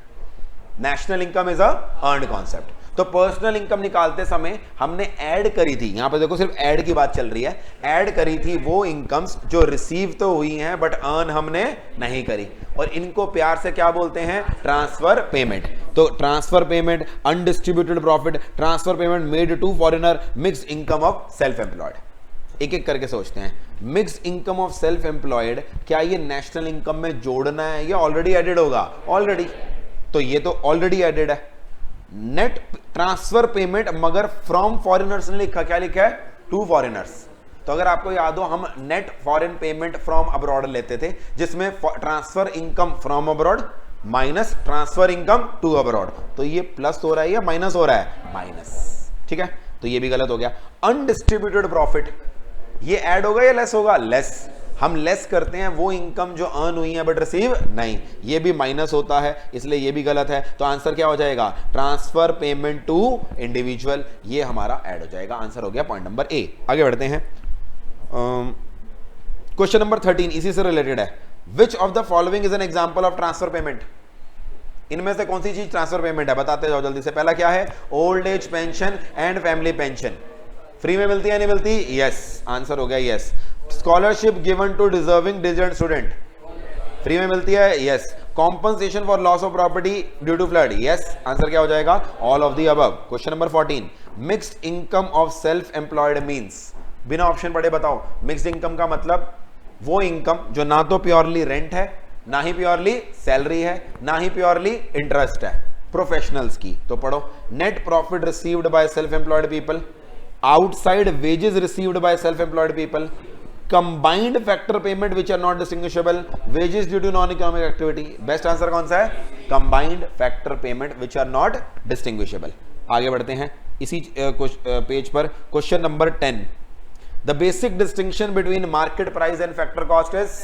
national income is a earned concept. तो पर्सनल इनकम निकालते समय हमने ऐड करी थी, यहां पर देखो सिर्फ ऐड की बात चल रही है, ऐड करी थी वो इनकम्स जो रिसीव तो हुई हैं बट अर्न हमने नहीं करी, और इनको प्यार से क्या बोलते हैं? Transfer payment. तो transfer payment, undistributed profit, transfer payment made to foreigner, mixed income of self employed. एक एक करके सोचते हैं। Mixed income of self employed, क्या ये नेशनल इनकम में जोड़ना है या ऑलरेडी एडेड होगा? ऑलरेडी, तो ये तो ऑलरेडी एडेड है। नेट ट्रांसफर पेमेंट, मगर फ्रॉम फॉरेनर्स ने लिखा, क्या लिखा है? To foreigners. तो अगर आपको याद हो, हम net foreign payment from abroad लेते थे, जिसमें transfer income from abroad minus transfer income to abroad, तो ये प्लस हो रहा है या माइनस हो रहा है, माइनस, ठीक है, तो ये भी गलत हो गया। अनडिस्ट्रीब्यूटेड प्रॉफिट, ये ऐड होगा या लेस होगा, लेस, हम लेस करते हैं वो इनकम जो अर्न हुई है बट रिसीव नहीं, ये भी माइनस होता है, इसलिए ये भी गलत है। तो आंसर क्या हो जाएगा, ट्रांसफर पेमेंट टू इंडिविजुअल, ये हमारा ऐड हो जाएगा। आंसर हो गया पॉइंट नंबर ए। आगे बढ़ते हैं, क्वेश्चन नंबर 13 इसी से रिलेटेड है। विच of the following is an example of transfer payment, इनमें से कौन सी चीज ट्रांसफर पेमेंट है, बताते जाओ जल्दी से। पहला क्या है, old age pension and family pension, free में मिलती है नहीं मिलती, यस, आंसर हो गया yes. Scholarship given to deserving decent student, free में मिलती है, yes. Compensation for loss of property due to flood, yes, answer क्या हो जाएगा, all of the above. Question number 14, mixed income of self employed means, बिना option पढ़े बताओ। Mixed income का मतलब वो इनकम जो ना तो प्योरली रेंट है, ना ही प्योरली सैलरी है, ना ही प्योरली इंटरेस्ट है, प्रोफेशनल्स की। तो पढ़ो, net profit received by self employed people, outside wages received by self-employed people, combined factor payment which are not distinguishable, wages due to non-economic activity। Best answer कौन सा है, combined factor payment which are not distinguishable। आगे बढ़ते हैं इसी page पर, question number 10, the basic distinction between market price and factor cost is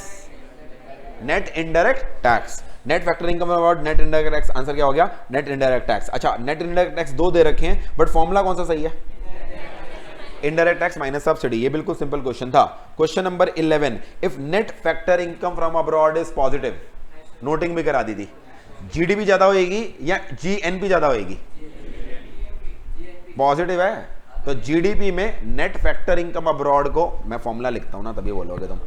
net indirect tax। Net factor income about net indirect tax, answer क्या हो गया, net indirect tax. अच्छा, net indirect tax दो दे रखे हैं बट फॉर्मूला कौन सा सही है, इनडायरेक्ट टैक्स माइनस सब्सिडी, ये बिल्कुल सिंपल क्वेश्चन था। Question number 11, if net factor income from abroad is positive, noting भी करा दी थी, जीडीपी ज्यादा होएगी या जीएनपी ज्यादा होएगी, पॉजिटिव है, तो जीडीपी में नेट फैक्टर इनकम अब्रॉड को मैं फॉर्मूला लिखता हूं ना तभी बोलोगे तुम।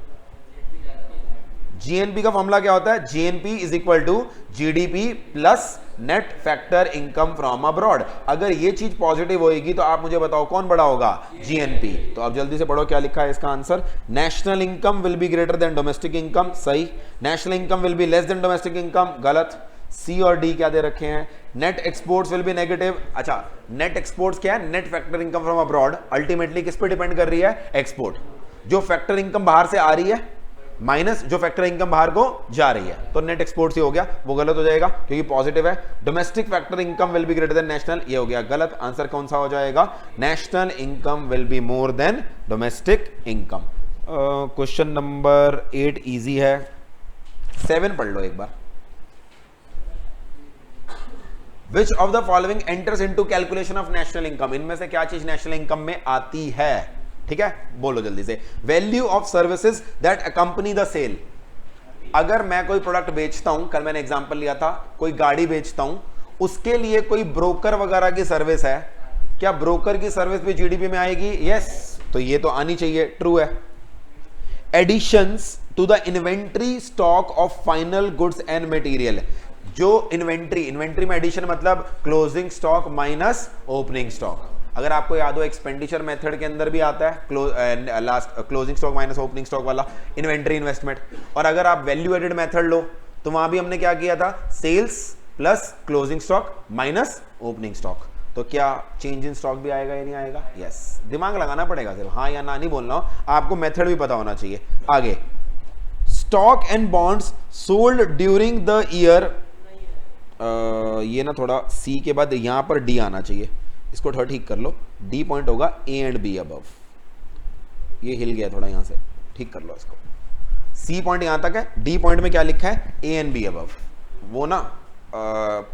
जीएनपी का फॉर्मूला क्या होता है, GNP is equal to GDP plus net factor income from abroad. अगर ये चीज पॉजिटिव होगी तो आप मुझे बताओ कौन बड़ा होगा, जीएनपी। तो आप जल्दी से पढ़ो क्या लिखा है इसका answer, national income will be greater than domestic income, सही। National income will be less than domestic income, गलत। सी और डी क्या दे रखे हैं, net exports will be negative. अच्छा, नेट एक्सपोर्ट्स क्या है, net factor income from abroad ultimately किस पे डिपेंड कर रही है, एक्सपोर्ट। जो फैक्टर इनकम बाहर से आ रही है माइनस जो फैक्टर इनकम बाहर को जा रही है, तो नेट एक्सपोर्ट ही हो गया, वो गलत हो जाएगा क्योंकि पॉजिटिव है। Domestic factor income will be greater than national, ये हो गया गलत। आंसर कौन सा हो जाएगा, national income will be more than domestic income. Question number 8 easy है, 7 पढ़ लो एक बार। Which of the following enters into calculation of national income, इनमें से क्या चीज नेशनल इनकम में आती है, ठीक है, बोलो जल्दी से। Value of services that accompany the sale, अगर मैं कोई प्रोडक्ट बेचता हूं, कल मैंने एग्जांपल लिया था, कोई गाड़ी बेचता हूं, उसके लिए कोई ब्रोकर वगैरह की सर्विस है, क्या ब्रोकर की सर्विस भी जीडीपी में आएगी, यस, तो ये तो आनी चाहिए, ट्रू है। Additions to the inventory stock of final goods and material, जो इन्वेंट्री में एडिशन मतलब closing stock minus opening stock. अगर आपको याद हो एक्सपेंडिचर मेथड के अंदर भी आता है closing stock minus opening stock वाला इन्वेंट्री इन्वेस्टमेंट। और अगर आप वैल्यू एडेड मेथड लो तो वहां भी हमने क्या किया था, sales plus closing stock minus opening stock. तो क्या चेंज इन स्टॉक भी आएगा या नहीं आएगा, यस, दिमाग लगाना पड़ेगा सिर्फ, हाँ या ना नहीं बोलना हो, आपको मेथड भी पता होना चाहिए। आगे, stock and bonds sold during the year, ये ना थोड़ा सी के बाद यहां पर डी आना चाहिए, इसको थोड़ा ठीक कर लो, डी पॉइंट होगा ए एंड बी अबव, ये हिल गया थोड़ा, यहां से ठीक कर लो इसको। सी पॉइंट यहां तक है, डी पॉइंट में क्या लिखा है, ए एंड बी अबव, वो ना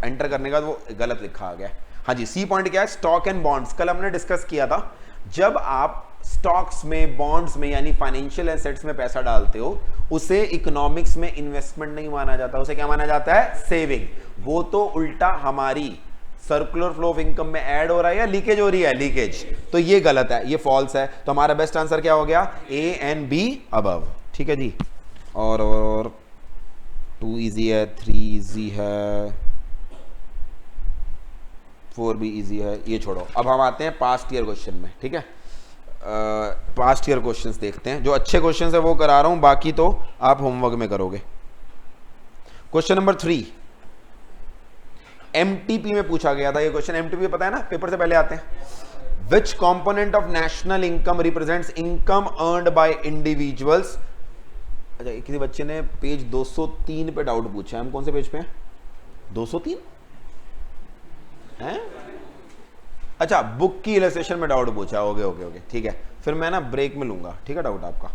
एंटर करने का वो गलत लिखा आ गया। हाँ जी, सी पॉइंट क्या है, स्टॉक एंड बॉन्ड्स, कल हमने डिस्कस किया था, जब आप स्टॉक्स में बॉन्ड्स में यानी फाइनेंशियल एसेट्स में पैसा डालते हो उसे इकोनॉमिक्स में इन्वेस्टमेंट नहीं माना जाता, उसे क्या माना जाता है, सेविंग। वो तो उल्टा हमारी सर्कुलर फ्लो ऑफ इनकम में ऐड हो रहा है या लीकेज हो रही है, लीकेज, तो ये गलत है, ये फॉल्स है। तो हमारा बेस्ट आंसर क्या हो गया, ए एंड बी अबव, ठीक है जी। और 2 इजी है, 3 इजी है, 4 भी इजी है, ये छोड़ो। अब हम आते हैं पास्ट ईयर क्वेश्चन में, ठीक है। पास्ट ईयर क्वेश्चंस देखते हैं, जो अच्छे क्वेश्चंस है वो करा रहा हूं, बाकी तो आप होमवर्क में करोगे। क्वेश्चन नंबर 3 एमटीपी में पूछा गया था, ये क्वेश्चन एमटीपी पता है ना, पेपर से पहले आते हैं। Which component of national income represents income earned by individuals. अच्छा, किसी बच्चे ने पेज 203 पे डाउट पूछा है, हम कौन से पेज पे हैं, 203 हैं? अच्छा, बुक की इलस्ट्रेशन में डाउट पूछा। ओके ओके ओके, ठीक है, फिर मैं ना ब्रेक में लूंगा, ठीक है? डाउट आपका,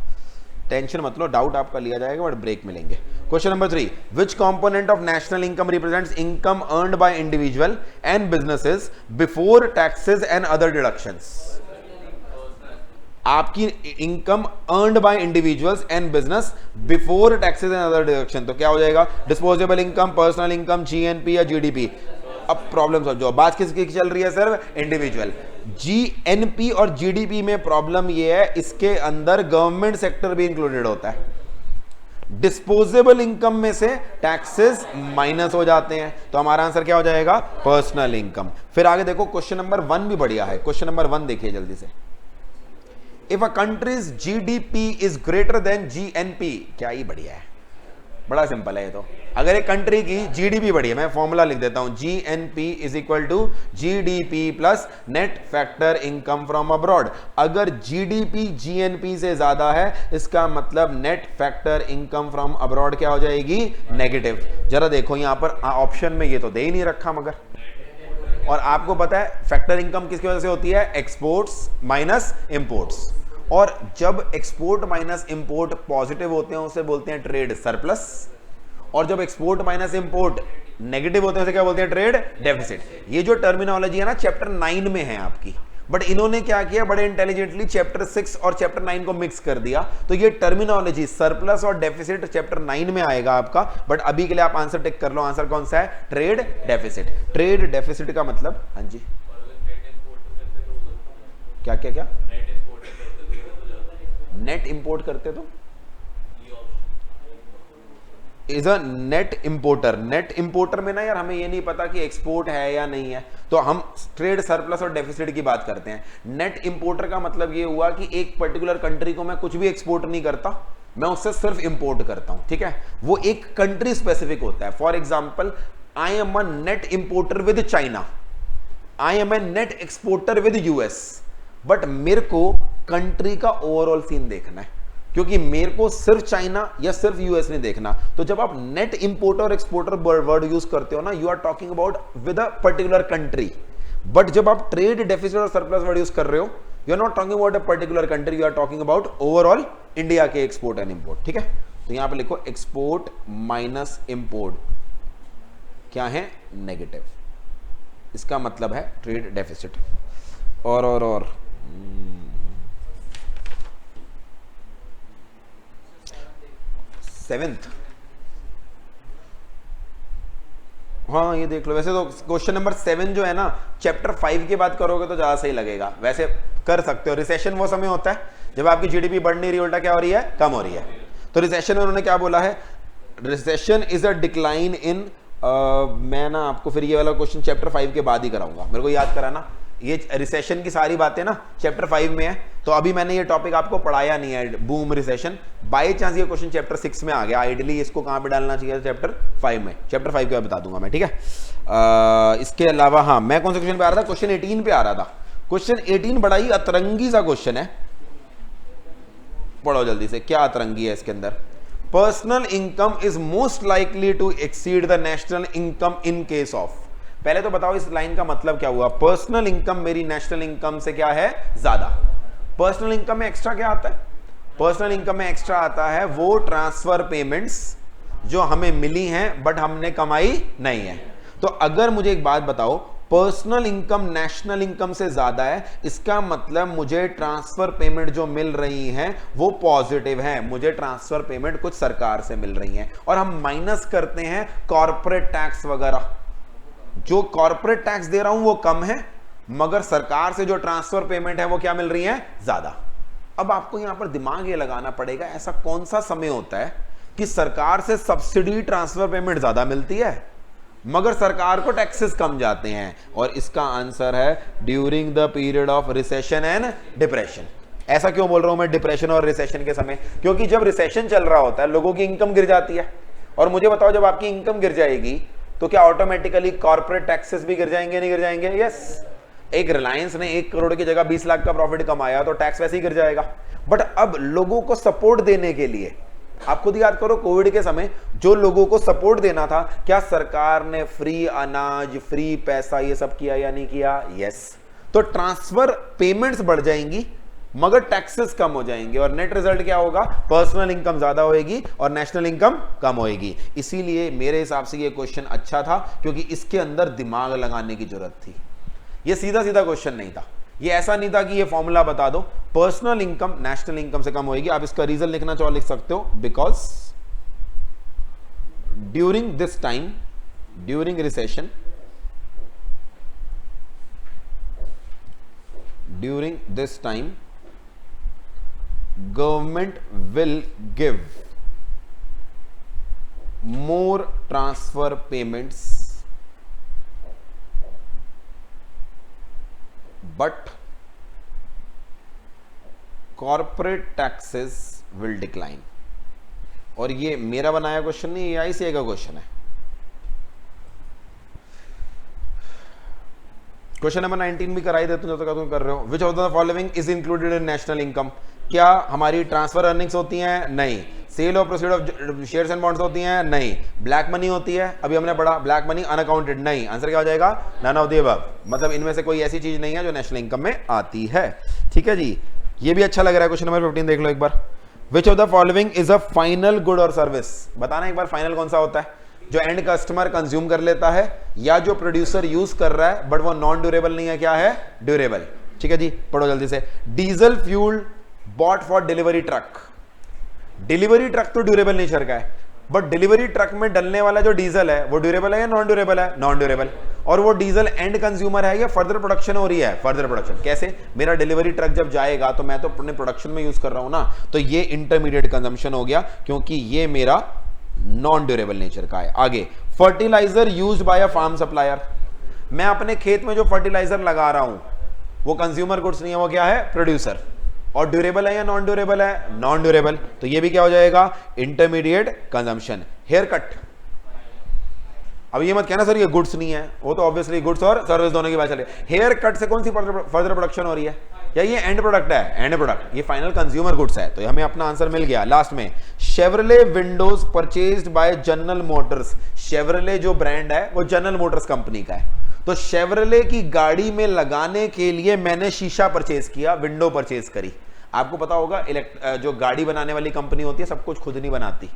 टेंशन मत लो, डाउट आपका लिया जाएगा, बट ब्रेक में लेंगे। Question number 3, which component of national income represents income earned by individual and businesses before taxes and other deductions? आपकी income earned by individuals and business before taxes and other deduction, तो क्या हो जाएगा? Disposable income, personal income, GNP या GDP? अब problem समझो, बात किसकी चल रही है सर? इंडिविजुअल। जीएनपी और जीडीपी में प्रॉब्लम ये है, इसके अंदर गवर्नमेंट सेक्टर भी इंक्लूडेड होता है। डिस्पोजेबल इनकम में से टैक्सेस माइनस हो जाते हैं, तो हमारा आंसर क्या हो जाएगा? Personal income. फिर आगे देखो, क्वेश्चन नंबर 1 भी बढ़िया है। क्वेश्चन नंबर 1 देखिए जल्दी से। If a countries GDP is greater than GNP, क्या ही बढ़िया है, बड़ा सिंपल है ये तो। अगर एक कंट्री की जीडीपी बढ़ी है, मैं फॉर्मूला लिख देता हूं, GNP is equal to GDP plus net factor income from abroad. अगर जीडीपी जीएनपी से ज्यादा है, इसका मतलब net factor income from abroad क्या हो जाएगी? नेगेटिव। जरा देखो यहां पर ऑप्शन में ये तो दे ही नहीं रखा मगर, और आपको पता है फैक्टर इनकम किसकी वजह से होती है? एक्सपोर्ट्स माइनस इंपोर्ट्स, और जब एक्सपोर्ट माइनस इंपोर्ट पॉजिटिव होते हैं उसे बोलते हैं ट्रेड सरप्लस, और जब एक्सपोर्ट माइनस इंपोर्ट नेगेटिव होते हैं उसे क्या बोलते हैं? Trade deficit. ये जो टर्मिनोलॉजी है ना चैप्टर 9 में है आपकी, बट इन्होंने क्या किया, बड़े इंटेलिजेंटली चैप्टर 6 और चैप्टर 9 को मिक्स कर दिया। तो ये टर्मिनोलॉजी सरप्लस और डेफिसिट चैप्टर 9 में आएगा आपका, बट अभी के लिए आप आंसर टिक कर लो। आंसर कौन सा है? Trade deficit. ट्रेड डेफिसिट का मतलब, हाँ जी, क्या क्या क्या? नेट इंपोर्ट करते तो is a net importer. Net importer में ना यार हमें ये नहीं पता कि एक्सपोर्ट है या नहीं है, तो हम ट्रेड सरप्लस और डेफिसिट की बात करते हैं। नेट इंपोर्टर का मतलब ये हुआ कि एक पर्टिकुलर कंट्री को मैं कुछ भी एक्सपोर्ट नहीं करता, मैं उससे सिर्फ इंपोर्ट करता हूं, ठीक है? वो एक कंट्री स्पेसिफिक होता है। For example, I am a net importer with China, I am a net exporter with US, but मेरे को कंट्री का ओवरऑल सीन देखना है, क्योंकि मेरे को सिर्फ चाइना या सिर्फ यूएस नहीं देखना। तो जब आप नेट इंपोर्टर और एक्सपोर्टर वर्ड यूज करते हो ना, you are talking about with a particular country, but जब आप ट्रेड डेफिसिट और सरप्लस वर्ड यूज कर रहे हो, you are not talking about a particular country, you are talking about overall India के एक्सपोर्ट एंड इंपोर्ट, ठीक है? तो यहां पे लिखो एक्सपोर्ट माइनस इंपोर्ट क्या है? नेगेटिव। इसका मतलब है ट्रेड डेफिसिट। और सेवेंथ, हाँ ये देख लो। वैसे तो क्वेश्चन नंबर 7 जो है ना, चैप्टर 5 की बात करोगे तो ज्यादा सही लगेगा। वैसे कर सकते हो। रिसेशन वो समय होता है जब आपकी जीडीपी बढ़ नहीं रही, उल्टा क्या हो रही है? कम हो रही है। तो रिसेशन में उन्होंने क्या बोला है? Recession is a decline in, मैं ना आपको फिर ये वाला क्वेश्चन चैप्टर 5 के बाद ही कराऊंगा, मेरे को याद कराना। ये रिसेशन की सारी बातें ना चैप्टर 5 में है, तो अभी मैंने ये टॉपिक आपको पढ़ाया नहीं है, बूम रिसेशन। बाई चांस ये क्वेश्चन चैप्टर 6 में आ गया, आइडियली इसको कहां पे डालना चाहिए? चैप्टर 5 में। चैप्टर 5 के बाद बता दूंगा मैं, ठीक है? इसके अलावा हाँ, मैं कौन से क्वेश्चन पे आ रहा था? क्वेश्चन 18 पे आ रहा था। क्वेश्चन 18 बड़ा ही अतरंगी सा क्वेश्चन है, पढ़ो जल्दी से। क्या अतरंगी है इसके अंदर? Personal income is most likely to exceed the national income in case of. पहले तो बताओ इस लाइन का मतलब क्या हुआ? पर्सनल इनकम मेरी नेशनल इनकम से क्या है? ज्यादा। पर्सनल इनकम में एक्स्ट्रा क्या आता है? पर्सनल इनकम में एक्स्ट्रा आता है वो ट्रांसफर पेमेंट्स जो हमें मिली हैं बट हमने कमाई नहीं है। तो अगर मुझे एक बात बताओ, पर्सनल इनकम नेशनल इनकम से ज्यादा है, इसका मतलब मुझे ट्रांसफर पेमेंट जो मिल रही हैं वो पॉजिटिव है, मुझे ट्रांसफर पेमेंट कुछ सरकार से मिल रही हैं, और हम माइनस करते हैं कॉर्पोरेट टैक्स वगैरह। जो कॉर्पोरेट टैक्स दे रहा हूं वो कम है, मगर सरकार से जो ट्रांसफर पेमेंट है वो क्या मिल रही है? ज्यादा। अब आपको यहां पर दिमाग ये लगाना पड़ेगा, ऐसा कौन सा समय होता है कि सरकार से सब्सिडी ट्रांसफर पेमेंट ज्यादा मिलती है मगर सरकार को टैक्सेस कम जाते हैं? और इसका आंसर है during the period of recession and depression. ऐसा क्यों बोल रहा हूं मैं डिप्रेशन और रिसेशन के समय? क्योंकि जब रिसेशन चल रहा होता है लोगों की इनकम गिर जाती है, और मुझे बताओ जब आपकी इनकम गिर जाएगी तो क्या ऑटोमेटिकली कॉर्पोरेट टैक्सेस भी गिर जाएंगे? नहीं गिर जाएंगे? यस। एक रिलायंस ने 1 करोड़ की जगह 20 लाख का प्रॉफिट कमाया तो टैक्स वैसे ही गिर जाएगा। बट अब लोगों को सपोर्ट देने के लिए आप खुद याद करो, कोविड के समय जो लोगों को सपोर्ट देना था, क्या सरकार ने फ्री अनाज, फ्री पैसा, ये सब किया या नहीं किया? यस। तो ट्रांसफर पेमेंट्स बढ़ जाएंगी मगर टैक्सेस कम हो जाएंगे और नेट रिजल्ट क्या होगा? पर्सनल इनकम ज्यादा होएगी और नेशनल इनकम कम होएगी। इसीलिए मेरे हिसाब से ये क्वेश्चन अच्छा था क्योंकि इसके अंदर दिमाग लगाने की जरूरत थी। ये सीधा सीधा क्वेश्चन नहीं था, ये ऐसा नहीं था कि ये फॉर्मूला बता दो, पर्सनल इनकम नेशनल इनकम से कम होएगी। आप इसका रीजन लिखना चाहो लिख सकते हो, because during this time, during recession, during this time government will give more transfer payments but corporate taxes will decline। और ये मेरा बनाया क्वेश्चन नहीं, ये आईसीआई का क्वेश्चन है। क्वेश्चन नंबर 19 भी कराई देते हो जब तक तुम कर रहे हो। विच of the following is included in national income? क्या हमारी ट्रांसफर अर्निंग्स होती हैं? नहीं। सेल और proceed of shares and bonds होती हैं? नहीं। ब्लैक मनी होती है? अभी हमने पढ़ा ब्लैक मनी अनअकाउंटेड, नहीं। आंसर क्या हो जाएगा? None of the above. मतलब इनमें से कोई ऐसी चीज नहीं है जो नेशनल इनकम में आती है। ठीक है जी, ये भी अच्छा लग रहा है। क्वेश्चन नंबर 15 देख लो एक बार। Which of the following is a final good और सर्विस? बताना एक बार, फाइनल कौन सा होता है? जो एंड कस्टमर कंज्यूम कर लेता है या जो प्रोड्यूसर यूज कर रहा है बट वो नॉन ड्यूरेबल नहीं है, क्या है? ड्यूरेबल। ठीक है जी, पढ़ो जल्दी से। Diesel fuel bought for delivery truck. Delivery truck तो ड्यूरेबल नेचर का है, बट डिलीवरी ट्रक में डलने वाला जो डीजल है वो ड्यूरेबल है या नॉन ड्यूरेबल है? Non durable. और वो डीजल एंड कंज्यूमर है या फर्दर प्रोडक्शन हो रही है? Further production. कैसे? मेरा डिलीवरी ट्रक जब जाएगा तो मैं तो अपने प्रोडक्शन में यूज कर रहा हूं ना, तो ये इंटरमीडिएट कंजम्पशन हो गया क्योंकि ये मेरा नॉन ड्यूरेबल नेचर का है। आगे, fertiliser used by a farm supplier. मैं अपने खेत में जो फर्टिलाइजर लगा रहा हूं वो कंज्यूमर गुड्स नहीं है, वो क्या है? प्रोड्यूसर। और ड्यूरेबल है या नॉन ड्यूरेबल है? Non durable. तो ये भी क्या हो जाएगा? Intermediate consumption. हेयर कट, अब ये मत कहना सर ये गुड्स नहीं है, वो तो ऑब्वियसली गुड्स और सर्विस दोनों की बात चले। हेयर कट से कौन सी फर्दर प्रोडक्शन हो रही है? या ये एंड प्रोडक्ट है? And product. ये फाइनल कंज्यूमर गुड्स है, तो हमें अपना आंसर मिल गया। लास्ट में, Chevrolet Windows purchased bye general Motors. Chevrolet जो ब्रांड है वो जनरल मोटर्स कंपनी का है, तो शेवरले की गाड़ी में लगाने के लिए मैंने शीशा परचेज किया, विंडो परचेज करी। आपको पता होगा जो गाड़ी बनाने वाली कंपनी होती है सब कुछ खुद नहीं बनाती,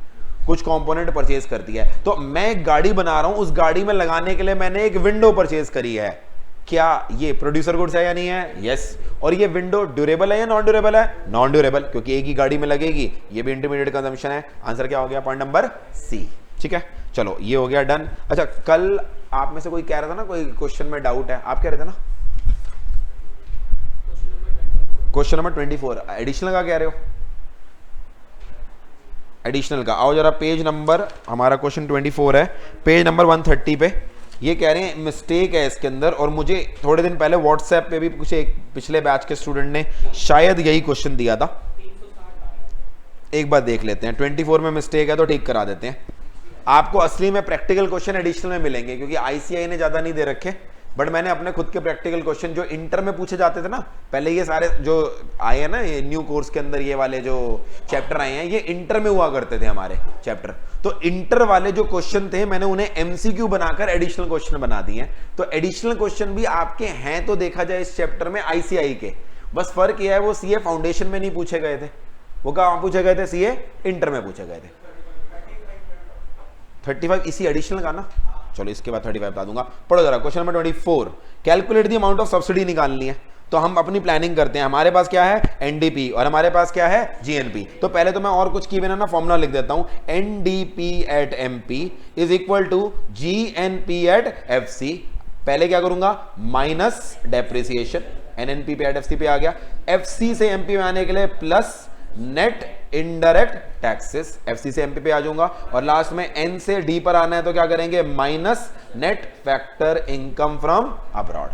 कुछ कंपोनेंट परचेज करती है। तो मैं एक गाड़ी बना रहा हूं, उस गाड़ी में लगाने के लिए मैंने एक विंडो परचेज करी है। क्या ये प्रोड्यूसर गुड्स है या नहीं है? यस। और ये विंडो ड्यूरेबल है या नॉन ड्यूरेबल है? नॉन ड्यूरेबल, क्योंकि एक ही गाड़ी में लगेगी। ये भी इंटरमीडिएट कंजम्पशन है। आंसर क्या हो गया? Point number C. ठीक है, चलो ये हो गया डन। अच्छा, कल आप में से कोई कह रहा था ना कोई क्वेश्चन में डाउट है, आप कह रहे थे ना क्वेश्चन नंबर 24 एडिशनल का कह रहे हो? एडिशनल का आओ जरा, पेज नंबर हमारा क्वेश्चन 24 है, पेज नंबर 130 पे। ये कह रहे हैं मिस्टेक है इसके अंदर, और मुझे थोड़े दिन पहले व्हाट्सएप पे भी कुछ एक पिछले बैच के स्टूडेंट ने शायद यही क्वेश्चन दिया था। एक बार देख लेते हैं, 24 में मिस्टेक है तो ठीक करा देते हैं। आपको असली में प्रैक्टिकल क्वेश्चन एडिशनल में मिलेंगे क्योंकि आईसीआई ने ज्यादा नहीं दे रखे, बट मैंने अपने खुद के प्रैक्टिकल क्वेश्चन जो इंटर में पूछे जाते थे ना, पहले ये सारे जो आए हैं ना ये न्यू कोर्स के अंदर, ये वाले जो चैप्टर आए हैं ये इंटर में हुआ करते थे हमारे चैप्टर। तो इंटर वाले जो क्वेश्चन थे मैंने उन्हें एमसीक्यू बनाकर एडिशनल क्वेश्चन बना दिए हैं। तो एडिशनल क्वेश्चन भी आपके हैं तो देखा जाए इस चैप्टर में आईसीआई के, बस फर्क यह है वो सीए फाउंडेशन में नहीं पूछे गए थे, वो कहां पूछे गए थे? सीए इंटर में पूछे गए थे। 35 इसी एडिशनल का ना, चलो इसके बाद 35 बता दूंगा। पढ़ो जरा question number 24, calculate the amount of subsidy निकालनी है। तो हम अपनी प्लानिंग करते हैं, हमारे पास क्या है? एनडीपी, और हमारे पास क्या है? जीएनपी। तो पहले तो मैं और कुछ किए बिना ना फॉर्मूला लिख देता हूं, NDP at MP is equal to GNP at FC. पहले क्या करूंगा? माइनस डेप्रिसिएशन, एनएनपी पे एट एफसी पे आ गया, एफसी से एमपी में आने के लिए plus net indirect taxes, FC से एमपी पे आ जाऊंगा, और लास्ट में एन से डी पर आना है तो क्या करेंगे? Minus net factor income from abroad.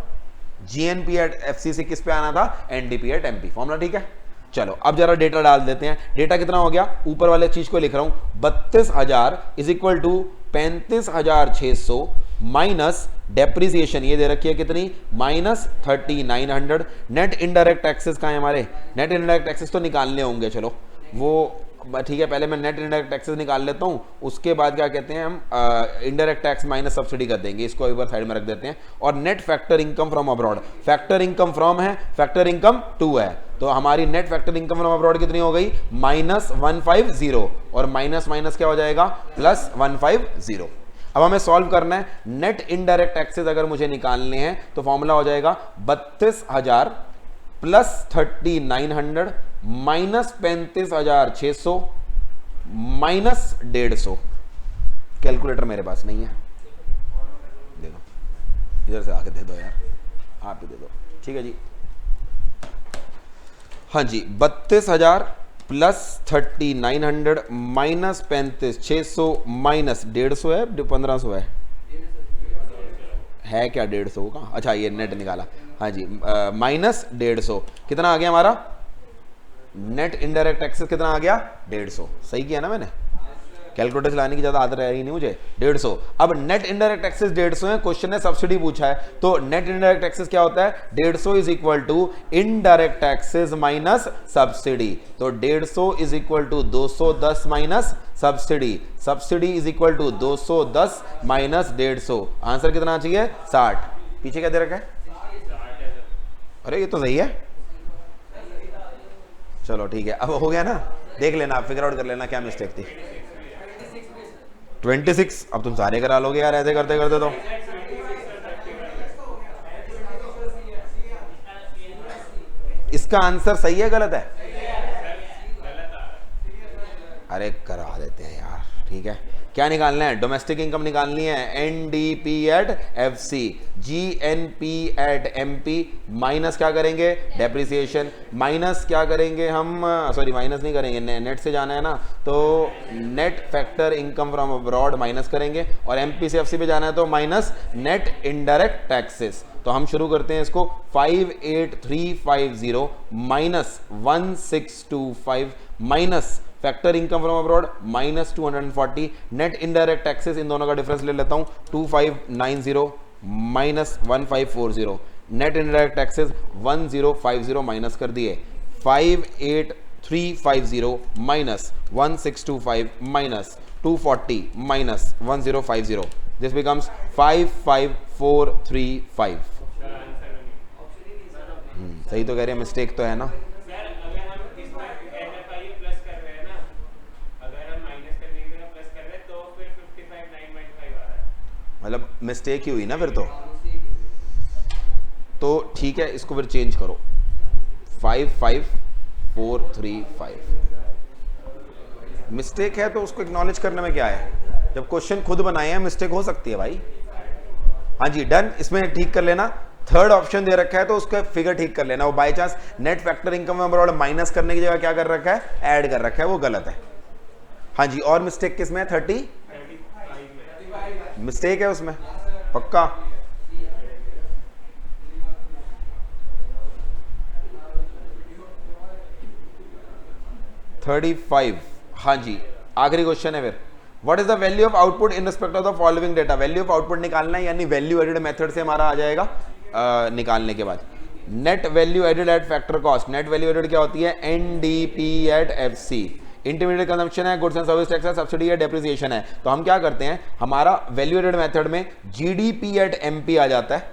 GNP at FC से किस पे आना था? NDP at MP. फॉर्मूला ठीक है। चलो अब जरा डेटा डाल देते हैं। डेटा कितना हो गया? ऊपर वाले चीज को लिख रहा हूं, 32,000 is equal to 35,600 minus depreciation ये दे रखी है कितनी? माइनस 3900। नेट इनडायरेक्ट टैक्सेस कहां है हमारे? नेट इनडायरेक्ट टैक्सेस तो निकालने होंगे, चलो वो ठीक है, पहले मैं नेट इनडायरेक्ट टैक्सेस निकाल लेता हूं, उसके बाद क्या कहते हैं हम इनडायरेक्ट टैक्स माइनस सब्सिडी कर देंगे, इसको एक बार साइड में रख देते हैं। और net factor income from abroad, factor income from है, फैक्टर इनकम टू है, तो हमारी net factor income from abroad कितनी हो गई -150, और माइनस माइनस क्या हो जाएगा +150। अब हमें सॉल्व करना है नेट इनडायरेक्ट टैक्सेस, अगर मुझे निकालने हैं तो फॉर्मूला हो जाएगा 32,000 प्लस 3900 माइनस 35,600 माइनस 150। कैलकुलेटर मेरे पास नहीं है, दे दो इधर से आके दे दो यार, आप ही दे दो, ठीक है जी। हाँ जी, 32,000 प्लस 3900 माइनस 35,600 माइनस 150 है, 1500 है क्या 150 का? अच्छा ये नेट निकाला, हाँ जी, माइनस 150 कितना आ गया हमारा नेट इनडायरेक्ट टैक्सेस, कितना आ गया 150। सही किया ना मैंने, कैलकुलेटर चलाने की ज्यादा आदत रह रही नहीं मुझे। 150। अब नेट इनडायरेक्ट टैक्सेस 150 है, क्वेश्चन ने सब्सिडी पूछा है, तो नेट इनडायरेक्ट टैक्सेस क्या होता है 150 is equal to indirect taxes minus subsidy, तो 150 is equal to 210 minus subsidy, subsidy is equal to 210 minus 150। Answer कितना चाहिए 60। पीछे क्या दे रखा है? अरे ये तो सही है, चलो ठीक है, अब हो गया ना, देख लेना आप, फिगर आउट कर लेना क्या मिस्टेक थी। 26, अब तुम सारे करा लोगे यार ऐसे करते करते तो। इसका आंसर सही है गलत है? अरे करा देते हैं यार, ठीक है। क्या निकालना है? डोमेस्टिक इनकम निकालनी है, NDP at FC, GNP at MP, minus क्या करेंगे डेप्रिसिएशन, माइनस क्या करेंगे हम, सॉरी माइनस नहीं करेंगे, नेट से जाना है ना, तो net factor income from abroad minus करेंगे, और एमपी से एफसी पे जाना है तो माइनस नेट इनडायरेक्ट टैक्सेस। तो हम शुरू करते हैं इसको, 58350 minus 1625 minus factor income from abroad -240, net indirect taxes इन दोनों का डिफरेंस ले लेता हूं 2590 minus 1540, net indirect taxes 1050 minus कर दिए, 58350 minus 1625 minus 240 minus 1050, this becomes 55435। सही तो कह रहे हैं, मिस्टेक तो है ना। मतलब मिस्टेक ही हुई ना फिर तो ठीक है, इसको फिर चेंज करो 55435। मिस्टेक है तो उसको एक्नॉलेज करने में क्या है, जब क्वेश्चन खुद बनाए हैं मिस्टेक हो सकती है भाई। हाँ जी डन, इसमें ठीक कर लेना, थर्ड ऑप्शन दे रखा है तो उसका फिगर ठीक कर लेना, वो by chance net factor income abroad minus करने की जगह क्या कर रखा है ऐड कर रखा है, वो गलत है। हाँ जी, और मिस्टेक किसमें है? 30 मिस्टेक है उसमें पक्का। $35। हाँ जी, आखिरी क्वेश्चन है फिर, what is the value of output in respect of the following data. Value of output निकालना है, यानी वैल्यू एडेड मेथड से हमारा आ जाएगा। निकालने के बाद net value added at factor cost, net value added क्या होती है NDP at FC, intermediate consumption है, गुड्स एंड सर्विस टैक्स है, सब्सिडी है, डेप्रिसिएशन है। तो हम क्या करते हैं, हमारा वैल्यू एडेड मेथड में जीडीपी एट एमपी आ जाता है,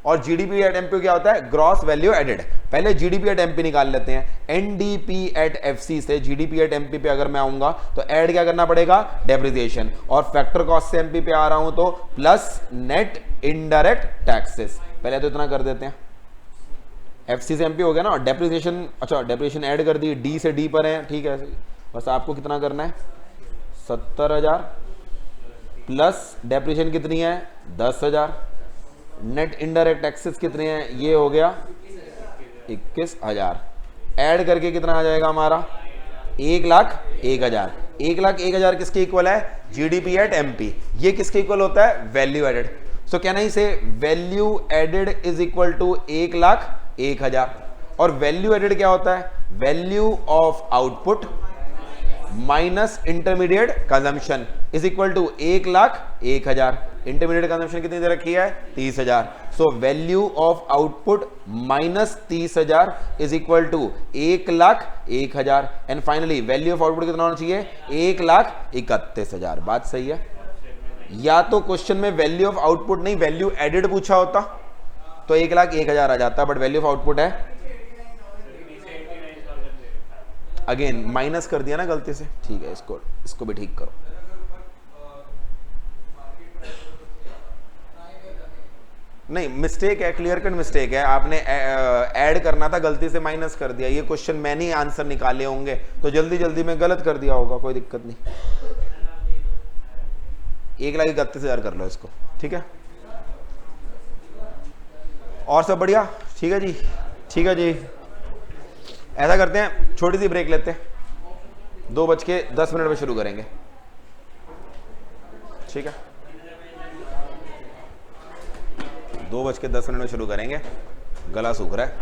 और जीडीपी एट एमपी क्या होता है ग्रॉस वैल्यू एडेड। पहले जीडीपी एट एमपी निकाल लेते हैं, एनडीपी एट एफसी से जीडीपी एट एमपी पे अगर मैं आऊंगा तो ऐड क्या करना पड़ेगा डेप्रिसिएशन, और फैक्टर कॉस्ट से एमपी पे आ रहा हूं तो प्लस नेट इनडायरेक्ट टैक्सेस। पहले तो इतना कर देते हैं, एफसी से एमपी हो गया ना, और डेप्रिसिएशन, अच्छा डेप्रिसिएशन ऐड कर दी, डी से डी पर है, ठीक है। बस आपको कितना करना है 70,000 प्लस डेप्रिसिएशन कितनी है 10,000, नेट इनडायरेक्ट टैक्सेस कितने हैं ये हो गया 21,000, ऐड करके कितना आ जाएगा हमारा 1,01,000। 1,01,000 किसके इक्वल है जीडीपी एट एमपी, ये किसके इक्वल होता है value added. So can I say value added is equal to 1,01,000, और वैल्यू एडेड क्या होता है value of output minus intermediate consumption. Is equal to 1,01,000। Intermediate consumption कितनी दे रखी है? 30,000। So value of output minus 30,000 is equal to 1,01,000। And finally value of output कितना होना चाहिए? 1,31,000। बात सही है? या तो क्वेश्चन में वैल्यू ऑफ आउटपुट नहीं वैल्यू एडेड पूछा होता तो 1,01,000 आ जाता, बट वैल्यू ऑफ आउटपुट है अगेन माइनस कर दिया ना गलती से। ठीक है, इसको भी ठीक करो। नहीं, मिस्टेक है, क्लियर कट मिस्टेक है। आपने ऐड करना था, गलती से माइनस कर दिया। ये क्वेश्चन मैंने ही आंसर निकाले होंगे तो जल्दी जल्दी में गलत कर दिया होगा, कोई दिक्कत नहीं। 1,31,000 कर लो इसको, ठीक है। और सब बढ़िया? ठीक है जी, ठीक है जी। ऐसा करते हैं, छोटी सी ब्रेक लेते हैं, 2:10 में शुरू करेंगे, ठीक है। 2:10 में शुरू करेंगे, गला सूख रहा है।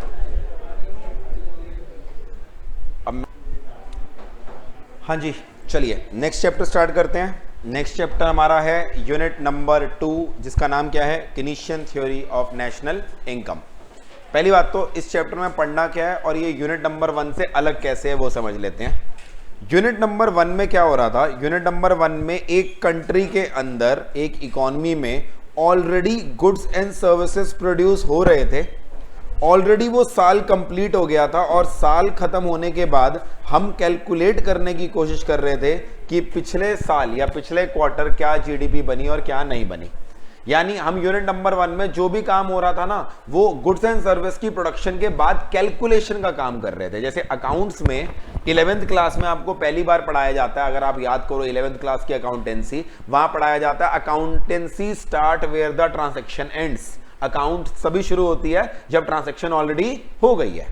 अब हाँ जी, चलिए नेक्स्ट चैप्टर स्टार्ट करते हैं। नेक्स्ट चैप्टर हमारा है यूनिट नंबर 2, जिसका नाम क्या है? केनीशियन थ्योरी ऑफ नेशनल इनकम। पहली बात तो इस चैप्टर में पढ़ना क्या है और ये यूनिट नंबर 1 से अलग कैसे है वो समझ लेते हैं। यूनिट नंबर 1 में क्या हो रहा था? यूनिट नंबर 1 में एक कंट्री के अंदर, एक इकोनॉमी में already goods and services produce हो रहे थे। ऑलरेडी वो साल कंप्लीट हो गया था और साल खत्म होने के बाद हम कैलकुलेट करने की कोशिश कर रहे थे कि पिछले साल या पिछले क्वार्टर क्या जीडीपी बनी और क्या नहीं बनी। यानी हम यूनिट नंबर 1 में जो भी काम हो रहा था ना, वो गुड्स एंड सर्विस की प्रोडक्शन के बाद कैलकुलेशन का काम कर रहे थे। जैसे अकाउंट्स में 11th क्लास में आपको पहली बार पढ़ाया जाता है, अगर आप याद करो 11th क्लास की अकाउंटेंसी, वहां पढ़ाया जाता है accountancy start where the transaction ends. Account सभी शुरू होती है जब ट्रांजैक्शन ऑलरेडी हो गई है।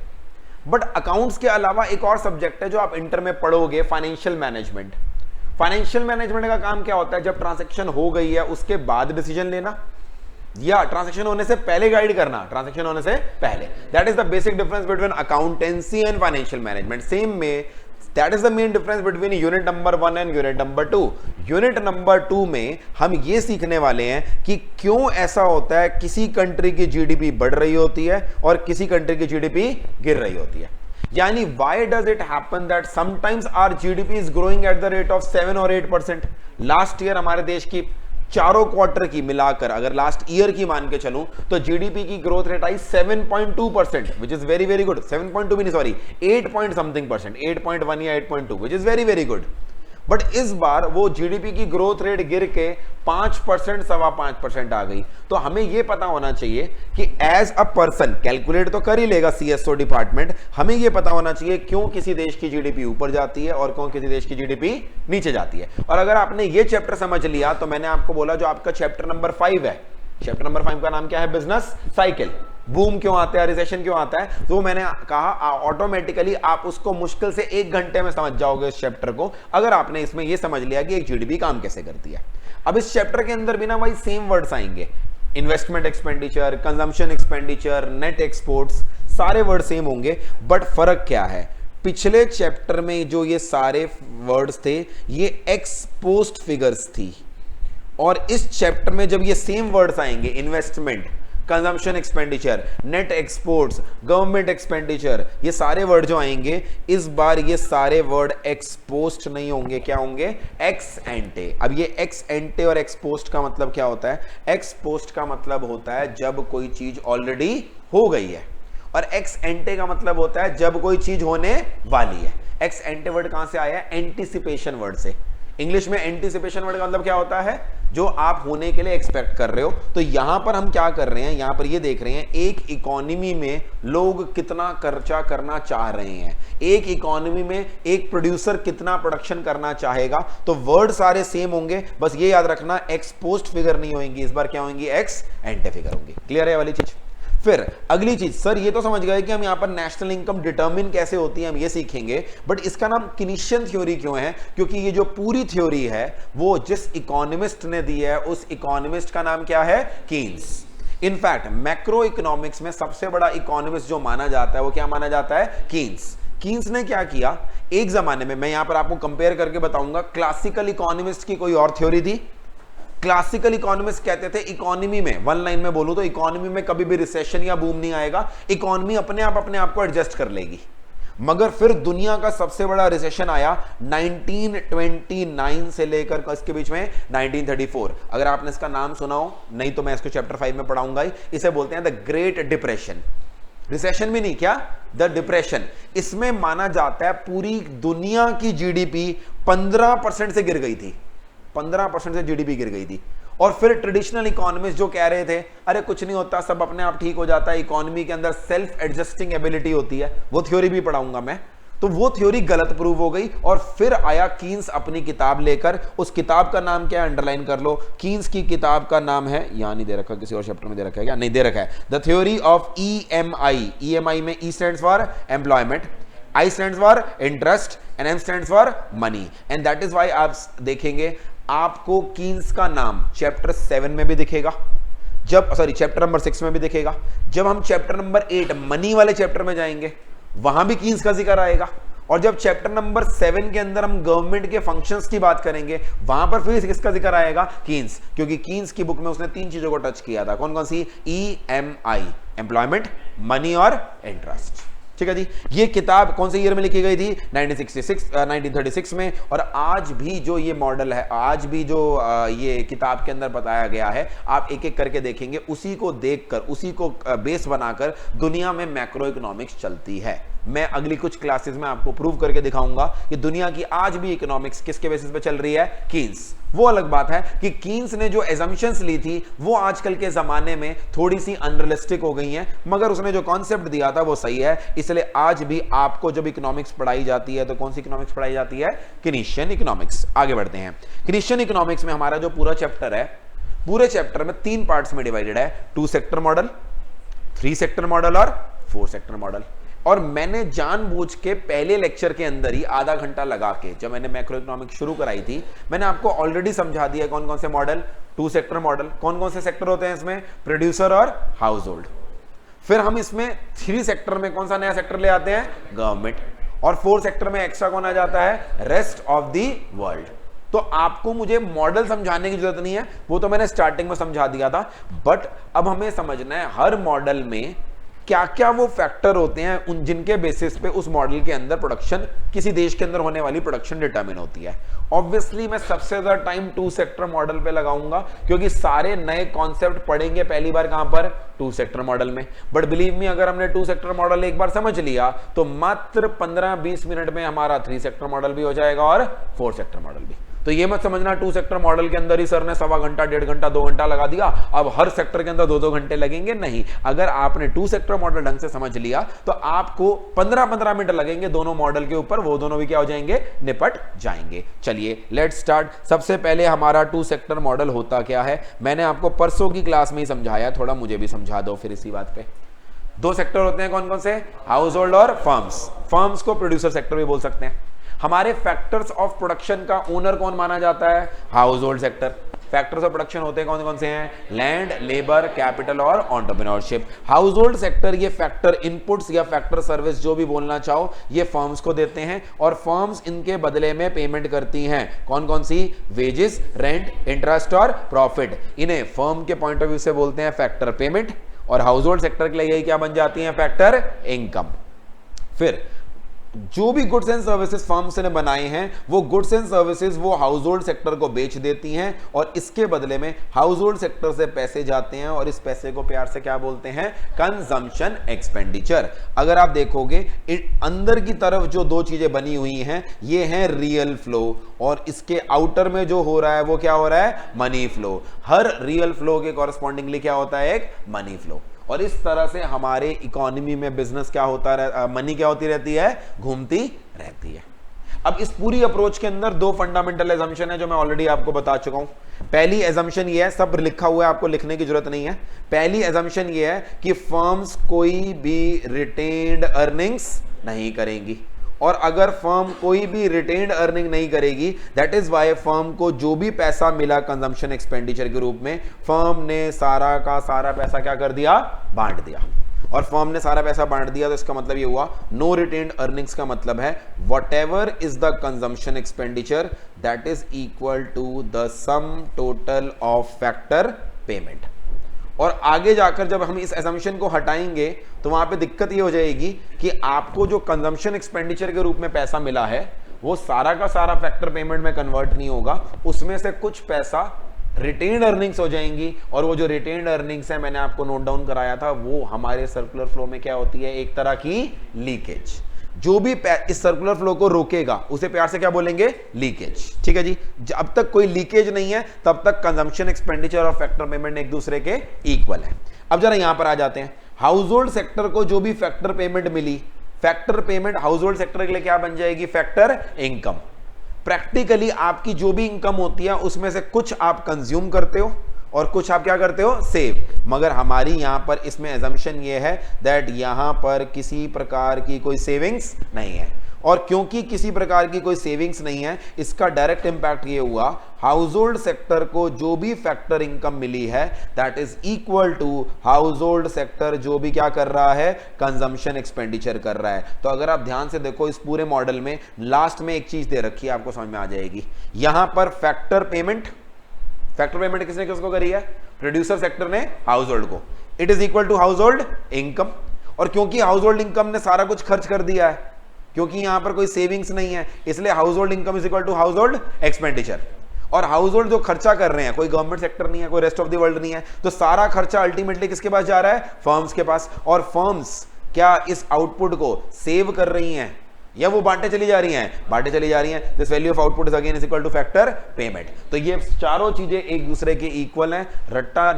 बट अकाउंट्स के अलावा एक और सब्जेक्ट है जो आप इंटर में पढ़ोगे, फाइनेंशियल मैनेजमेंट। फाइनेंशियल मैनेजमेंट का काम क्या होता है? जब ट्रांजैक्शन हो गई है उसके बाद डिसीजन लेना या ट्रांजैक्शन होने से पहले गाइड करना, ट्रांजैक्शन होने से पहले। That is the basic difference between accountancy and financial management. Same में that is the main difference between unit number 1 and unit number 2। Unit number 2 में हम ये सीखने वाले हैं कि क्यों ऐसा होता है किसी कंट्री की जीडीपी बढ़ रही होती है और किसी कंट्री की जीडीपी गिर रही होती है। यानी why does it happen that sometimes our GDP is growing at the rate of 7 or 8%? Last year हमारे देश की चारों क्वार्टर की मिलाकर अगर लास्ट ईयर की मान के चलूं तो जीडीपी की growth rate I 7.2%, which is very very good. 7.2 भी नहीं, सॉरी 8 पॉइंट समथिंग परसेंट, 8.1 या 8.2, which is very very good. But इस बार वो जीडीपी की ग्रोथ रेट गिर के 5%, 5.25% आ गई। तो हमें यह पता होना चाहिए कि एज अ पर्सन, कैलकुलेट तो कर ही लेगा सीएसओ डिपार्टमेंट, हमें यह पता होना चाहिए क्यों किसी देश की जीडीपी ऊपर जाती है और क्यों किसी देश की जीडीपी नीचे जाती है। और अगर आपने ये चैप्टर समझ लिया तो मैंने आपको बोला जो आपका चैप्टर नंबर 5 है, चैप्टर नंबर 5 का नाम क्या है? Business cycle. बूम क्यों आता है, रिसेशन क्यों आता है, तो मैंने कहा ऑटोमेटिकली आप उसको मुश्किल से 1 घंटे में समझ जाओगे इस चैप्टर को, अगर आपने इसमें यह समझ लिया कि एक जीडीपी काम कैसे करती है। अब इस चैप्टर के अंदर भी ना वही सेम वर्ड्स आएंगे, investment expenditure, consumption expenditure, net exports, सारे वर्ड सेम होंगे। बट फर्क क्या है? पिछले चैप्टर में जो ये सारे वर्ड्स थे ये एक्स पोस्ट फिगर्स थी, और इस चैप्टर में जब ये सेम वर्ड्स आएंगे, investment, consumption expenditure, net exports, government expenditure, ये सारे वर्ड जो आएंगे इस बार ये सारे वर्ड एक्स पोस्ट नहीं होंगे, क्या होंगे? एक्स एंटे। अब ये एक्स एंटे और एक्स पोस्ट का मतलब क्या होता है? एक्स पोस्ट का मतलब होता है जब कोई चीज ऑलरेडी हो गई है, और एक्स एंटे का मतलब होता है जब कोई चीज होने वाली है। एक्स एंटे वर्ड कहां से आया है? एंटीसिपेशन वर्ड से। इंग्लिश में एंटीसिपेशन वर्ड का मतलब क्या होता है? जो आप होने के लिए एक्सपेक्ट कर रहे हो। तो यहां पर हम क्या कर रहे हैं? यहां पर ये देख रहे हैं एक इकोनॉमी में लोग कितना खर्चा करना चाह रहे हैं, एक इकोनॉमी में एक प्रोड्यूसर कितना प्रोडक्शन करना चाहेगा। तो वर्ड सारे सेम होंगे, बस ये याद रखना एक्स पोस्ट फिगर नहीं होंगी, इस बार क्या होंगी? एक्स एंटे फिगर होंगी। क्लियर है ये वाली चीज? फिर अगली चीज, सर ये तो समझ गए कि हम यहां पर नेशनल इनकम डिटरमिन कैसे होती है, हम ये सीखेंगे। बट इसका नाम केनीशियन थ्योरी क्यों है? क्योंकि ये जो पूरी थ्योरी है वो जिस इकोनॉमिस्ट ने दी है उस इकोनॉमिस्ट का नाम क्या है? कीन्स। इनफैक्ट मैक्रो इकोनॉमिक्स में सबसे बड़ा इकोनॉमिस्ट जो माना जाता है वो क्या माना जाता है? कीन्स। कीन्स ने क्या किया? एक जमाने में, मैं यहां पर आपको कंपेयर करके बताऊंगा, क्लासिकल इकोनॉमिस्ट की कोई और थ्योरी थी। क्लासिकल इकोनॉमिस्ट कहते थे इकोनॉमी में, वन लाइन में बोलूं तो इकोनॉमी में कभी भी रिसेशन या बूम नहीं आएगा, इकोनॉमी अपने आप को एडजस्ट कर लेगी। मगर फिर दुनिया का सबसे बड़ा रिसेशन आया 1929 से लेकर इसके बीच में 1934। अगर आपने इसका नाम सुना हो, नहीं तो मैं इसको चैप्टर 5 में पढ़ाऊंगा ही। इसे बोलते हैं द ग्रेट डिप्रेशन। रिसेशन भी नहीं, क्या, द डिप्रेशन। इसमें माना जाता है पूरी दुनिया की जीडीपी 15% से गिर गई थी, 15% से जीडीपी गिर गई थी। और फिर ट्रेडिशनल इकोनॉमिस्ट जो कह रहे थे अरे कुछ नहीं होता, सब अपने आप ठीक हो जाता है, इकोनॉमी के अंदर सेल्फ एडजस्टिंग एबिलिटी होती है, वो थ्योरी भी पढ़ाऊंगा मैं। तो वो थ्योरी गलत प्रूव हो गई और फिर आया कीन्स अपनी किताब लेकर। उस किताब का नाम क्या है, अंडरलाइन कर लो। कीन्स की किताब का नाम है, यहां नहीं दे रखा, किसी और चैप्टर में दे रखा है क्या, नहीं दे रखा है, the theory of EMI. EMI में E stands for employment, I stands for interest and M stands for money. And that is why आप देखेंगे आपको कीन्स का नाम चैप्टर 7 में भी दिखेगा, जब चैप्टर नंबर 6 में भी दिखेगा। जब हम चैप्टर नंबर 8 मनी वाले चैप्टर में जाएंगे वहां भी कीन्स का जिक्र आएगा। और जब चैप्टर नंबर 7 के अंदर हम गवर्नमेंट के फंक्शंस की बात करेंगे वहां पर फिर किसका जिक्र आएगा, कीन्स। क्योंकि कीन्स की बुक में उसने 3 चीजों को टच किया था। कौन कौन सी, ईएमआई, एम्प्लॉयमेंट, मनी और इंटरेस्ट। ठीक है जी। ये किताब कौन से ईयर में लिखी गई थी, 1936 में। और आज भी जो ये मॉडल है, आज भी जो ये किताब के अंदर बताया गया है, आप एक एक करके देखेंगे, उसी को देखकर, उसी को बेस बनाकर दुनिया में मैक्रो इकोनॉमिक्स चलती है। मैं अगली कुछ क्लासेस में आपको प्रूव करके दिखाऊंगा कि दुनिया की आज भी इकोनॉमिक्स किसके बेसिस पे चल रही है, कीन्स। वो अलग बात है कि कीन्स ने जो एजम्पशंस ली थी वो आजकल के जमाने में थोड़ी सी अनरियलिस्टिक हो गई हैं, मगर उसने जो कॉन्सेप्ट दिया था वो सही है। इसलिए आज भी आपको जब इकोनॉमिक्स पढ़ाई जाती है तो कौन सी इकोनॉमिक्स पढ़ाई जाती है, कीनीशियन इकोनॉमिक्स। आगे बढ़ते हैं। कीनीशियन इकोनॉमिक्स में हमारा जो पूरा चैप्टर है, पूरे चैप्टर में 3 पार्ट्स में डिवाइडेड है, 2 सेक्टर मॉडल, 3 सेक्टर मॉडल और 4 सेक्टर मॉडल। और मैंने जानबूझ के पहले लेक्चर के अंदर ही आधा घंटा लगा के, जब मैंने मैक्रो इकोनॉमिक्स शुरू कराई थी, मैंने आपको ऑलरेडी समझा दिया कौन कौन से मॉडल, 2 सेक्टर मॉडल, कौन कौन से सेक्टर होते हैं इसमें, प्रोड्यूसर और हाउस होल्ड। फिर हम इसमें 3 सेक्टर में कौन सा नया सेक्टर ले आते हैं, गवर्नमेंट। और 4 सेक्टर में एक्स्ट्रा कौन आ जाता है, रेस्ट ऑफ द वर्ल्ड। तो आपको मुझे मॉडल समझाने की जरूरत नहीं है, वो तो मैंने स्टार्टिंग में समझा दिया था। बट अब हमें समझना है हर मॉडल में क्या क्या वो फैक्टर होते हैं उन जिनके बेसिस पे उस मॉडल के अंदर प्रोडक्शन, किसी देश के अंदर होने वाली प्रोडक्शन डिटरमिन होती है। ऑब्वियसली मैं सबसे ज्यादा टाइम 2 सेक्टर मॉडल पे लगाऊंगा, क्योंकि सारे नए कॉन्सेप्ट पढ़ेंगे पहली बार कहां पर, 2 सेक्टर मॉडल में। बट बिलीव मी, अगर हमने 2 सेक्टर मॉडल एक बार समझ लिया तो मात्र 15-20 मिनट में हमारा 3 सेक्टर मॉडल भी हो जाएगा और 4 सेक्टर मॉडल भी। तो ये मत समझना 2 सेक्टर मॉडल के अंदर ही सर ने 1.25 घंटा, 1.5 घंटा, 2 घंटा लगा दिया, अब हर सेक्टर के अंदर 2-2 घंटे लगेंगे। नहीं, अगर आपने 2 सेक्टर मॉडल ढंग से समझ लिया तो आपको 15-15 मिनट लगेंगे दोनों मॉडल के ऊपर, वो दोनों भी क्या हो जाएंगे, निपट जाएंगे। चलिए लेट्स स्टार्ट। सबसे पहले हमारा 2 सेक्टर मॉडल होता क्या है, मैंने आपको परसों की क्लास में ही समझाया, थोड़ा मुझे भी समझा दो फिर इसी बात पे। 2 सेक्टर होते हैं कौन कौन से, हाउस होल्ड और फर्म्स। फर्म्स को प्रोड्यूसर सेक्टर भी बोल सकते हैं। हमारे फैक्टर्स ऑफ प्रोडक्शन का ओनर कौन माना जाता है, house hold sector. Factors of production होते हैं कौन कौन से हैं, लैंड, लेबर, कैपिटल और एंटरप्रेन्योरशिप। हाउस होल्ड सेक्टर ये फैक्टर इनपुट्स या फैक्टर सर्विस जो भी बोलना चाहो, ये फर्म्स को देते हैं और फर्म्स इनके बदले में पेमेंट करती हैं। कौन कौन सी, वेजेस, रेंट, इंटरेस्ट और प्रॉफिट। इन्हें फर्म के पॉइंट ऑफ व्यू से बोलते हैं फैक्टर पेमेंट, और हाउस होल्ड सेक्टर के लिए यही क्या बन जाती है, फैक्टर इनकम। फिर जो भी गुड्स एंड सर्विसेज फर्म्स ने बनाए हैं वो गुड्स एंड सर्विसेज वो हाउस होल्ड सेक्टर को बेच देती हैं और इसके बदले में हाउस होल्ड सेक्टर से पैसे जाते हैं और इस पैसे को प्यार से क्या बोलते हैं, कंजम्पशन एक्सपेंडिचर। अगर आप देखोगे अंदर की तरफ जो 2 चीजें बनी हुई हैं ये हैं रियल फ्लो, और इसके आउटर में जो हो रहा है वो क्या हो रहा है, मनी फ्लो। हर रियल फ्लो के कॉरस्पॉन्डिंगली क्या होता है, एक मनी फ्लो। और इस तरह से हमारे इकोनॉमी में बिजनेस क्या होता मनी क्या होती रहती है, घूमती रहती है। अब इस पूरी अप्रोच के अंदर 2 फंडामेंटल एजम्पशन है जो मैं ऑलरेडी आपको बता चुका हूं। पहली एजम्पशन ये है, सब लिखा हुआ है, आपको लिखने की जरूरत नहीं है। पहली एजम्पशन ये है कि फर्म्स कोई भी रिटेन्ड अर्निंग्स नहीं करेंगी, और अगर फर्म कोई भी रिटेन्ड अर्निंग नहीं करेगी, दैट इज वाई फर्म को जो भी पैसा मिला कंजम्पशन एक्सपेंडिचर के रूप में, फर्म ने सारा का सारा पैसा क्या कर दिया, बांट दिया। और फर्म ने सारा पैसा बांट दिया, तो इसका मतलब ये हुआ नो रिटेन्ड अर्निंग्स का मतलब है whatever is the consumption expenditure that is equal to the sum total of factor payment. और आगे जाकर जब हम इस असम्पशन को हटाएंगे तो वहां पे दिक्कत ये हो जाएगी कि आपको जो कंजम्पशन एक्सपेंडिचर के रूप में पैसा मिला है वो सारा का सारा फैक्टर पेमेंट में कन्वर्ट नहीं होगा, उसमें से कुछ पैसा रिटेन्ड अर्निंग्स हो जाएंगी, और वो जो रिटेन्ड अर्निंग्स है मैंने आपको नोट डाउन कराया था वो हमारे सर्कुलर फ्लो में क्या होती है, एक तरह की लीकेज। जो भी इस सर्कुलर फ्लो को रोकेगा उसे प्यार से क्या बोलेंगे, लीकेज। ठीक है जी, जब तक कोई लीकेज नहीं है तब तक कंजम्पशन एक्सपेंडिचर और फैक्टर पेमेंट एक दूसरे के इक्वल है। अब जरा यहां पर आ जाते हैं, हाउस होल्ड सेक्टर को जो भी फैक्टर पेमेंट मिली, factor payment household sector के लिए क्या बन जाएगी, फैक्टर इनकम। प्रैक्टिकली आपकी जो भी इनकम होती है उसमें से कुछ आप कंज्यूम करते हो और कुछ आप क्या करते हो, सेव। मगर हमारी यहां पर इसमें अजम्पशन ये है दैट यहां पर किसी प्रकार की कोई सेविंग्स नहीं है, और क्योंकि किसी प्रकार की कोई सेविंग्स नहीं है इसका डायरेक्ट इंपैक्ट ये हुआ हाउस होल्ड सेक्टर को जो भी फैक्टर इनकम मिली है that is equal to household sector जो भी क्या कर रहा है, कंजम्पशन एक्सपेंडिचर कर रहा है। तो अगर आप ध्यान से देखो इस पूरे मॉडल में लास्ट में एक चीज दे रखी है, आपको समझ में आ जाएगी। यहां पर फैक्टर पेमेंट किसने किसको करी है, प्रोड्यूसर सेक्टर ने हाउस होल्ड को, it is equal to household income. और क्योंकि हाउस होल्ड इनकम ने सारा कुछ खर्च कर दिया है, क्योंकि यहां पर कोई सेविंग्स नहीं है, इसलिए household income is equal to household expenditure. और हाउस होल्ड जो खर्चा कर रहे हैं, कोई गवर्नमेंट सेक्टर नहीं है, कोई रेस्ट ऑफ द वर्ल्ड नहीं है, तो सारा खर्चा अल्टीमेटली किसके पास जा रहा है, फर्म्स के पास। और फर्म्स क्या इस आउटपुट को सेव कर रही हैं या वो बांटे चली जा रही हैं, बांटे चली जा रही हैं। This value of output is again is equal two factor payment. तो ये चारों चीजें एक दूसरे के इक्वल हैं। रट्टा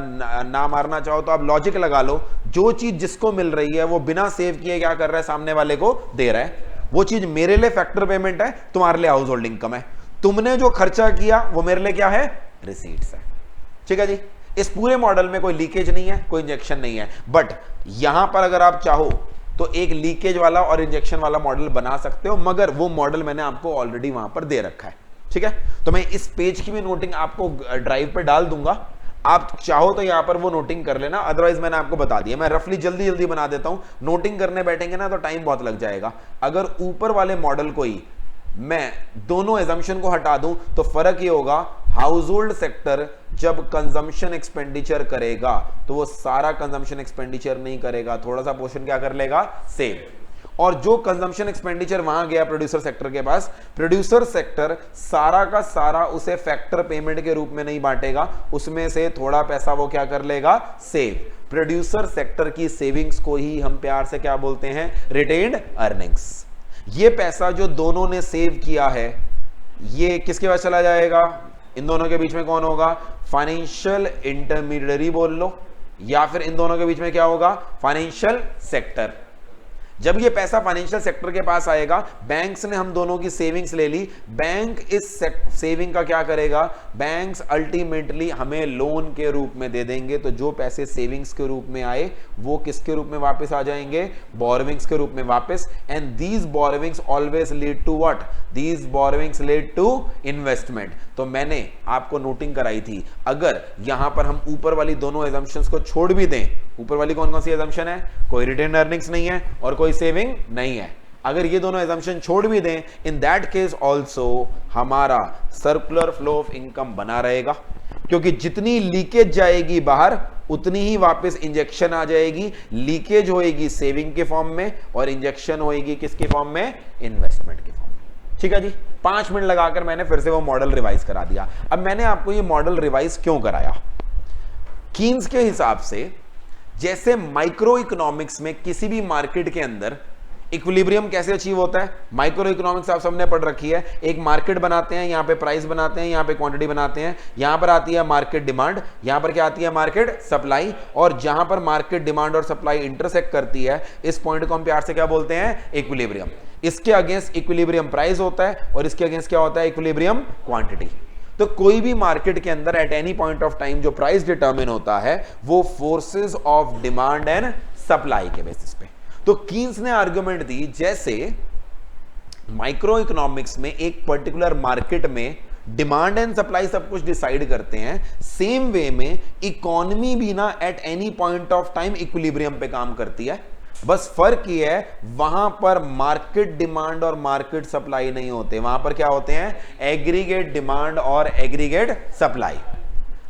ना मारना चाहो तो आप लॉजिक लगा लो, जो चीज जिसको मिल रही है वो बिना सेव किए क्या कर रहा है, सामने वाले को दे रहा है। वो चीज मेरे लिए फैक्टर पेमेंट है, तुम्हारे लिए हाउस होल्ड इनकम है। तुमने जो खर्चा किया वो मेरे लिए क्या है, रिसीट्स है। ठीक है जी, इस पूरे मॉडल में कोई लीकेज नहीं है, कोई इंजेक्शन नहीं है। बट यहां पर अगर आप चाहो तो एक लीकेज वाला और इंजेक्शन वाला मॉडल बना सकते हो, मगर वो मॉडल मैंने आपको ऑलरेडी वहां पर दे रखा है। ठीक है, तो मैं इस पेज की भी नोटिंग आपको ड्राइव पे डाल दूंगा, आप चाहो तो यहां पर वो नोटिंग कर लेना, अदरवाइज मैंने आपको बता दिया। मैं रफली जल्दी जल्दी बना देता हूं, नोटिंग करने बैठेंगे ना तो टाइम बहुत लग जाएगा। अगर ऊपर वाले मॉडल को ही मैं दोनों एजम्पशन को हटा दूं तो फर्क ये होगा, हाउस होल्ड सेक्टर जब कंजम्पशन एक्सपेंडिचर करेगा तो वो सारा कंजम्पशन एक्सपेंडिचर नहीं करेगा, थोड़ा सा पोर्शन क्या कर लेगा, सेव। और जो कंजम्पशन एक्सपेंडिचर वहां गया प्रोड्यूसर सेक्टर के पास, प्रोड्यूसर सेक्टर सारा का सारा उसे फैक्टर पेमेंट के रूप में नहीं बांटेगा, उसमें से थोड़ा पैसा वो क्या कर लेगा, सेव। प्रोड्यूसर सेक्टर की सेविंग्स को ही हम प्यार से क्या बोलते हैं, रिटेन्ड अर्निंग्स। ये पैसा जो दोनों ने सेव किया है ये किसके पास चला जाएगा, इन दोनों के बीच में कौन होगा, फाइनेंशियल इंटरमीडियरी बोल लो, या फिर इन दोनों के बीच में क्या होगा, फाइनेंशियल सेक्टर। जब ये पैसा फाइनेंशियल सेक्टर के पास आएगा, बैंक्स ने हम दोनों की सेविंग्स ले ली, बैंक इस सेविंग का क्या करेगा, बैंक्स अल्टीमेटली हमें लोन के रूप में दे देंगे। तो जो पैसे सेविंग्स के रूप में आए वो किसके रूप में वापस आ जाएंगे, बोरोविंग्स के रूप में वापस। And these borrowings always lead to what, these borrowings lead to investment. तो मैंने आपको नोटिंग कराई थी, अगर यहां पर हम ऊपर वाली दोनों एजम्पशंस को छोड़ भी दें, ऊपर वाली कौन कौन सी एजम्पशन है, कोई रिटेन अर्निंग्स नहीं है और कोई सेविंग नहीं है, अगर ये दोनों एजम्पशन छोड़ भी दें, इन दैट केस ऑल्सो हमारा सर्कुलर फ्लो ऑफ इनकम बना रहेगा, क्योंकि जितनी लीकेज जाएगी बाहर उतनी ही वापस इंजेक्शन आ जाएगी। लीकेज होएगी सेविंग के फॉर्म में और इंजेक्शन होएगी किसके फॉर्म में, इन्वेस्टमेंट के फॉर्म में। ठीक है जी, 5 मिनट लगाकर मैंने फिर से वो मॉडल रिवाइज करा दिया। अब मैंने आपको ये मॉडल रिवाइज क्यों कराया, कीन्स के हिसाब से जैसे माइक्रो इकोनॉमिक्स में किसी भी मार्केट के अंदर इक्विलिब्रियम कैसे अचीव होता है, माइक्रो इकोनॉमिक्स आप सबने पढ़ रखी है। एक मार्केट बनाते हैं, यहां पे प्राइस बनाते हैं, यहां पे क्वांटिटी बनाते हैं, यहां पर आती है मार्केट डिमांड, यहां पर क्या आती है, मार्केट सप्लाई। और जहां पर मार्केट डिमांड और सप्लाई इंटरसेक्ट करती है, इस पॉइंट को हम प्यार से क्या बोलते हैं, इक्विलिब्रियम। इसके अगेंस्ट इक्विलिब्रियम प्राइस होता है और इसके अगेंस्ट क्या होता है, इक्विलिब्रियम क्वांटिटी। तो कोई भी मार्केट के अंदर eight any point of time जो प्राइस डिटरमिन होता है वो forces of demand and supply के बेसिस पे। तो कीन्स ने आर्गुमेंट दी, जैसे माइक्रो इकोनॉमिक्स में एक पर्टिकुलर मार्केट में डिमांड एंड सप्लाई सब कुछ डिसाइड करते हैं, सेम वे में इकोनॉमी भी ना eight any point of time equilibrium पे काम करती है। बस फर्क ये है वहां पर मार्केट डिमांड और मार्केट सप्लाई नहीं होते, वहां पर क्या होते हैं, एग्रीगेट डिमांड और एग्रीगेट सप्लाई।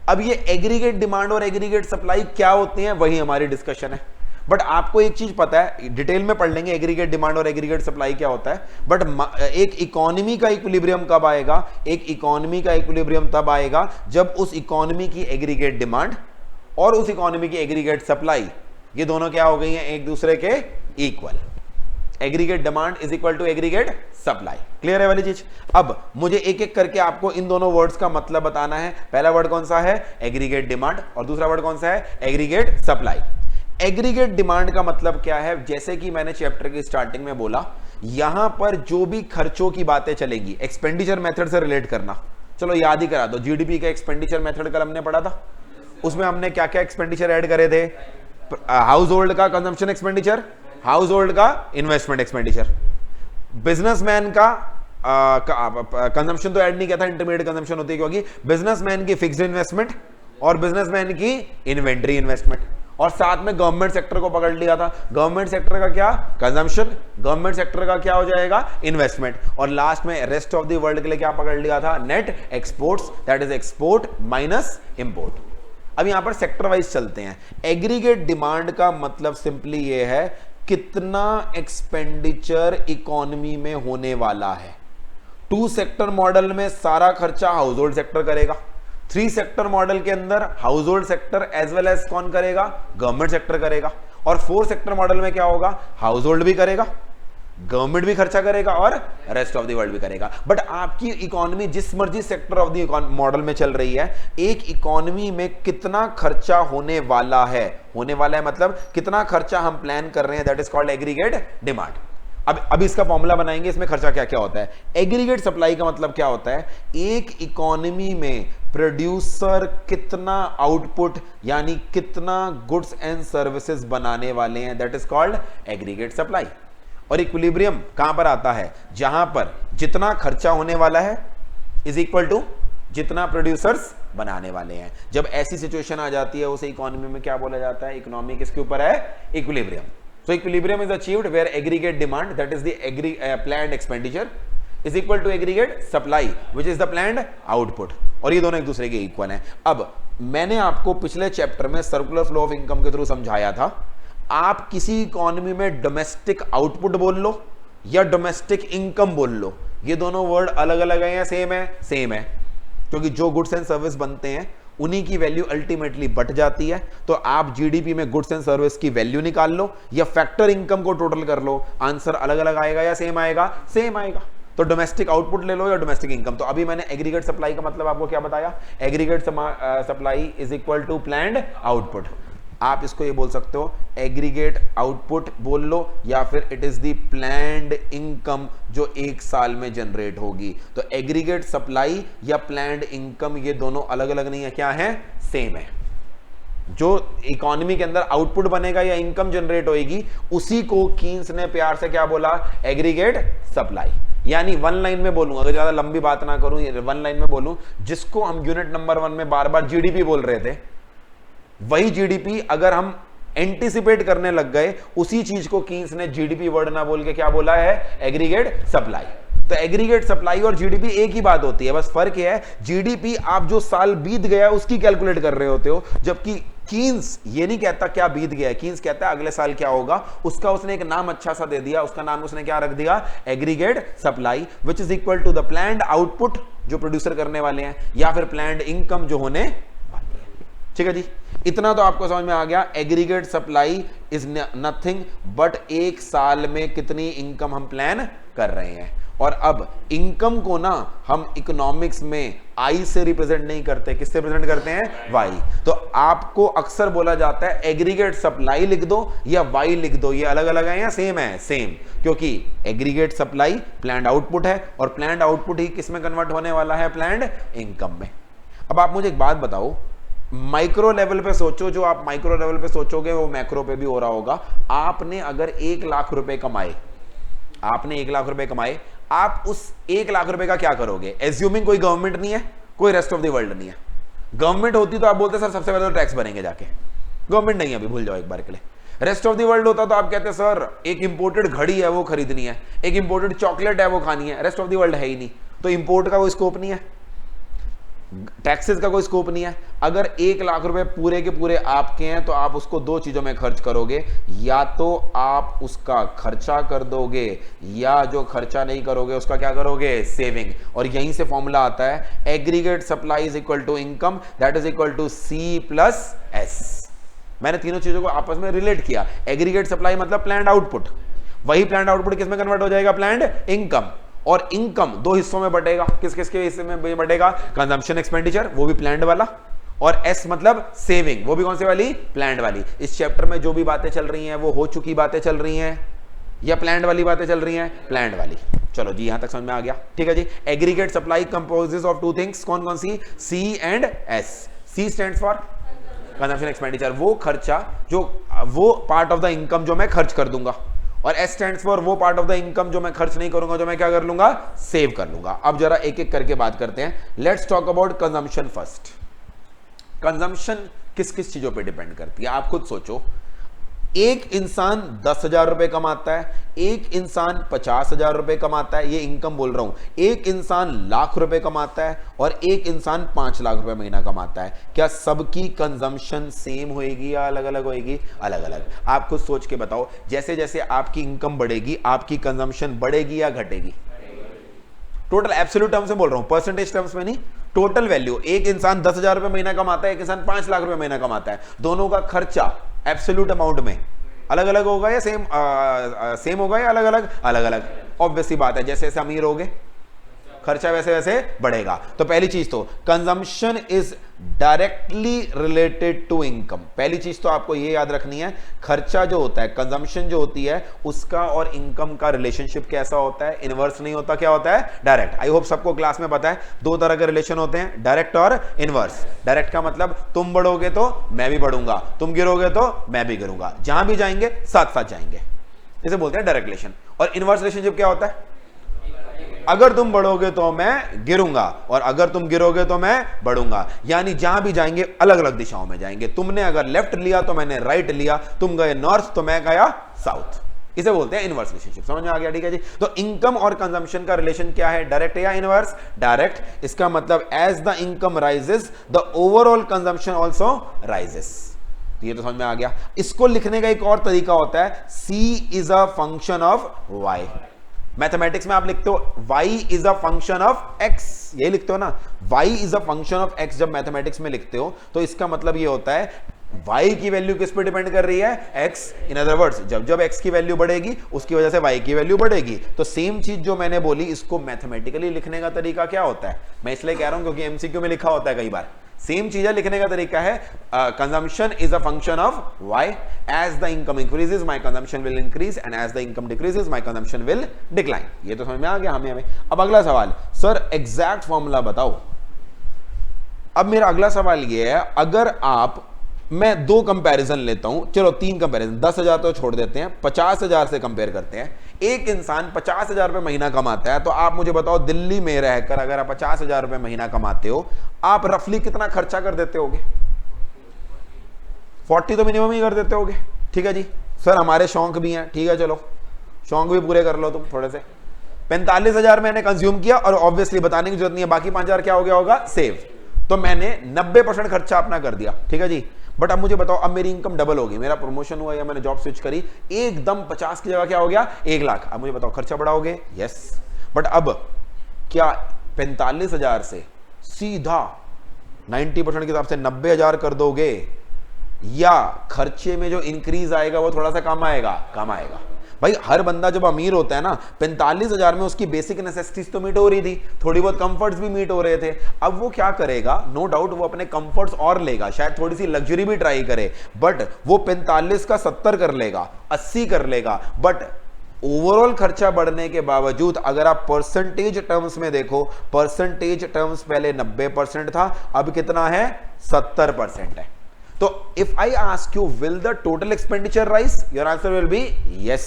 अब ये एग्रीगेट डिमांड और एग्रीगेट सप्लाई क्या होते हैं वही हमारी डिस्कशन है। बट आपको एक चीज पता है, डिटेल में पढ़ लेंगे एग्रीगेट डिमांड और एग्रीगेट सप्लाई क्या होता है, बट एक इकोनॉमी का इक्विलिब्रियम कब आएगा, एक इकोनॉमी का इक्विलिब्रियम तब आएगा जब उस इकोनॉमी की एग्रीगेट डिमांड और उस इकोनॉमी की एग्रीगेट सप्लाई ये दोनों क्या हो गई हैं, एक दूसरे के equal. Aggregate demand is equal to aggregate supply. Clear है वाली चीज। अब मुझे एक एक करके आपको इन दोनों वर्ड्स का मतलब बताना है। पहला वर्ड कौन सा है, एग्रीगेट डिमांड, और दूसरा वर्ड कौन सा है, एग्रीगेट सप्लाई। एग्रीगेट डिमांड का मतलब क्या है, जैसे कि मैंने चैप्टर की स्टार्टिंग में बोला, यहां पर जो भी खर्चों की बातें चलेगी, एक्सपेंडिचर मेथड से रिलेट करना। चलो याद ही करा दो, जीडीपी का एक्सपेंडिचर मेथड कल हमने पढ़ा था, उसमें हमने क्या क्या एक्सपेंडिचर ऐड करे थे, हाउस होल्ड का कंजम्पशन एक्सपेंडिचर, हाउस होल्ड का इन्वेस्टमेंट एक्सपेंडिचर, बिजनेसमैन का कंजम्पशन तो ऐड नहीं किया था, इंटरमीडिएट कंजम्पशन होती है, क्योंकि बिजनेसमैन की फिक्स्ड इन्वेस्टमेंट और बिजनेसमैन की इन्वेंट्री इन्वेस्टमेंट, और साथ में गवर्नमेंट सेक्टर को पकड़ लिया था। गवर्नमेंट सेक्टर का क्या, कंजम्पशन, गवर्नमेंट सेक्टर का क्या हो जाएगा, इन्वेस्टमेंट, और लास्ट में रेस्ट ऑफ द वर्ल्ड के लिए क्या पकड़ लिया था, net exports, that is export minus import. अब यहां पर सेक्टर वाइज चलते हैं। एग्रीगेट डिमांड का मतलब सिंपली ये है कितना एक्सपेंडिचर इकोनॉमी में होने वाला है। 2 सेक्टर मॉडल में सारा खर्चा हाउस होल्ड सेक्टर करेगा, 3 सेक्टर मॉडल के अंदर household sector as well as कौन करेगा, गवर्नमेंट सेक्टर करेगा, और 4 सेक्टर मॉडल में क्या होगा, हाउस होल्ड भी करेगा, गवर्नमेंट भी खर्चा करेगा और रेस्ट ऑफ द वर्ल्ड भी करेगा। बट आपकी इकोनॉमी जिस मर्जी सेक्टर ऑफ द मॉडल में चल रही है, एक इकोनॉमी में कितना खर्चा होने वाला है, मतलब कितना खर्चा हम प्लान कर रहे हैं, that is called aggregate demand. अब इसका फॉर्मूला बनाएंगे, इसमें खर्चा क्या क्या होता है। एग्रीगेट सप्लाई का मतलब क्या होता है, एक इकोनॉमी में प्रोड्यूसर कितना आउटपुट यानी कितना गुड्स एंड सर्विसेज बनाने वाले हैं, that is called aggregate supply. और इक्विलिब्रियम कहां पर आता है, जहां पर जितना खर्चा होने वाला है इज इक्वल टू जितना प्रोड्यूसर्स बनाने वाले हैं। जब ऐसी सिचुएशन आ जाती है उसे इकोनॉमी में क्या बोला जाता है, इकोनॉमी किसके ऊपर है, equilibrium. So equilibrium is achieved where aggregate demand that is the planned expenditure is equal to aggregate supply which is the planned output, और ये दोनों एक दूसरे के इक्वल हैं। अब मैंने आपको पिछले चैप्टर में सर्कुलर फ्लो ऑफ इनकम के थ्रू समझाया था, आप किसी इकोनॉमी में डोमेस्टिक आउटपुट बोल लो या डोमेस्टिक इनकम बोल लो, ये दोनों वर्ड अलग अलग है या सेम है, सेम है, क्योंकि जो गुड्स एंड सर्विस बनते हैं उन्हीं की वैल्यू अल्टीमेटली बढ़ जाती है। तो आप जीडीपी में गुड्स एंड सर्विस की वैल्यू निकाल लो या फैक्टर इनकम को टोटल कर लो, आंसर अलग अलग आएगा या सेम आएगा, सेम आएगा। तो डोमेस्टिक आउटपुट ले लो या डोमेस्टिक इनकम। तो अभी मैंने एग्रीगेट सप्लाई का मतलब आपको क्या बताया, aggregate supply is equal to planned output. आप इसको ये बोल सकते हो एग्रीगेट आउटपुट बोल लो, या फिर it is the planned income जो एक साल में जनरेट होगी। तो एग्रीगेट सप्लाई या प्लान्ड इनकम ये दोनों अलग अलग नहीं है, क्या है, सेम है। जो इकोनॉमी के अंदर आउटपुट बनेगा या इनकम जनरेट होगी उसी को कीन्स ने प्यार से क्या बोला, एग्रीगेट सप्लाई। यानी वन लाइन में बोलूंगा, अगर ज्यादा लंबी बात ना करूं, वन लाइन में बोलूं, जिसको हम यूनिट नंबर 1 में बार बार जीडीपी बोल रहे थे, वही जीडीपी अगर हम एंटीसिपेट करने लग गए, उसी चीज को कीन्स ने जीडीपी वर्ड ना बोल के क्या बोला है, एग्रीगेट सप्लाई। तो एग्रीगेट सप्लाई और जीडीपी एक ही बात होती है, बस फर्क यह है जीडीपी आप जो साल बीत गया उसकी कैलकुलेट कर रहे होते हो, जबकि कीन्स ये नहीं कहता क्या बीत गया, कीन्स कहता है अगले साल क्या होगा। उसका उसने एक नाम अच्छा सा दे दिया, उसका नाम उसने क्या रख दिया, aggregate supply, which is equal to the planned output जो प्रोड्यूसर करने वाले हैं, या फिर प्लान्ड इनकम जो होने वाली है। ठीक है जी, इतना तो आपको समझ में आ गया। Aggregate supply is nothing but एक साल में कितनी इनकम हम प्लान कर रहे हैं। और अब इनकम को ना हम इकोनॉमिक्स में आई से रिप्रेजेंट नहीं करते, किससे रिप्रेजेंट करते हैं, वाई। तो आपको अक्सर बोला जाता है एग्रीगेट सप्लाई लिख दो या वाई लिख दो, ये अलग अलग है या सेम है, सेम, क्योंकि एग्रीगेट सप्लाई प्लान्ड आउटपुट है और प्लान्ड आउटपुट ही किस में कन्वर्ट होने वाला है, प्लान्ड इनकम में। अब आप मुझे एक बात बताओ, माइक्रो लेवल पे सोचो, जो आप माइक्रो लेवल पे सोचोगे वो मैक्रो पे भी हो रहा होगा। आपने अगर 1 लाख रुपए कमाए, आपने 1 लाख रुपए कमाए, आप उस 1 लाख रुपए का क्या करोगे? एज्यूमिंग कोई गवर्नमेंट नहीं है, कोई रेस्ट ऑफ द वर्ल्ड नहीं है। गवर्नमेंट होती तो आप बोलते सर सबसे पहले तो टैक्स भरेंगे जाके। गवर्नमेंट नहीं है, अभी भूल जाओ एक बार के लिए। रेस्ट ऑफ द वर्ल्ड होता तो आप कहते सर एक इंपोर्टेड घड़ी है वो खरीदनी है, एक इंपोर्टेड चॉकलेट है वो खानी है। रेस्ट ऑफ द वर्ल्ड है ही नहीं, तो इंपोर्ट का कोई स्कोप नहीं है, टैक्सेस का कोई स्कोप नहीं है। अगर 1 लाख रुपए पूरे के पूरे आपके हैं तो आप उसको 2 चीजों में खर्च करोगे, या तो आप उसका खर्चा कर दोगे या जो खर्चा नहीं करोगे उसका क्या करोगे? सेविंग। और यहीं से फॉर्मूला आता है aggregate supply is equal to income that is equal to C plus S. मैंने तीनों चीजों को आपस में रिलेट किया। एग्रीगेट सप्लाई मतलब प्लान्ड आउटपुट, वही प्लान्ड आउटपुट किस में कन्वर्ट हो जाएगा? Planned income. और इनकम 2 हिस्सों में बटेगा। किस किस के हिस्से में बटेगा? कंजम्पशन एक्सपेंडिचर, वो भी प्लान्ड वाला, और एस मतलब सेविंग, वो भी कौन सी वाली? प्लान्ड वाली। इस चैप्टर में जो भी बातें चल रही हैं वो हो चुकी बातें चल रही हैं या प्लान्ड वाली बातें चल रही हैं? प्लान्ड वाली। चलो जी, यहां तक समझ में आ गया, ठीक है जी। Aggregate supply composes of 2 things, कौन कौन सी? C and S. C stands for consumption expenditure, वो खर्चा जो वो पार्ट ऑफ द इनकम जो मैं खर्च कर दूंगा, और एस स्टैंड्स फॉर वो पार्ट ऑफ द इनकम जो मैं खर्च नहीं करूंगा, जो मैं क्या कर लूंगा? सेव कर लूंगा। अब जरा एक एक करके बात करते हैं। Let's talk about consumption first. Consumption किस किस चीजों पे डिपेंड करती है? आप खुद सोचो। एक इंसान 10,000 रुपए कमाता है, एक इंसान 50,000 रुपए कमाता है, ये इनकम बोल रहा हूं। एक इंसान लाख रुपए कमाता है और एक इंसान 5 लाख रुपए महीना कमाता है। क्या सबकी कंजम्पशन सेम होएगी या अलग अलग होएगी? अलग अलग। आप खुद सोच के बताओ, जैसे जैसे आपकी इनकम बढ़ेगी आपकी कंजम्पशन बढ़ेगी या घटेगी? टोटल एब्सोल्यूट टर्म्स में बोल रहा हूं, परसेंटेज टर्म्स में नहीं। टोटल वैल्यू, एक इंसान 10,000 रुपए महीना कमाता है, एक इंसान 5 लाख रुपए महीना कमाता है, दोनों का खर्चा एब्सोल्यूट अमाउंट में अलग अलग होगा या सेम होगा या अलग अलग? अलग अलग। ऑब्वियसली बात है, जैसे जैसे अमीर होगे खर्चा वैसे वैसे बढ़ेगा। तो पहली चीज तो consumption is directly related to income. पहली चीज तो आपको ये याद रखनी है, खर्चा जो होता है, कंजम्पशन जो होती है, उसका और इनकम का रिलेशनशिप कैसा होता है? इनवर्स नहीं होता, क्या होता है? डायरेक्ट। आई होप सबको क्लास में पता है 2 तरह के रिलेशन होते हैं, डायरेक्ट और इनवर्स। डायरेक्ट का मतलब तुम बढ़ोगे तो मैं भी बढ़ूंगा, तुम गिरोगे तो मैं भी गिरूंगा, जहां भी जाएंगे साथ साथ जाएंगे, इसे बोलते हैं डायरेक्ट रिलेशन। और इनवर्स रिलेशनशिप क्या होता है? अगर तुम बढ़ोगे तो मैं गिरूंगा और अगर तुम गिरोगे तो मैं बढ़ूंगा, यानी जहां भी जाएंगे अलग अलग दिशाओं में जाएंगे। तुमने अगर लेफ्ट लिया तो मैंने राइट लिया, तुम गए नॉर्थ तो मैं गया साउथ, इसे बोलते हैं इनवर्स रिलेशनशिप। समझ में आ गया? ठीक है जी। तो इनकम और कंजम्पशन का रिलेशन क्या है? डायरेक्ट या इनवर्स? डायरेक्ट। इसका मतलब as the income rises the overall consumption also rises. ये तो समझ में आ गया। इसको लिखने का एक और तरीका होता है, C is a function of Y। Mathematics में आप लिखते हो y is a function of x, ये लिखते हो ना, y is a function of x। जब मैथमेटिक्स में लिखते हो तो इसका मतलब ये होता है y की वैल्यू किस पे डिपेंड कर रही है? x। इन अदर वर्ड्स, जब जब x की वैल्यू बढ़ेगी उसकी वजह से y की वैल्यू बढ़ेगी। तो सेम चीज जो मैंने बोली, इसको मैथमेटिकली लिखने का तरीका क्या होता है? मैं इसलिए कह रहा हूं क्योंकि एमसीक्यू में लिखा होता है कई बार। सेम चीज लिखने का तरीका है, consumption is a function of y, as the income increases my consumption will increase and as the income decreases my consumption will decline. ये तो समझ में आ गया हमें। अब अगला सवाल, सर एग्जैक्ट फॉर्मूला बताओ। अब मेरा अगला सवाल ये है, अगर आप, मैं 2 कंपैरिजन लेता हूं, चलो 3 कंपैरिजन, 10,000 तो छोड़ देते हैं, 50,000 से कंपेयर करते हैं। एक इंसान 50,000 रुपए महीना कमाता है, तो आप मुझे बताओ दिल्ली में रहकर अगर आप 50,000 रुपए महीना कमाते हो, आप रफली कितना खर्चा कर देते होगे? 40 तो मिनिमम ही कर देते होगे। ठीक है जी। सर हमारे शौक भी हैं, ठीक है चलो शौक भी पूरे कर लो तुम थोड़े से। 45,000 मैंने कंज्यूम किया और ऑब्वियसली बताने की जरूरत नहीं है, बाकी 5,000 क्या हो गया होगा? सेव। तो मैंने 90% खर्चा अपना कर दिया। ठीक है जी। बट अब मुझे बताओ, अब मेरी इनकम डबल होगी, मेरा प्रमोशन हुआ या मैंने जॉब स्विच करी, एकदम 50 की जगह क्या हो गया? 1 लाख। अब मुझे बताओ खर्चा बढ़ाओगे? यस। बट अब क्या 45,000 से सीधा 90% के हिसाब से 90,000 कर दोगे, या खर्चे में जो इंक्रीज आएगा वो थोड़ा सा कम आएगा? कम आएगा। भाई हर बंदा जब अमीर होता है ना, 45,000 में उसकी बेसिक नेसेसिटीज तो मीट हो रही थी, थोड़ी बहुत कंफर्ट्स भी मीट हो रहे थे। अब वो क्या करेगा? नो डाउट वो अपने कंफर्ट्स और लेगा, शायद थोड़ी सी लग्जरी भी ट्राई करे, बट वो 45 का 70 कर लेगा, 80 कर लेगा। बट ओवरऑल खर्चा बढ़ने के बावजूद अगर आप परसेंटेज टर्म्स में देखो, परसेंटेज टर्म्स पहले 90% था, अब कितना है? 70% है। तो if I ask you will the total expenditure rise, your answer will be yes,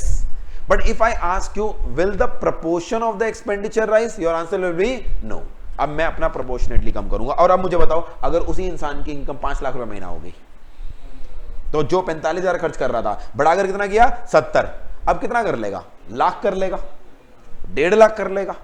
but if I ask you will the proportion of the expenditure rise, your answer will be no. अब मैं अपना proportionately कम करूंगा। और अब मुझे बताओ, अगर उसी इंसान की इनकम 5 लाख रुपए महीना हो गई, तो जो 45,000 खर्च कर रहा था बढ़ाकर कितना किया 70, अब कितना कर लेगा, लाख कर लेगा, 1.5 लाख कर लेगा,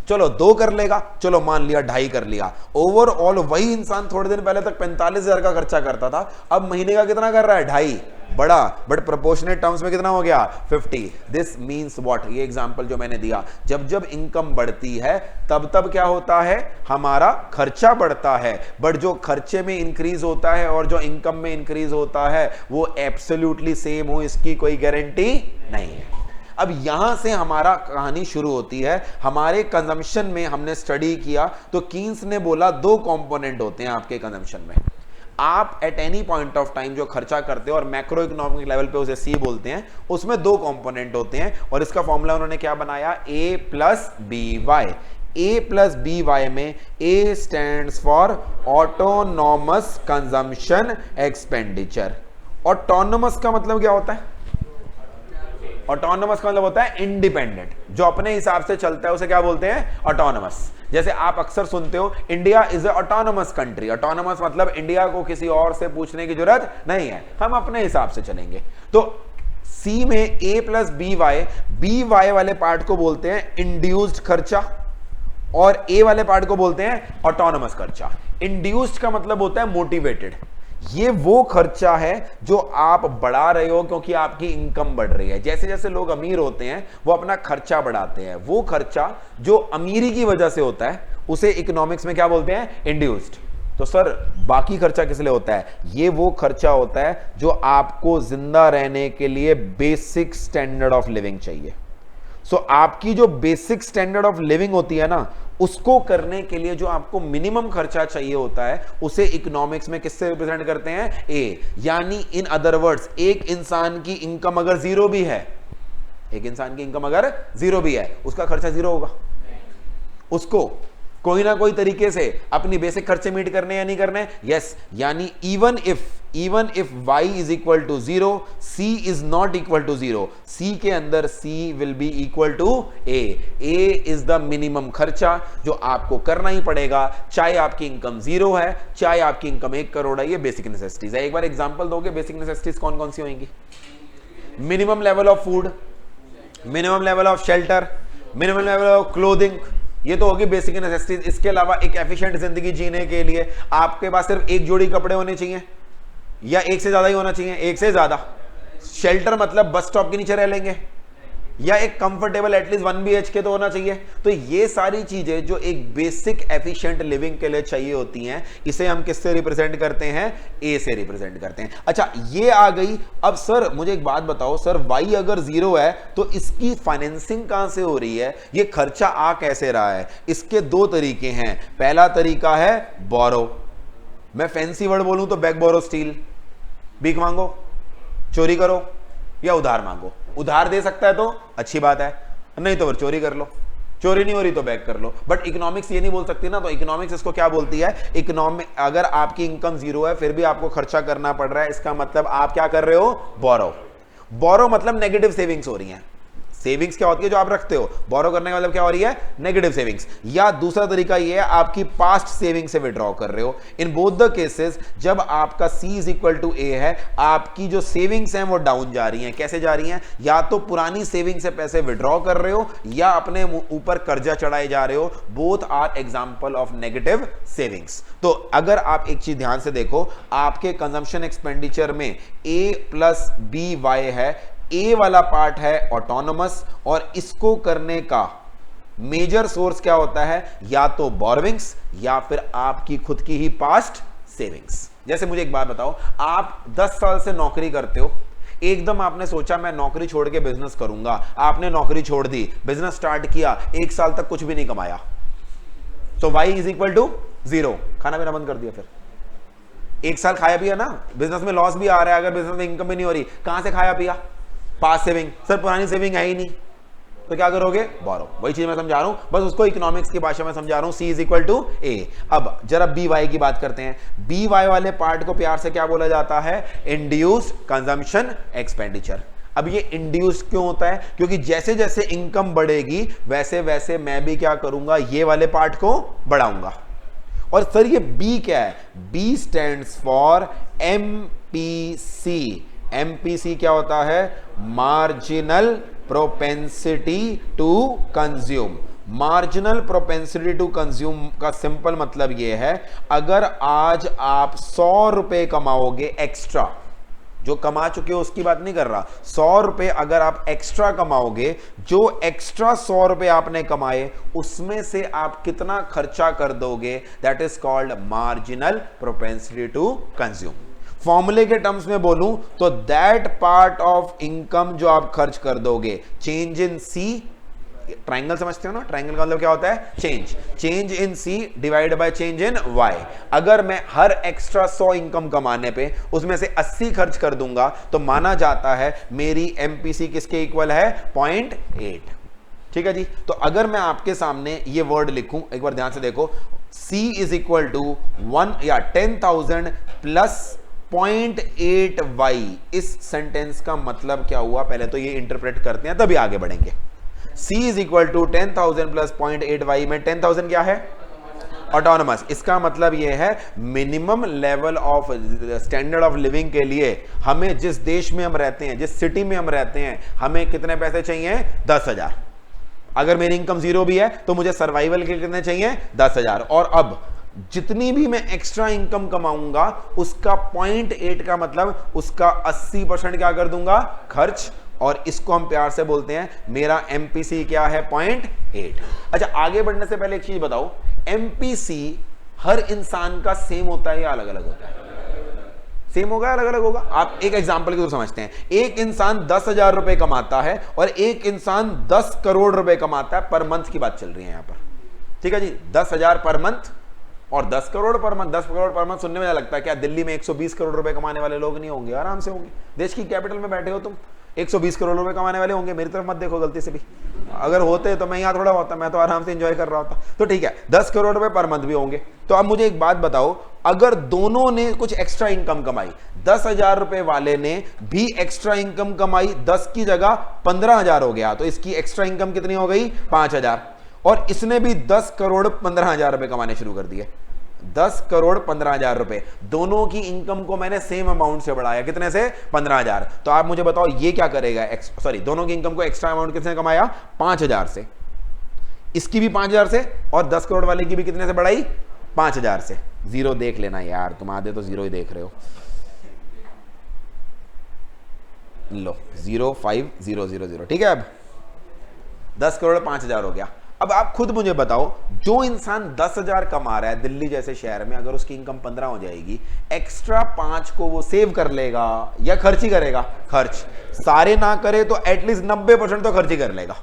चलो 2 कर लेगा, चलो मान लिया 2.5 कर लिया। ओवरऑल वही इंसान थोड़े दिन पहले तक 45,000 का खर्चा करता था, अब महीने का कितना कर रहा है 2.5, बड़ा, बट प्रोपोर्शनेट टर्म्स में कितना हो गया 50। दिस मींस व्हाट, ये एग्जांपल जो मैंने दिया, जब जब इनकम बढ़ती है तब तब क्या होता है, हमारा खर्चा बढ़ता है, बट जो खर्चे में इंक्रीज होता है और जो इनकम में इंक्रीज होता है वो एब्सोल्युटली सेम हो, इसकी कोई गारंटी नहीं है। अब यहां से हमारा कहानी शुरू होती है। हमारे कंजम्पशन में हमने स्टडी किया तो कीन्स ने बोला 2 कंपोनेंट होते हैं आपके कंजम्पशन में। आप eight any point of time जो खर्चा करते हो और मैक्रो इकोनॉमिक लेवल पे उसे सी बोलते हैं, उसमें 2 कंपोनेंट होते हैं और इसका फॉर्मूला उन्होंने क्या बनाया, A plus B Y. A plus B Y में A stands for autonomous consumption expenditure. Autonomous का मतलब क्या होता है, ऑटोनॉमस का मतलब होता है इंडिपेंडेंट, जो अपने हिसाब से चलता है उसे क्या बोलते हैं, ऑटोनॉमस। जैसे आप अक्सर सुनते हो India is a autonomous country. Autonomous मतलब इंडिया को किसी और से पूछने की जरूरत नहीं है, हम अपने हिसाब से चलेंगे। तो सी में A प्लस बी वाई वाले पार्ट को बोलते हैं इंड्यूस्ड खर्चा और A वाले पार्ट को बोलते हैं ऑटोनॉमस खर्चा। इंड्यूस्ड का मतलब होता है मोटिवेटेड, ये वो खर्चा है जो आप बढ़ा रहे हो क्योंकि आपकी इनकम बढ़ रही है। जैसे जैसे लोग अमीर होते हैं वो अपना खर्चा बढ़ाते हैं, वो खर्चा जो अमीरी की वजह से होता है उसे इकोनॉमिक्स में क्या बोलते हैं, इंड्यूस्ड। तो सर बाकी खर्चा किस लिए होता है, ये वो खर्चा होता है जो आपको जिंदा रहने के लिए बेसिक स्टैंडर्ड ऑफ लिविंग चाहिए। सो आपकी जो बेसिक स्टैंडर्ड ऑफ लिविंग होती है ना, उसको करने के लिए जो आपको मिनिमम खर्चा चाहिए होता है उसे इकोनॉमिक्स में किससे रिप्रेजेंट करते हैं, ए। यानी इन अदर वर्ड्स, एक इंसान की इनकम अगर 0 भी है, एक इंसान की इनकम अगर 0 भी है, उसका खर्चा 0 होगा। उसको कोई ना कोई तरीके से अपनी बेसिक खर्चे मीट करने या नहीं करने, यस। यानी even if y is equal to 0, c is not equal to 0, c के अंदर c will be equal to a is the minimum खर्चा जो आपको करना ही पड़ेगा, चाहे आपकी इनकम 0 है, चाहे आपकी इनकम 1 करोड़ है। ये बेसिक नेसेसिटीज है। एक बार एग्जांपल दोगे बेसिक नेसेसिटीज कौन कौन सी होंगी, minimum level of food, minimum level of shelter, minimum level of clothing, ये तो होगी बेसिक नेसेसिटीज। इसके अलावा एक एफिशिएंट जिंदगी जीने के लिए आपके पास सिर्फ 1 जोड़ी कपड़े होने चाहिए या 1 से ज्यादा ही होना चाहिए, 1 से ज्यादा। शेल्टर मतलब बस स्टॉप के नीचे रह लेंगे, या एक कंफर्टेबल एटलीस्ट 1 BHK तो होना चाहिए। तो ये सारी चीजें जो एक बेसिक एफिशिएंट लिविंग के लिए चाहिए होती हैं, इसे हम किससे रिप्रेजेंट करते हैं, ए से रिप्रेजेंट करते हैं। अच्छा ये आ गई। अब सर मुझे एक बात बताओ, सर वाई अगर 0 है तो इसकी फाइनेंसिंग कहां से हो रही है, ये खर्चा आ कैसे रहा है। इसके 2 तरीके हैं। पहला तरीका है बोरो, मैं फैंसी वर्ड बोलूं तो बैक बोरो स्टील, भीख मांगो, चोरी करो या उधार मांगो। उधार दे सकता है तो अच्छी बात है, नहीं तो फिर चोरी कर लो, चोरी नहीं हो रही तो बैक कर लो। बट इकोनॉमिक्स ये नहीं बोल सकती ना, तो इकोनॉमिक्स इसको क्या बोलती है, इकोनॉमिक अगर आपकी इनकम 0 है फिर भी आपको खर्चा करना पड़ रहा है, इसका मतलब आप क्या कर रहे हो, बोरो। बोरो मतलब नेगेटिव सेविंग्स हो रही हैं। सेविंग्स क्या होती है, जो आप रखते हो। बोरो करने का मतलब क्या हो रही है, नेगेटिव सेविंग्स। या दूसरा तरीका ये है, आपकी पास्ट सेविंग से विड्रॉ कर रहे हो। इन बोथ द केसेस जब आपका C is equal to A है, आपकी जो सेविंग्स हैं वो डाउन जा रही हैं। कैसे जा रही हैं, या तो पुरानी सेविंग से पैसे विड्रॉ कर रहे हो या अपने ऊपर कर्जा चढ़ाए जा रहे हो। Both are example of negative savings. तो अगर आप एक चीज ध्यान से देखो, आपके कंजम्पशन एक्सपेंडिचर में A प्लस बी वाई है, ए वाला पार्ट है ऑटोनोमस, और इसको करने का मेजर सोर्स क्या होता है, या तो बोरविंग्स या फिर आपकी खुद की ही पास्ट सेविंग्स। जैसे मुझे एक बात बताओ, आप 10 साल से नौकरी करते हो, एकदम आपने सोचा मैं नौकरी छोड़ के बिजनेस करूंगा, आपने नौकरी छोड़ दी, बिजनेस स्टार्ट किया, 1 साल तक कुछ भी नहीं कमाया, तो y इज इक्वल टू 0, खाना पीना बंद कर दिया। फिर 1 साल खाया पिया ना, बिजनेस में लॉस भी आ रहा है, अगर बिजनेस में इनकम भी नहीं हो रही, कहां से खाया पिया, पास सेविंग। सर पुरानी सेविंग है ही नहीं, तो क्या करोगे, बोरो। वही चीज मैं समझा रहा हूं, बस उसको इकोनॉमिक्स की भाषा में समझा रहा हूं। C is equal to A। अब जरा बी वाई की बात करते हैं। बी वाई वाले पार्ट को प्यार से क्या बोला जाता है, इंड्यूस्ड कंजम्पशन एक्सपेंडिचर। अब ये इंड्यूस्ड क्यों होता है? क्योंकि जैसे जैसे इनकम बढ़ेगी वैसे वैसे मैं भी क्या करूंगा, ये वाले पार्ट को बढ़ाऊंगा। और सर ये बी क्या है? B stands for MPC. MPC क्या होता है? Marginal propensity to consume. Marginal propensity to consume का सिंपल मतलब यह है, अगर आज आप 100 रुपए कमाओगे एक्स्ट्रा, जो कमा चुके हो उसकी बात नहीं कर रहा, 100 रुपए अगर आप एक्स्ट्रा कमाओगे, जो एक्स्ट्रा 100 रुपए आपने कमाए उसमें से आप कितना खर्चा कर दोगे, that is called marginal propensity to consume. फॉर्मूले के टर्म्स में बोलूं तो दैट पार्ट ऑफ इनकम जो आप खर्च कर दोगे, चेंज इन सी, ट्राइंगल समझते हो ना, ट्राइंगल का मतलब क्या होता है? Change in C divide by change in Y. अगर मैं हर एक्स्ट्रा 100 इनकम कमाने पे उसमें से 80 खर्च कर दूंगा तो माना जाता है मेरी एमपीसी किसके इक्वल है? 0.8। ठीक है जी। तो अगर मैं आपके सामने ये वर्ड लिखूं, एक बार ध्यान से देखो, C इज इक्वल टू 1 या 10,000 प्लस 0.8y, इस सेंटेंस का मतलब क्या हुआ? पहले तो ये इंटरप्रेट करते हैं तभी आगे बढ़ेंगे। C is equal to 10,000 plus 0.8y में 10,000 क्या है? ऑटोनमस। इसका मतलब यह है minimum level of standard of living के लिए हमें जिस देश में हम रहते हैं, जिस सिटी में हम रहते हैं, हमें कितने पैसे चाहिए? 10,000। अगर मेरी इनकम 0 भी है तो मुझे सर्वाइवल के कितने चाहिए? 10,000। और अब जितनी भी मैं एक्स्ट्रा इनकम कमाऊंगा उसका 0.8 का मतलब उसका 80% क्या कर दूंगा? खर्च। और इसको हम प्यार से बोलते हैं मेरा एमपीसी क्या है? 0.8। अच्छा, आगे बढ़ने से पहले एक चीज बताओ, एमपीसी हर इंसान का सेम होता है या अलग अलग होता है? सेम होगा, अलग अलग होगा? आप एक एग्जांपल के थ्रू समझते हैं। एक इंसान 10,000 रुपए कमाता है और एक इंसान 10 करोड़ रुपए कमाता है। पर मंथ की बात चल रही है यहां पर, ठीक है जी। 10,000 पर मंथ और 10 crore per month. 10 crore per month सुनने में लगता है क्या दिल्ली में 120 करोड़ रुपए कमाने वाले लोग नहीं होंगे? आराम से होंगे। देश की कैपिटल में बैठे हो तुम, 120 करोड़ रुपए कमाने वाले होंगे। मेरी तरफ मत देखो गलती से भी, अगर होते तो मैं यहां थोड़ा होता, मैं तो आराम से एंजॉय कर रहा होता। तो ठीक है, 10 करोड़ रुपए पर मंथ भी होंगे। तो अब मुझे एक बात बताओ, अगर दोनों ने कुछ एक्स्ट्रा इनकम कमाई, 10,000 रुपए वाले ने भी एक्स्ट्रा इनकम कमाई, 10 की जगह 15,000 हो गया, तो इसकी एक्स्ट्रा इनकम कितनी हो गई? 5,000। और इसने भी 10 करोड़ 15,000 रुपए कमाने शुरू कर दिए। 10 करोड़ 15,000 रुपए, दोनों की इनकम को मैंने सेम अमाउंट से बढ़ाया। कितने से? 15,000। तो आप मुझे बताओ ये क्या करेगा? सॉरी, दोनों की इनकम को एक्स्ट्रा अमाउंट कितने कमाया? 5,000 से। इसकी भी 5,000 से और 10 करोड़ वाले की भी कितने से बढ़ाई? 5,000 से। जीरो देख लेना यार, तुम आधे तो जीरो ही देख रहे हो। लो 0,5,0,0,0, ठीक है। अब 10 करोड़ 5,000 हो गया। अब आप खुद मुझे बताओ, जो इंसान 10,000 कमा रहा है दिल्ली जैसे शहर में, अगर उसकी इनकम 15 हो जाएगी, एक्स्ट्रा 5 को वो सेव कर लेगा या खर्च ही करेगा? खर्च। सारे ना करे तो एटलीस्ट 90% तो खर्च ही कर लेगा,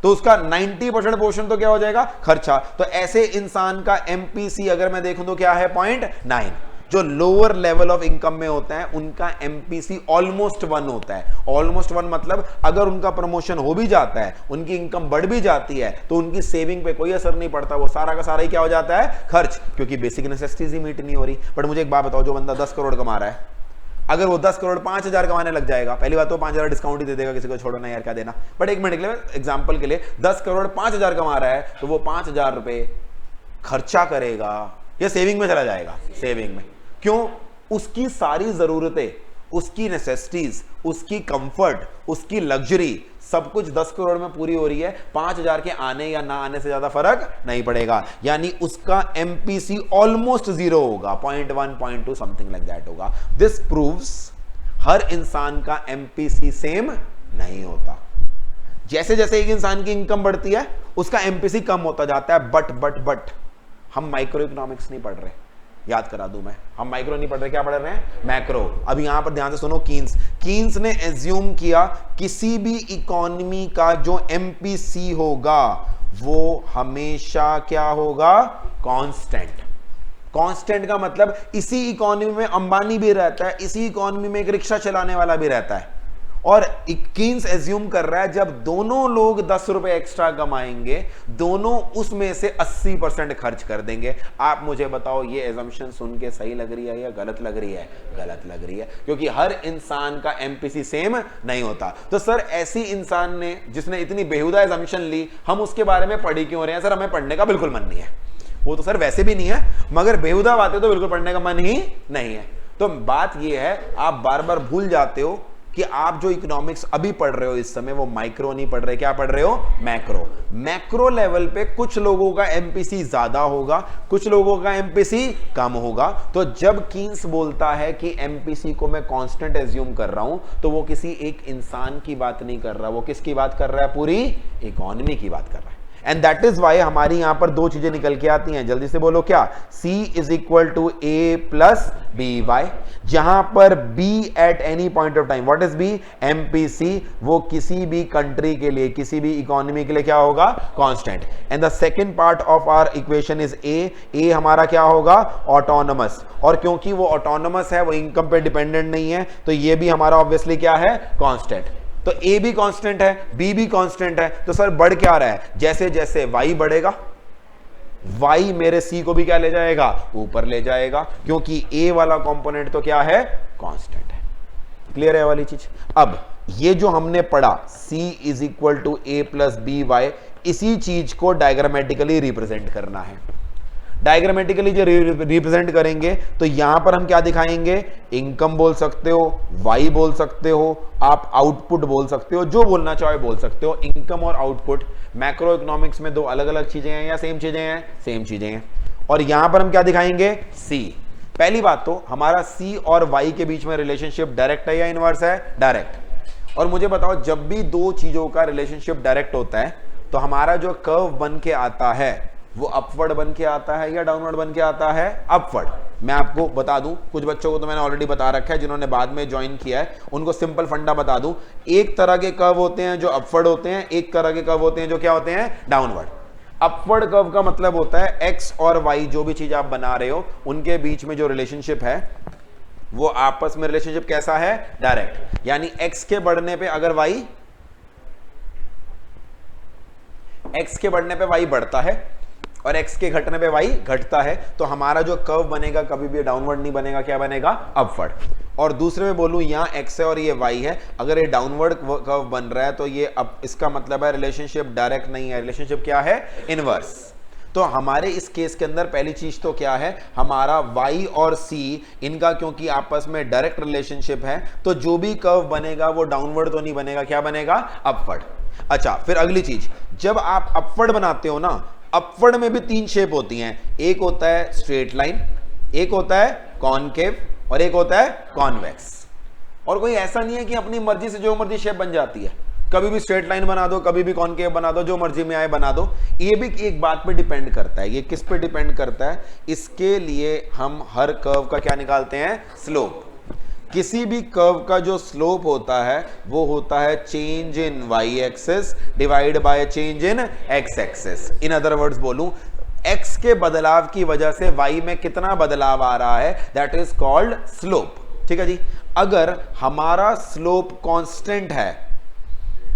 तो उसका 90% पोर्शन तो क्या हो जाएगा? खर्चा। तो ऐसे इंसान का एमपीसी अगर मैं देखूं तो क्या है? 0.9। जो लोअर लेवल ऑफ इनकम में होता है उनका एमपीसी ऑलमोस्ट 1 होता है। ऑलमोस्ट 1 मतलब अगर उनका प्रमोशन हो भी जाता है, उनकी इनकम बढ़ भी जाती है, तो उनकी सेविंग पे कोई असर नहीं पड़ता, वो सारा का सारा ही क्या हो जाता है? खर्च, क्योंकि बेसिक नेसेसिटीज ही मीट नहीं हो रही। बट मुझे एक बात बताओ, जो बंदा 10 करोड़ कमा रहा है, अगर वो 10 करोड़ 5,000 कमाने लग जाएगा, पहली बात तो 5,000 डिस्काउंट ही दे देगा, किसी को छोड़ो ना यार क्या देना। बट एक मिनट के लिए एग्जांपल के लिए 10 करोड़ 5,000 कमा रहा है, तो वो 5,000 रुपए खर्चा करेगा या सेविंग में चला जाएगा? सेविंग में। क्यों? उसकी सारी जरूरतें, उसकी नेसेसिटीज, उसकी कंफर्ट, उसकी लग्जरी सब कुछ 10 करोड़ में पूरी हो रही है। 5,000 के आने या ना आने से ज्यादा फर्क नहीं पड़ेगा। यानी उसका एमपीसी ऑलमोस्ट 0 होगा, 0.1, 0.2 समथिंग लाइक दैट होगा। दिस प्रूव्स हर इंसान का एमपीसी सेम नहीं होता। जैसे जैसे एक इंसान की इनकम बढ़ती है उसका एमपीसी कम होता जाता है। बट हम माइक्रो इकोनॉमिक्स नहीं पढ़ रहे, याद करा दूं मैं, हम माइक्रो नहीं पढ़ रहे, क्या पढ़ रहे हैं? मैक्रो। अब यहां पर ध्यान से सुनो, कीन्स ने एज्यूम किया किसी भी इकोनॉमी का जो एमपीसी होगा वो हमेशा क्या होगा? कांस्टेंट। कांस्टेंट का मतलब इसी इकोनॉमी में अंबानी भी रहता है, इसी इकोनॉमी में एक रिक्शा चलाने वाला भी रहता है, और कीन्स एज्यूम कर रहा है जब दोनों लोग 10 रुपए एक्स्ट्रा कमाएंगे, दोनों उसमें से 80% खर्च कर देंगे। आप मुझे बताओ ये एजम्पशन सुन के सही लग रही है या गलत लग रही है? गलत लग रही है, क्योंकि हर इंसान का एमपीसी सेम नहीं होता। तो सर ऐसी इंसान ने जिसने इतनी बेहुदा एजम्पशन ली, हम उसके बारे में पढ़ी क्यों रहे हैं? सर हमें पढ़ने का बिल्कुल मन नहीं है, वो तो सर वैसे भी नहीं है, मगर बेहुदा बातें तो बिल्कुल पढ़ने का मन ही नहीं है। तो बात ये है, आप बार बार भूल जाते हो कि आप जो इकोनॉमिक्स अभी पढ़ रहे हो इस समय, वो माइक्रो नहीं पढ़ रहे, क्या पढ़ रहे हो? मैक्रो। मैक्रो लेवल पे कुछ लोगों का एमपीसी ज्यादा होगा, कुछ लोगों का एमपीसी कम होगा। तो जब कीन्स बोलता है कि एमपीसी को मैं कांस्टेंट एज्यूम कर रहा हूं, तो वो किसी एक इंसान की बात नहीं कर रहा, वो किसकी बात कर रहा है? पूरी इकोनॉमी की बात कर रहा है। एंड दैट इज वाई हमारी यहां पर दो चीजें निकल के आती हैं, जल्दी से बोलो क्या? C is equal to A plus B Y, जहां पर B at any point of time, what is B? MPC, वो किसी भी कंट्री के लिए, किसी भी इकोनॉमी के लिए क्या होगा? Constant. And the second part of our equation is A हमारा क्या होगा? ऑटोनोमस। और क्योंकि वो ऑटोनोमस है, वो इनकम पे डिपेंडेंट नहीं है, तो ये भी हमारा ऑब्वियसली क्या है? कांस्टेंट। तो A भी कांस्टेंट है, B भी कांस्टेंट है, तो सर बढ़ क्या रहा है? जैसे जैसे Y बढ़ेगा, Y मेरे C को भी क्या ले जाएगा? ऊपर ले जाएगा, क्योंकि A वाला कंपोनेंट तो क्या है? कांस्टेंट है। क्लियर है वाली चीज? अब ये जो हमने पढ़ा C is equal to A plus B Y, इसी चीज को डायग्रामेटिकली रिप्रेजेंट करना है। डायग्रामेटिकली जो रिप्रेजेंट करेंगे तो यहां पर हम क्या दिखाएंगे? इनकम बोल सकते हो, वाई बोल सकते हो, आप आउटपुट बोल सकते हो, जो बोलना चाहे बोल सकते हो। इनकम और आउटपुट मैक्रो इकोनॉमिक्स में दो अलग अलग चीजें हैं या सेम चीजें हैं? सेम चीजें हैं। और यहां पर हम क्या दिखाएंगे? सी। पहली बात तो हमारा सी और वाई के बीच में रिलेशनशिप डायरेक्ट है या इनवर्स है? डायरेक्ट। और मुझे बताओ, जब भी दो चीजों का रिलेशनशिप डायरेक्ट होता है तो हमारा जो कर्व बन के आता है वो अपवर्ड बन के आता है या डाउनवर्ड बन के आता है? अपवर्ड। मैं आपको बता दूं, कुछ बच्चों को तो मैंने ऑलरेडी बता रखा है, जिन्होंने बाद में ज्वाइन किया है उनको सिंपल फंडा बता दूं। एक तरह के कर्व होते हैं जो अपवर्ड होते हैं, एक तरह के कर्व होते हैं जो क्या होते हैं? डाउनवर्ड। अपवर्ड कर्व का मतलब होता है एक्स और वाई, जो भी चीज आप बना रहे हो उनके बीच में जो रिलेशनशिप है वो आपस में रिलेशनशिप कैसा है? डायरेक्ट। यानी एक्स के बढ़ने पे अगर वाई, एक्स के बढ़ने पे वाई बढ़ता है और x के घटने पे y घटता है, तो हमारा जो कर्व बनेगा कभी भी डाउनवर्ड नहीं बनेगा, क्या बनेगा? अपवर्ड। और दूसरे में बोलूं, यहाँ x है और ये y है, अगर ये डाउनवर्ड कर्व बन रहा है तो ये अब इसका मतलब है रिलेशनशिप डायरेक्ट नहीं है, रिलेशनशिप क्या है? इनवर्स। तो हमारे इस केस के अंदर पहली चीज तो क्या है? हमारा y और c इनका क्योंकि आपस में डायरेक्ट रिलेशनशिप है, तो जो भी कर्व बनेगा वो डाउनवर्ड तो नहीं बनेगा, क्या बनेगा? अपवर्ड। अच्छा, फिर अगली चीज, जब आप अपवर्ड बनाते हो ना, अपवर्ड में भी तीन शेप होती हैं। एक होता है स्ट्रेट लाइन, एक होता है कॉनकेव और एक होता है कॉन्वेक्स। और कोई ऐसा नहीं है कि अपनी मर्जी से जो मर्जी शेप बन जाती है, कभी भी स्ट्रेट लाइन बना दो, कभी भी कॉनकेव बना दो, जो मर्जी में आए बना दो। ये भी एक बात पे डिपेंड करता है। ये किस पे डिपेंड करता है? इसके लिए हम हर कर्व का क्या निकालते हैं? स्लोप। किसी भी कर्व का जो स्लोप होता है वो होता है change in Y axis divide by change in X axis. In other words बोलूं, x के बदलाव की वजह से y में कितना बदलाव आ रहा है, दैट इज कॉल्ड स्लोप। ठीक है जी। अगर हमारा स्लोप कांस्टेंट है,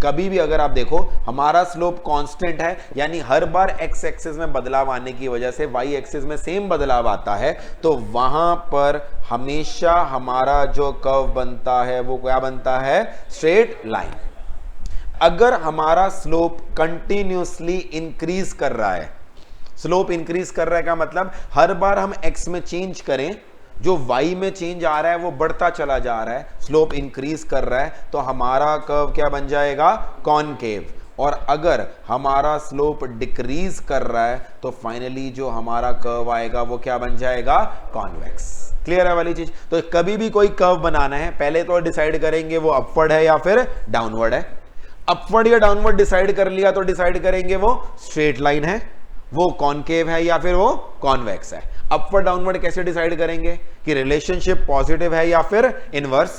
कभी भी अगर आप देखो हमारा स्लोप कांस्टेंट है, यानी हर बार x एक्सिस में बदलाव आने की वजह से y एक्सिस में सेम बदलाव आता है, तो वहां पर हमेशा हमारा जो कर्व बनता है वो क्या बनता है? Straight line. अगर हमारा स्लोप कंटिन्यूसली इंक्रीज कर रहा है, स्लोप इंक्रीज कर रहा है का मतलब हर बार हम x में चेंज करें, जो y में चेंज आ रहा है वो बढ़ता चला जा रहा है, स्लोप इंक्रीज कर रहा है, तो हमारा कर्व क्या बन जाएगा? कॉनकेव। और अगर हमारा स्लोप डिक्रीज कर रहा है तो फाइनली जो हमारा कर्व आएगा वो क्या बन जाएगा? कॉन्वेक्स। क्लियर है वाली चीज? तो कभी भी कोई कर्व बनाना है, पहले तो डिसाइड करेंगे वो अपवर्ड है या फिर डाउनवर्ड है। अपवर्ड या डाउनवर्ड डिसाइड कर लिया तो डिसाइड करेंगे वो स्ट्रेट लाइन है, वो कॉनकेव है या फिर वो कॉन्वेक्स है। अपवर्ड डाउनवर्ड कैसे डिसाइड करेंगे कि रिलेशनशिप पॉजिटिव है या फिर इनवर्स?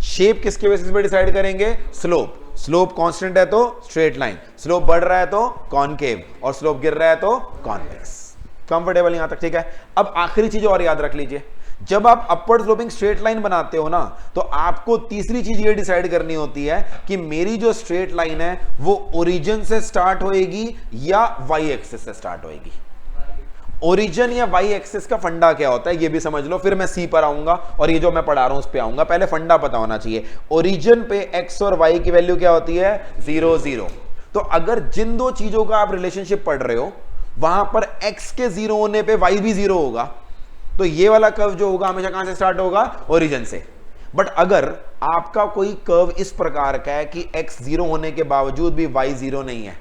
शेप किसके बेसिस पे डिसाइड करेंगे? स्लोप। स्लोप कांस्टेंट है तो स्ट्रेट लाइन, स्लोप बढ़ रहा है तो कॉनकेव, और स्लोप गिर रहा है तो कॉन्वेक्स। कंफर्टेबल यहां तक? ठीक है। अब आखिरी चीज और याद रख लीजिए, जब आप अपवर्ड स्लोपिंग स्ट्रेट लाइन बनाते हो ना, तो आपको तीसरी चीज ये डिसाइड करनी होती है कि मेरी जो स्ट्रेट लाइन है वो ओरिजिन से स्टार्ट होएगी या वाई एक्सिस से स्टार्ट होएगी। ओरिजिन या वाई एक्सिस का फंडा क्या होता है ये भी समझ लो, फिर मैं सी पर आऊंगा और ये जो मैं पढ़ा रहा हूं उस पे आऊंगा। पहले फंडा पता होना चाहिए। ओरिजिन पे एक्स और वाई की वैल्यू क्या होती है? 0 0। तो अगर जिन दो चीजों का आप रिलेशनशिप पढ़ रहे हो वहां पर x के 0 होने पे y भी 0 होगा, तो ये वाला कर्व जो होगा हमेशा कहां से स्टार्ट होगा? ओरिजिन से। बट अगर आपका कोई कर्व इस प्रकार का है कि x 0 होने के बावजूद भी y 0 नहीं है,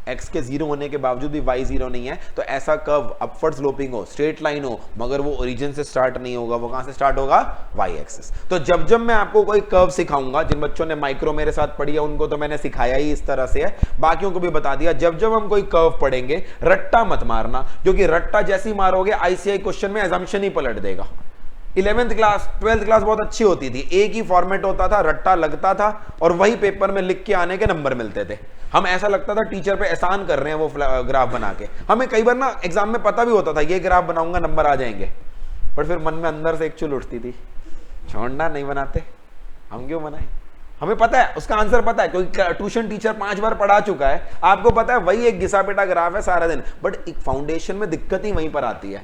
x के 0 होने के बावजूद भी y 0 नहीं है, तो ऐसा कर्व अपवर्ड स्लोपिंग हो, स्ट्रेट लाइन हो, मगर वो ओरिजिन से स्टार्ट नहीं होगा, वो कहां से स्टार्ट होगा? y axis. तो जब जब मैं आपको कोई कर्व सिखाऊंगा, जिन बच्चों ने माइक्रो मेरे साथ पढ़ी है उनको तो मैंने सिखाया ही इस तरह से है, बाकियों को भी बता दिया। जब जब हम कोई कर्व पढ़ेंगे रट्टा मत मारना, क्योंकि रट्टा जैसे ही मारोगे आईसीआई क्वेश्चन में एजम्पशन ही पलट देगा। 11th क्लास 12th क्लास बहुत अच्छी होती थी, एक ही फॉर्मेट होता था, रट्टा लगता था और वही पेपर में लिख के आने के नंबर मिलते थे। हम ऐसा लगता था टीचर पे एहसान कर रहे हैं वो ग्राफ बना के। हमें कई बार ना एग्जाम में पता भी होता था ये ग्राफ बनाऊंगा नंबर आ जाएंगे, पर फिर मन में अंदर से एक चुल उठती थी, छोड़ना नहीं बनाते, हम क्यों बनाए? हमें पता है उसका आंसर, पता है कोई ट्यूशन टीचर 5 बार पढ़ा चुका है, आपको पता है वही एक घिसा पिटा ग्राफ है सारा दिन, बट एक फाउंडेशन में दिक्कत ही वहीं पर आती है।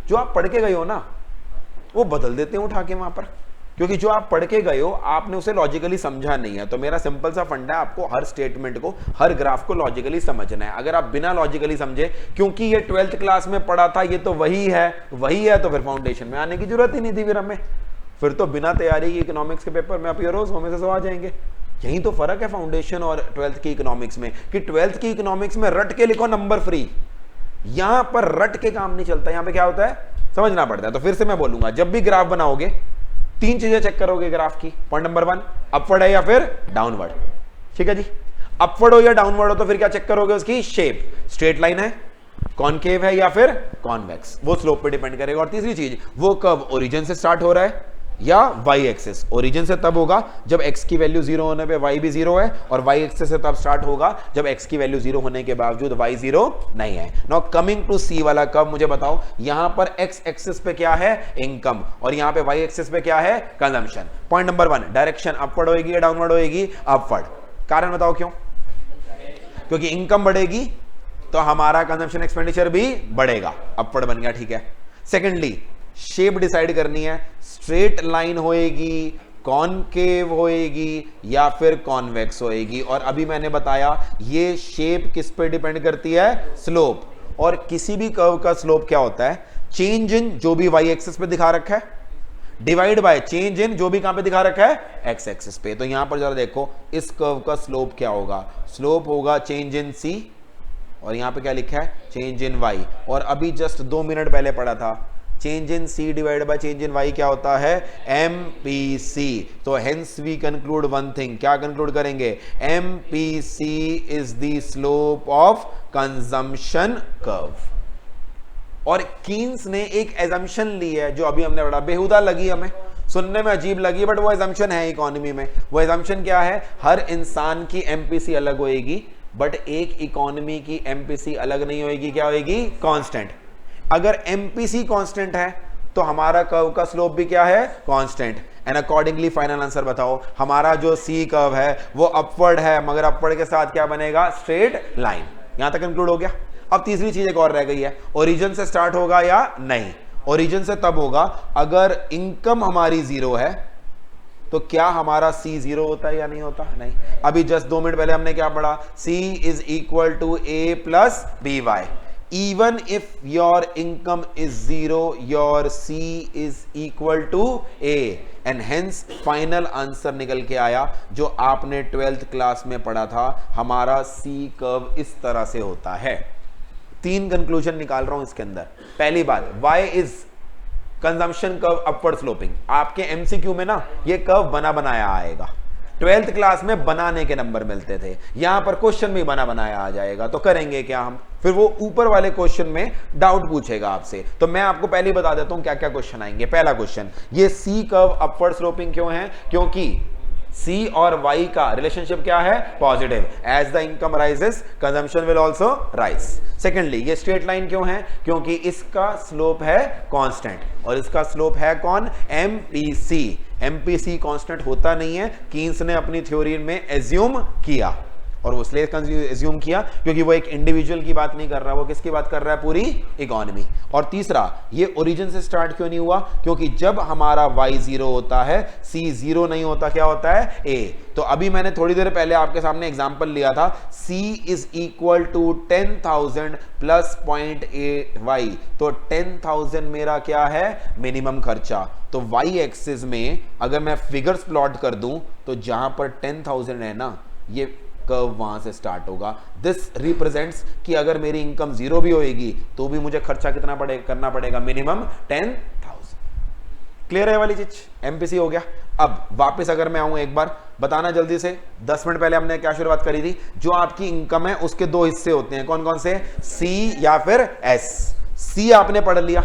जो आप पढ़ के गए हो ना वो बदल देते हैं उठा के वहां पर, क्योंकि जो आप पढ़ के गए हो आपने उसे लॉजिकली समझा नहीं है। तो मेरा सिंपल सा फंडा है, आपको हर स्टेटमेंट को, हर ग्राफ को लॉजिकली समझना है। अगर आप बिना लॉजिकली समझे, क्योंकि ये 12th क्लास में पढ़ा था, ये तो वही है तो फिर फाउंडेशन में आने की जरूरत ही नहीं थी। फिर तो बिना तैयारी की इकोनॉमिक्स के पेपर में आप ये रोज हमें से आ जाएंगे। यही तो फर्क है फाउंडेशन और 12th की इकोनॉमिक्स में, कि 12th की इकोनॉमिक्स में रट के लिखो नंबर फ्री, यहां पर रट के काम नहीं चलता। यहां पे क्या होता है? समझना पड़ता है। तो फिर से मैं बोलूंगा, जब भी ग्राफ बनाओगे 3 चीजें चेक करोगे ग्राफ की। पॉइंट नंबर 1, अपवर्ड है या फिर डाउनवर्ड। ठीक है जी, अपवर्ड हो या डाउनवर्ड हो तो फिर क्या चेक करोगे? उसकी शेप, स्ट्रेट लाइन है, कॉनकेव है या फिर कॉन्वेक्स, वो स्लोप पे डिपेंड करेगा। और तीसरी चीज, वो कर्व ओरिजिन से स्टार्ट हो रहा है या y एक्सिस। ओरिजिन से तब होगा जब x की वैल्यू 0 होने पे y भी 0 है, और y एक्सिस से तब स्टार्ट होगा जब x की वैल्यू 0 होने के बावजूद y 0 नहीं है। नाउ कमिंग टू c वाला कर्व, मुझे बताओ यहां पर x एक्सिस पे क्या है? इनकम, और यहां पे y एक्सिस पे क्या है? Consumption. Point number 1, direction upward होएगी या डाउनवर्ड होएगी? अपवर्ड। कारण बताओ क्यों? क्योंकि इनकम बढ़ेगी तो हमारा कंजम्पशन एक्सपेंडिचर भी बढ़ेगा, अपवर्ड बन गया। ठीक है। सेकेंडली, शेप डिसाइड करनी है, स्ट्रेट लाइन होएगी, कॉनकेव होएगी या फिर कॉन्वेक्स होएगी। और अभी मैंने बताया ये शेप किस पे डिपेंड करती है? स्लोप। और किसी भी कर्व का स्लोप क्या होता है? चेंज इन जो भी y एक्सिस पे दिखा रखा है डिवाइड बाय चेंज इन जो भी कहां पे दिखा रखा है? x एक्सिस पे। तो यहां पर जरा देखो इस कर्व का स्लोप क्या होगा? स्लोप होगा चेंज इन c, और यहां पे क्या लिखा है? Change in y। और अभी जस्ट 2 मिनट पहले पढ़ा था change in c divide by change in y क्या होता है? MPC। तो hence we conclude one thing, क्या कंक्लूड करेंगे? MPC is the slope of consumption curve. और कीन्स ने एक एजम्पशन ली है जो अभी हमने पढ़ा, बेहुदा लगी हमें, सुनने में अजीब लगी, बट वो एजम्पशन है इकोनॉमी में। वो एजम्पशन क्या है? हर इंसान की MPC अलग होएगी, बट एक इकोनॉमी की MPC अलग नहीं होएगी। क्या होएगी? कांस्टेंट। अगर MPC कांस्टेंट है तो हमारा कर्व का स्लोप भी क्या है? Constant. And accordingly final answer बताओ, हमारा जो C कर्व है वो अपवर्ड है, मगर अपवर्ड के साथ क्या बनेगा? Straight line. यहां तक कंक्लूड हो गया। अब तीसरी चीज एक और रह गई है, ओरिजिन से स्टार्ट होगा या नहीं? ओरिजिन से तब होगा अगर इनकम हमारी 0 है, तो क्या हमारा C 0 होता है या नहीं होता? नहीं। अभी जस्ट 2 मिनट पहले हमने क्या पढ़ा? C is equal to A plus BY। Even if your income is 0, your C is equal to A, and hence final answer निकल के आया जो आपने 12th क्लास में पढ़ा था, हमारा C कर्व इस तरह से होता है। 3 कंक्लूजन निकाल रहा हूं इसके अंदर। पहली बात, Y is consumption curve upward sloping. आपके MCQ में ना ये कर्व बना बनाया आएगा, 12th क्लास में बनाने के नंबर मिलते थे, यहां पर क्वेश्चन भी बना बनाया आ जाएगा। तो करेंगे क्या हम? फिर वो ऊपर वाले क्वेश्चन में डाउट पूछेगा आपसे, तो मैं आपको पहले बता देता हूं क्या क्या क्वेश्चन आएंगे। पहला क्वेश्चन, ये C कर्व अपवर्ड स्लोपिंग क्यों है? क्योंकि सी और वाई का रिलेशनशिप क्या है? Positive. As the income rises consumption will also rise. Secondly, ये स्ट्रेट लाइन क्यों है? क्योंकि इसका स्लोप है कांस्टेंट और इसका स्लोप है कौन? एमपीसी। एमपीसी कांस्टेंट होता नहीं है, कीन्स ने अपनी थ्योरी में एज्यूम किया, और वो इसलिए एज्यूम किया क्योंकि वो एक इंडिविजुअल की बात नहीं कर रहा, वो किसकी बात कर रहा है? पूरी इकोनॉमी। और तीसरा, ये ओरिजिन से स्टार्ट क्यों नहीं हुआ? क्योंकि जब हमारा y 0 होता है, c 0 नहीं होता, क्या होता है? a। तो अभी मैंने थोड़ी देर पहले आपके सामने एग्जांपल लिया था, c is equal to 10,000 plus 0.8y। तो 10,000 मेरा क्या है? मिनिमम खर्चा। तो y एक्सिस में अगर मैं फिगर्स प्लॉट कर दूं तो जहां पर 10,000 है ना, ये कर्व वहां से स्टार्ट होगा। दिस रिप्रेजेंट्स कि अगर मेरी इनकम 0 भी होएगी तो भी मुझे खर्चा कितना करना पड़ेगा? मिनिमम 10,000। क्लियर है वाली चीज? एमपीसी हो गया। अब वापस अगर मैं आऊं, एक बार बताना जल्दी से, 10 मिनट पहले हमने क्या शुरुआत करी थी? जो आपकी इनकम है उसके दो हिस्से होते हैं, कौन कौन से? सी या फिर एस। सी आपने पढ़ लिया,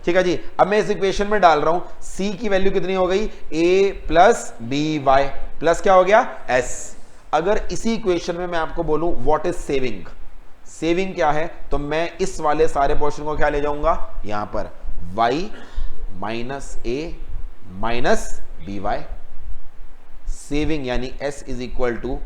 ठीक है जी। अब मैं इस इक्वेशन में डाल रहा हूं, सी की वैल्यू कितनी हो गई? ए प्लस बी वाई प्लस क्या हो गया? एस। अगर इसी इक्वेशन में मैं आपको बोलूं व्हाट इज सेविंग, सेविंग क्या है, तो मैं इस वाले सारे पोर्शन को क्या ले जाऊंगा? यहां पर y minus A minus B Y. Saving यानी s is equal to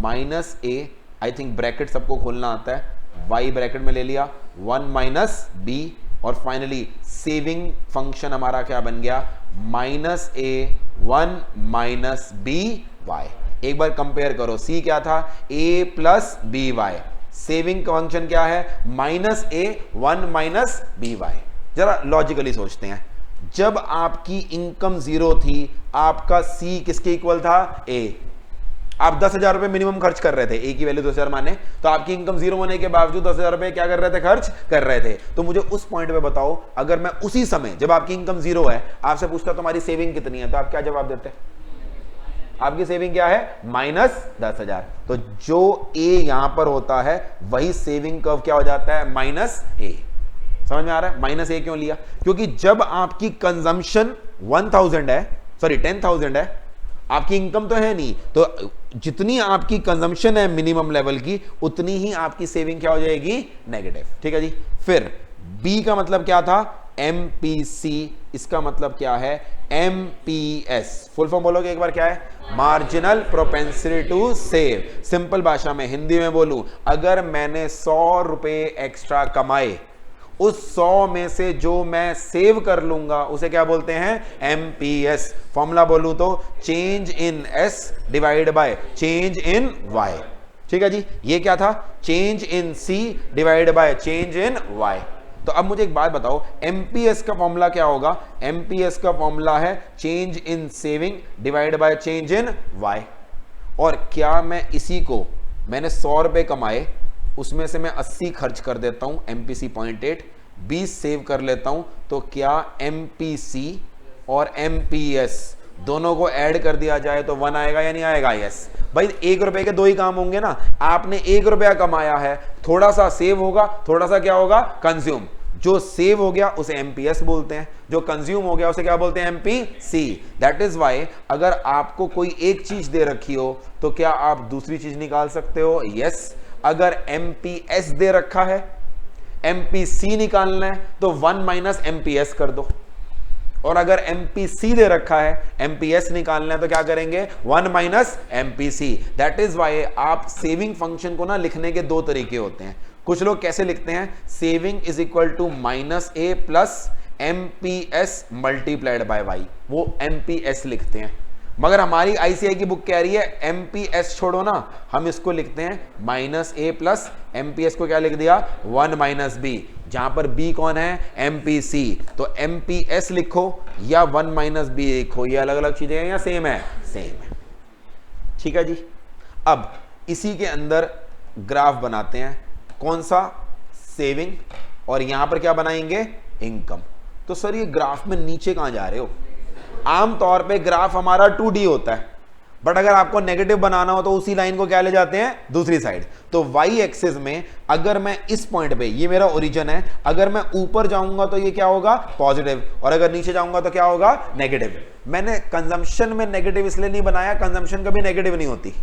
minus A, I think bracket सबको खोलना आता है, y ब्रैकेट में ले लिया, 1 माइनस बी, और फाइनली सेविंग फंक्शन हमारा क्या बन गया? Minus A 1 minus B Y. एक बार कंपेयर करो, C क्या था? A plus B Y. Saving function क्या है? Minus A 1 minus B Y. जरा लॉजिकली सोचते हैं, जब आपकी इनकम 0 थी, आपका C किसके इक्वल था? A। आप 10,000 रुपए मिनिमम खर्च कर रहे थे, A की वैल्यू 10,000 माने, तो आपकी इनकम 0 होने के बावजूद 10,000 रुपए क्या कर रहे थे? खर्च कर रहे थे। तो मुझे उस पॉइंट पे बताओ, अगर मैं उसी समय जब आपकी इनकम 0 है आपसे पूछता तुम्हारी सेविंग कितनी है, तो आप क्या जवाब देते? आपकी सेविंग क्या है? माइनस 10,000। तो जो ए यहां पर होता है वही सेविंग कर्व क्या हो जाता है? माइनस ए। समझ में आ रहा है? माइनस ए क्यों लिया? क्योंकि जब आपकी कंजम्पशन 1000 है, सॉरी 10,000 है, आपकी इनकम तो है नहीं, तो जितनी आपकी कंजम्पशन है मिनिमम लेवल की, उतनी ही आपकी सेविंग क्या हो जाएगी? नेगेटिव। ठीक है जी। फिर बी का मतलब क्या था? एमपीसी। इसका मतलब क्या है? एमपीएस। फुल फॉर्म बोलोगे एक बार, क्या है? Marginal propensity to save. Simple भाषा में हिंदी में बोलूं, अगर मैंने 100 रुपए एक्स्ट्रा कमाए, उस 100 में से जो मैं सेव कर लूंगा उसे क्या बोलते हैं? एमपीएस। फॉर्मूला बोलूं तो change in S divide by change in Y. ठीक है जी। ये क्या था? Change in C divide by change in Y. तो अब मुझे एक बात बताओ, एमपीएस का फॉर्मूला क्या होगा? एमपीएस का फॉर्मूला है change in saving divide by change in Y. और क्या मैं इसी को, मैंने 100 रुपए कमाए, उसमें से मैं 80 खर्च कर देता हूं, एमपीसी 0.8, 20 सेव कर लेता हूं, तो क्या एमपीसी और एमपीएस दोनों को ऐड कर दिया जाए तो 1 आएगा या नहीं आएगा? यस भाई। 1 रुपए के दो ही काम होंगे ना। आपने 1 रुपया कमाया है, थोड़ा सा सेव होगा, थोड़ा सा क्या होगा? कंज्यूम। जो सेव हो गया उसे एमपीएस बोलते हैं, जो कंज्यूम हो गया उसे क्या बोलते हैं? एमपीसी। दैट इज वाई अगर आपको कोई एक चीज दे रखी हो तो क्या आप दूसरी चीज निकाल सकते हो? यस। अगर एमपीएस दे रखा है, एमपीसी निकालना है तो 1 माइनस एमपीएस कर दो, और अगर एमपीसी दे रखा है, एमपीएस निकालना है तो क्या करेंगे? 1 minus MPC. That is why आप सेविंग फंक्शन को ना लिखने के दो तरीके होते हैं। कुछ लोग कैसे लिखते हैं? Saving is equal to minus A plus MPS multiplied by Y, वो एमपीएस लिखते हैं। मगर हमारी आईसीआई की बुक कह रही है एमपीएस छोड़ो ना, हम इसको लिखते हैं माइनस ए प्लस एमपीएस को क्या लिख दिया? 1 माइनस बी, जहां पर बी कौन है? एमपीसी। तो एमपीएस लिखो या 1 माइनस बी लिखो, ये अलग अलग चीजें हैं या सेम है? सेम है। ठीक है जी। अब इसी के अंदर ग्राफ बनाते हैं, कौन सा? सेविंग, और यहां पर क्या बनाएंगे? इनकम। तो सर ये ग्राफ में नीचे कहां जा रहे हो? आमतौर पे ग्राफ हमारा 2D होता है, बट अगर आपको नेगेटिव बनाना हो तो उसी लाइन को क्या ले जाते हैं, दूसरी साइड। तो वाई एक्सिस में अगर मैं इस पॉइंट पे, ये मेरा ओरिजिन है, अगर मैं ऊपर जाऊंगा तो ये क्या होगा, पॉजिटिव, और अगर नीचे जाऊंगा तो क्या होगा, नेगेटिव। मैंने कंजम्पशन में नेगेटिव इसलिए नहीं बनाया, कंजम्पशन कभी नेगेटिव नहीं होती।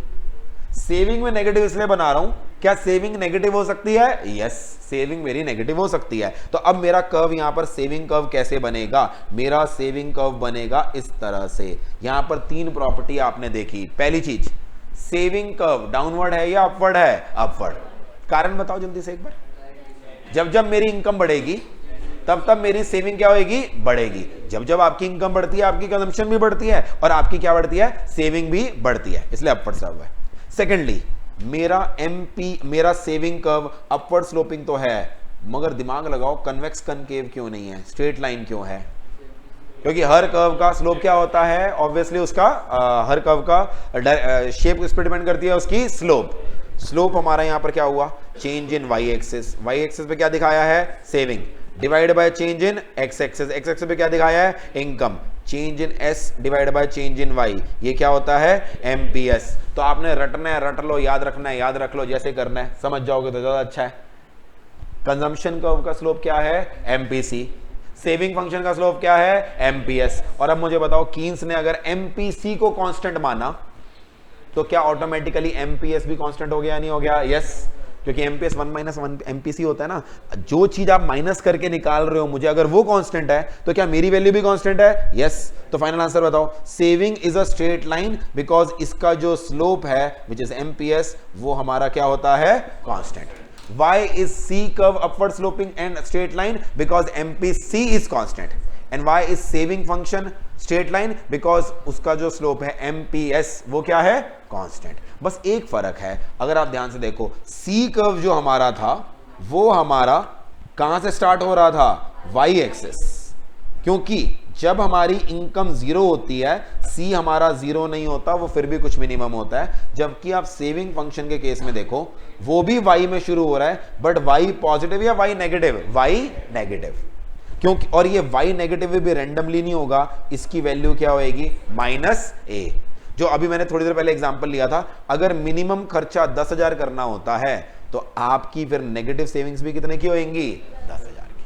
सेविंग में नेगेटिव इसलिए बना रहा हूं, क्या सेविंग नेगेटिव हो सकती है, यस, सेविंग मेरी नेगेटिव हो सकती है। तो अब मेरा कर्व यहां पर सेविंग कर्व कैसे बनेगा, मेरा सेविंग कर्व बनेगा इस तरह से। यहां पर 3 प्रॉपर्टी आपने देखी। पहली चीज, सेविंग कर्व डाउनवर्ड है या अपवर्ड है, अपवर्ड। कारण बताओ जल्दी से एक बार। जब जब मेरी इनकम बढ़ेगी तब तब मेरी सेविंग क्या होगी, बढ़ेगी। जब जब आपकी इनकम बढ़ती है आपकी कंजम्पशन भी बढ़ती है और आपकी क्या बढ़ती है, सेविंग भी बढ़ती है, इसलिए अपवर्ड सर्व है। सेकेंडली, मेरा सेविंग कर्व अपवर्ड स्लोपिंग तो है, मगर दिमाग लगाओ कन्वेक्स कनकेव क्यों नहीं है, स्ट्रेट लाइन क्यों है? क्योंकि हर कर्व का स्लोप क्या होता है, ऑब्वियसली उसका हर कर्व का शेप इस पर डिपेंड करती है उसकी स्लोप। स्लोप हमारा यहां पर क्या हुआ, change in Y axis. Y axis पे क्या दिखाया है, saving, divide by change in X axis. X axis पे क्या दिखाया है, income, change in S divide by change in Y, ये क्या होता है, एमपीएस। तो आपने रटना है, रट लो, याद रखना है, याद रख लो, जैसे करना है समझ जाओगे तो ज्यादा अच्छा है। कंजम्पशन कर्व का स्लोप क्या है, एमपीसी। सेविंग फंक्शन का स्लोप क्या है, एमपीएस। और अब मुझे बताओ, कीन्स ने अगर एमपीसी को कांस्टेंट माना तो क्या ऑटोमेटिकली एमपीएस भी कांस्टेंट हो गया, नहीं हो गया, यस, क्योंकि एमपीएस 1 - 1 एमपीसी होता है ना। जो चीज आप माइनस करके निकाल रहे हो मुझे, अगर वो कांस्टेंट है तो क्या मेरी वैल्यू भी कांस्टेंट है, यस। तो फाइनल आंसर बताओ, saving is a straight line because इसका जो स्लोप है विच इज एमपीएस वो हमारा क्या होता है, constant. Why is C curve upward sloping and straight line? Because MPC is constant. And why is saving function straight line? Because उसका जो slope है MPS वो क्या है, constant. बस एक फर्क है, अगर आप ध्यान से देखो, C curve जो हमारा था वो हमारा कहां से स्टार्ट हो रहा था, Y एक्सिस। क्योंकि जब हमारी इनकम जीरो होती है, सी हमारा जीरो नहीं होता, वो फिर भी कुछ मिनिमम होता है। जबकि आप सेविंग फंक्शन के केस में देखो, वो भी वाई में शुरू हो रहा है, बट वाई पॉजिटिव या वाई नेगेटिव, वाई नेगेटिव। क्योंकि और ये वाई नेगेटिव भी रैंडमली नहीं होगा, इसकी वैल्यू क्या होएगी, -a। जो अभी मैंने थोड़ी देर पहले एग्जांपल लिया था, अगर मिनिमम खर्चा 10,000 करना होता है तो आपकी फिर नेगेटिव सेविंग्स भी कितने की होंगी, 10,000 की।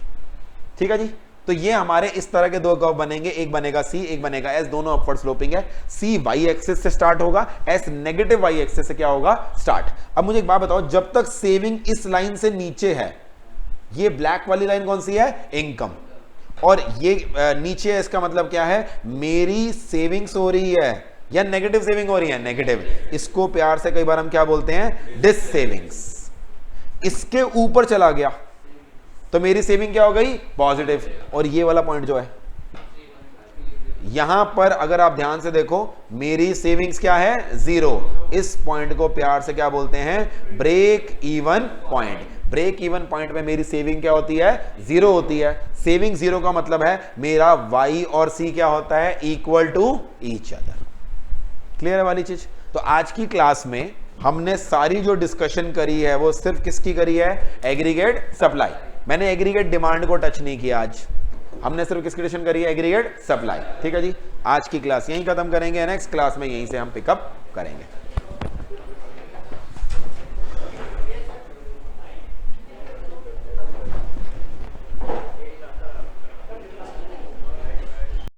ठीक है जी। तो ये हमारे इस तरह के 2 कर्व बनेंगे, एक बनेगा सी, एक बनेगा एस, दोनों अपवर्ड स्लोपिंग है। सी वाई एक्सिस से स्टार्ट होगा, एस नेगेटिव वाई एक्सिस से क्या होगा, स्टार्ट। अब मुझे एक बात बताओ, जब तक सेविंग इस लाइन से नीचे है, ये ब्लैक वाली लाइन कौन सी है, इनकम, और ये नीचे है, इसका मतलब क्या है, मेरी सेविंग्स हो रही है या नेगेटिव सेविंग हो रही है, नेगेटिव। इसको प्यार से कई बार हम क्या बोलते हैं, डिस सेविंग्स। इसके ऊपर चला गया तो मेरी सेविंग क्या हो गई, पॉजिटिव। और ये वाला पॉइंट जो है यहां पर, अगर आप ध्यान से देखो, मेरी सेविंग्स क्या है, 0। इस पॉइंट को प्यार से क्या बोलते हैं, break even point. Break even point में मेरी सेविंग क्या होती है, 0 होती है। सेविंग 0 का मतलब है मेरा y और c क्या होता है, equal to each other. Clear है वाली चीज। तो आज की क्लास में हमने सारी जो डिस्कशन करी है वो सिर्फ किसकी करी है, एग्रीगेट सप्लाई। मैंने एग्रीगेट डिमांड को टच नहीं किया आज, हमने सिर्फ किसकी डिस्कशन करी है, एग्रीगेट सप्लाई। ठीक है जी। आज की क्लास यहीं खत्म करेंगे, नेक्स्ट क्लास में यहीं से हम पिकअप करेंगे।